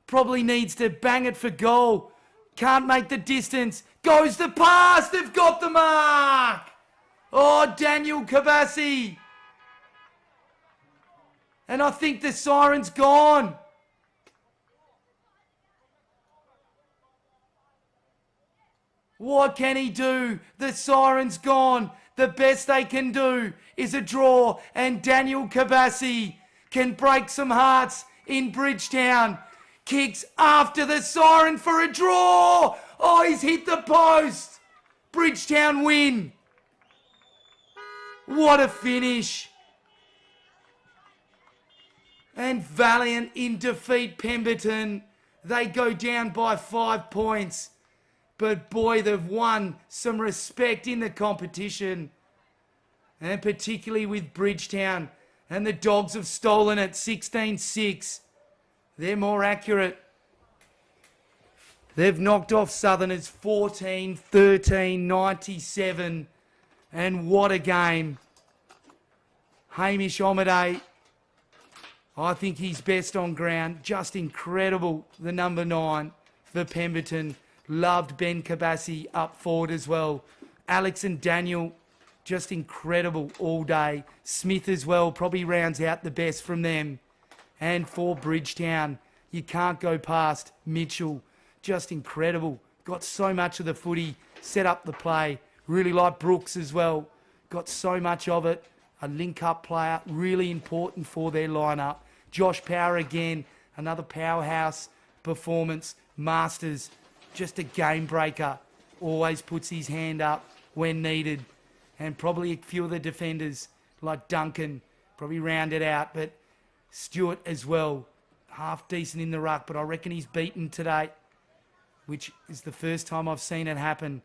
Probably needs to bang it for goal. Can't make the distance. Goes the pass. They've got the mark. Oh, Daniel Kabassi. And I think the siren's gone. What can he do? The siren's gone. The best they can do is a draw. And Daniel Kabassi can break some hearts in Bridgetown. Kicks after the siren for a draw. Oh, he's hit the post. Bridgetown win. What a finish. And Valiant in defeat Pemberton. They go down by 5 points. But boy, they've won some respect in the competition. and particularly with Bridgetown. And the Dogs have stolen it, 16-6. They're more accurate. They've knocked off Southerners 14-13, 97. And what a game. Hamish Omade, I think he's best on ground. Just incredible, the number 9 for Pemberton. Loved Ben Kabassi up forward as well. Alex and Daniel, just incredible all day. Smith as well, probably rounds out the best from them. And for Bridgetown, you can't go past Mitchell. Just incredible. Got so much of the footy, set up the play. Really like Brooks as well. Got so much of it. A link-up player, really important for their lineup. Josh Power again, another powerhouse performance. Masters, just a game breaker. Always puts his hand up when needed. And probably a few of the defenders, like Duncan, probably rounded out. But Stewart as well, half decent in the ruck. But I reckon he's beaten today, which is the first time I've seen it happen.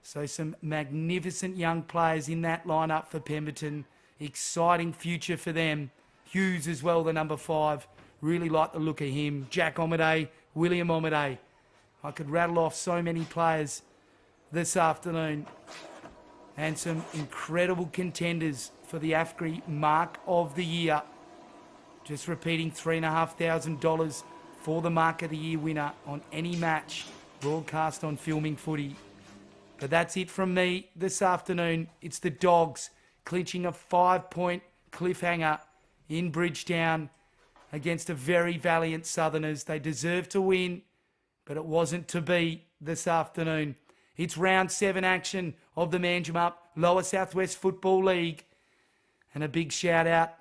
So some magnificent young players in that lineup for Pemberton. Exciting future for them. Hughes as well, the number 5. Really like the look of him. Jack Omade, William Omade. I could rattle off so many players this afternoon. And some incredible contenders for the AFGRI Mark of the Year. Just repeating, $3,500 for the Mark of the Year winner on any match broadcast on Filming Footy. But that's it from me this afternoon. It's the Dogs clinching a 5-point cliffhanger in Bridgetown against a very valiant Southerners. They deserve to win, but it wasn't to be this afternoon. It's round 7 action of the Manjimup Lower Southwest Football League. And a big shout out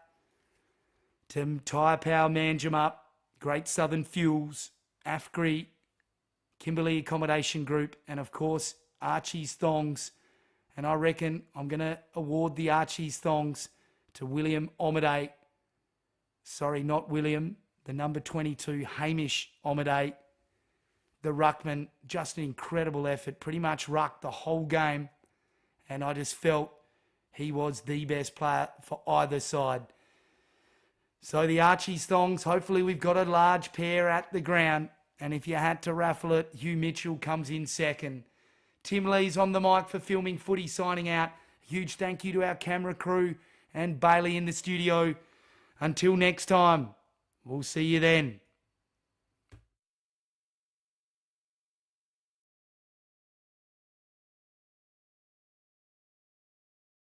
to Tyre Power Manjimup, Great Southern Fuels, AFGRI, Kimberley Accommodation Group, and of course Archie's Thongs. And I reckon I'm going to award the Archie's Thongs to William Omade. Sorry, not William. The number 22, Hamish Omade. The ruckman, just an incredible effort. Pretty much rucked the whole game. And I just felt he was the best player for either side. So the Archie's Thongs, hopefully we've got a large pair at the ground. And if you had to raffle it, Hugh Mitchell comes in second. Tim Lee's on the mic for Filming Footy, signing out. Huge thank you to our camera crew and Bailey in the studio. Until next time, we'll see you then.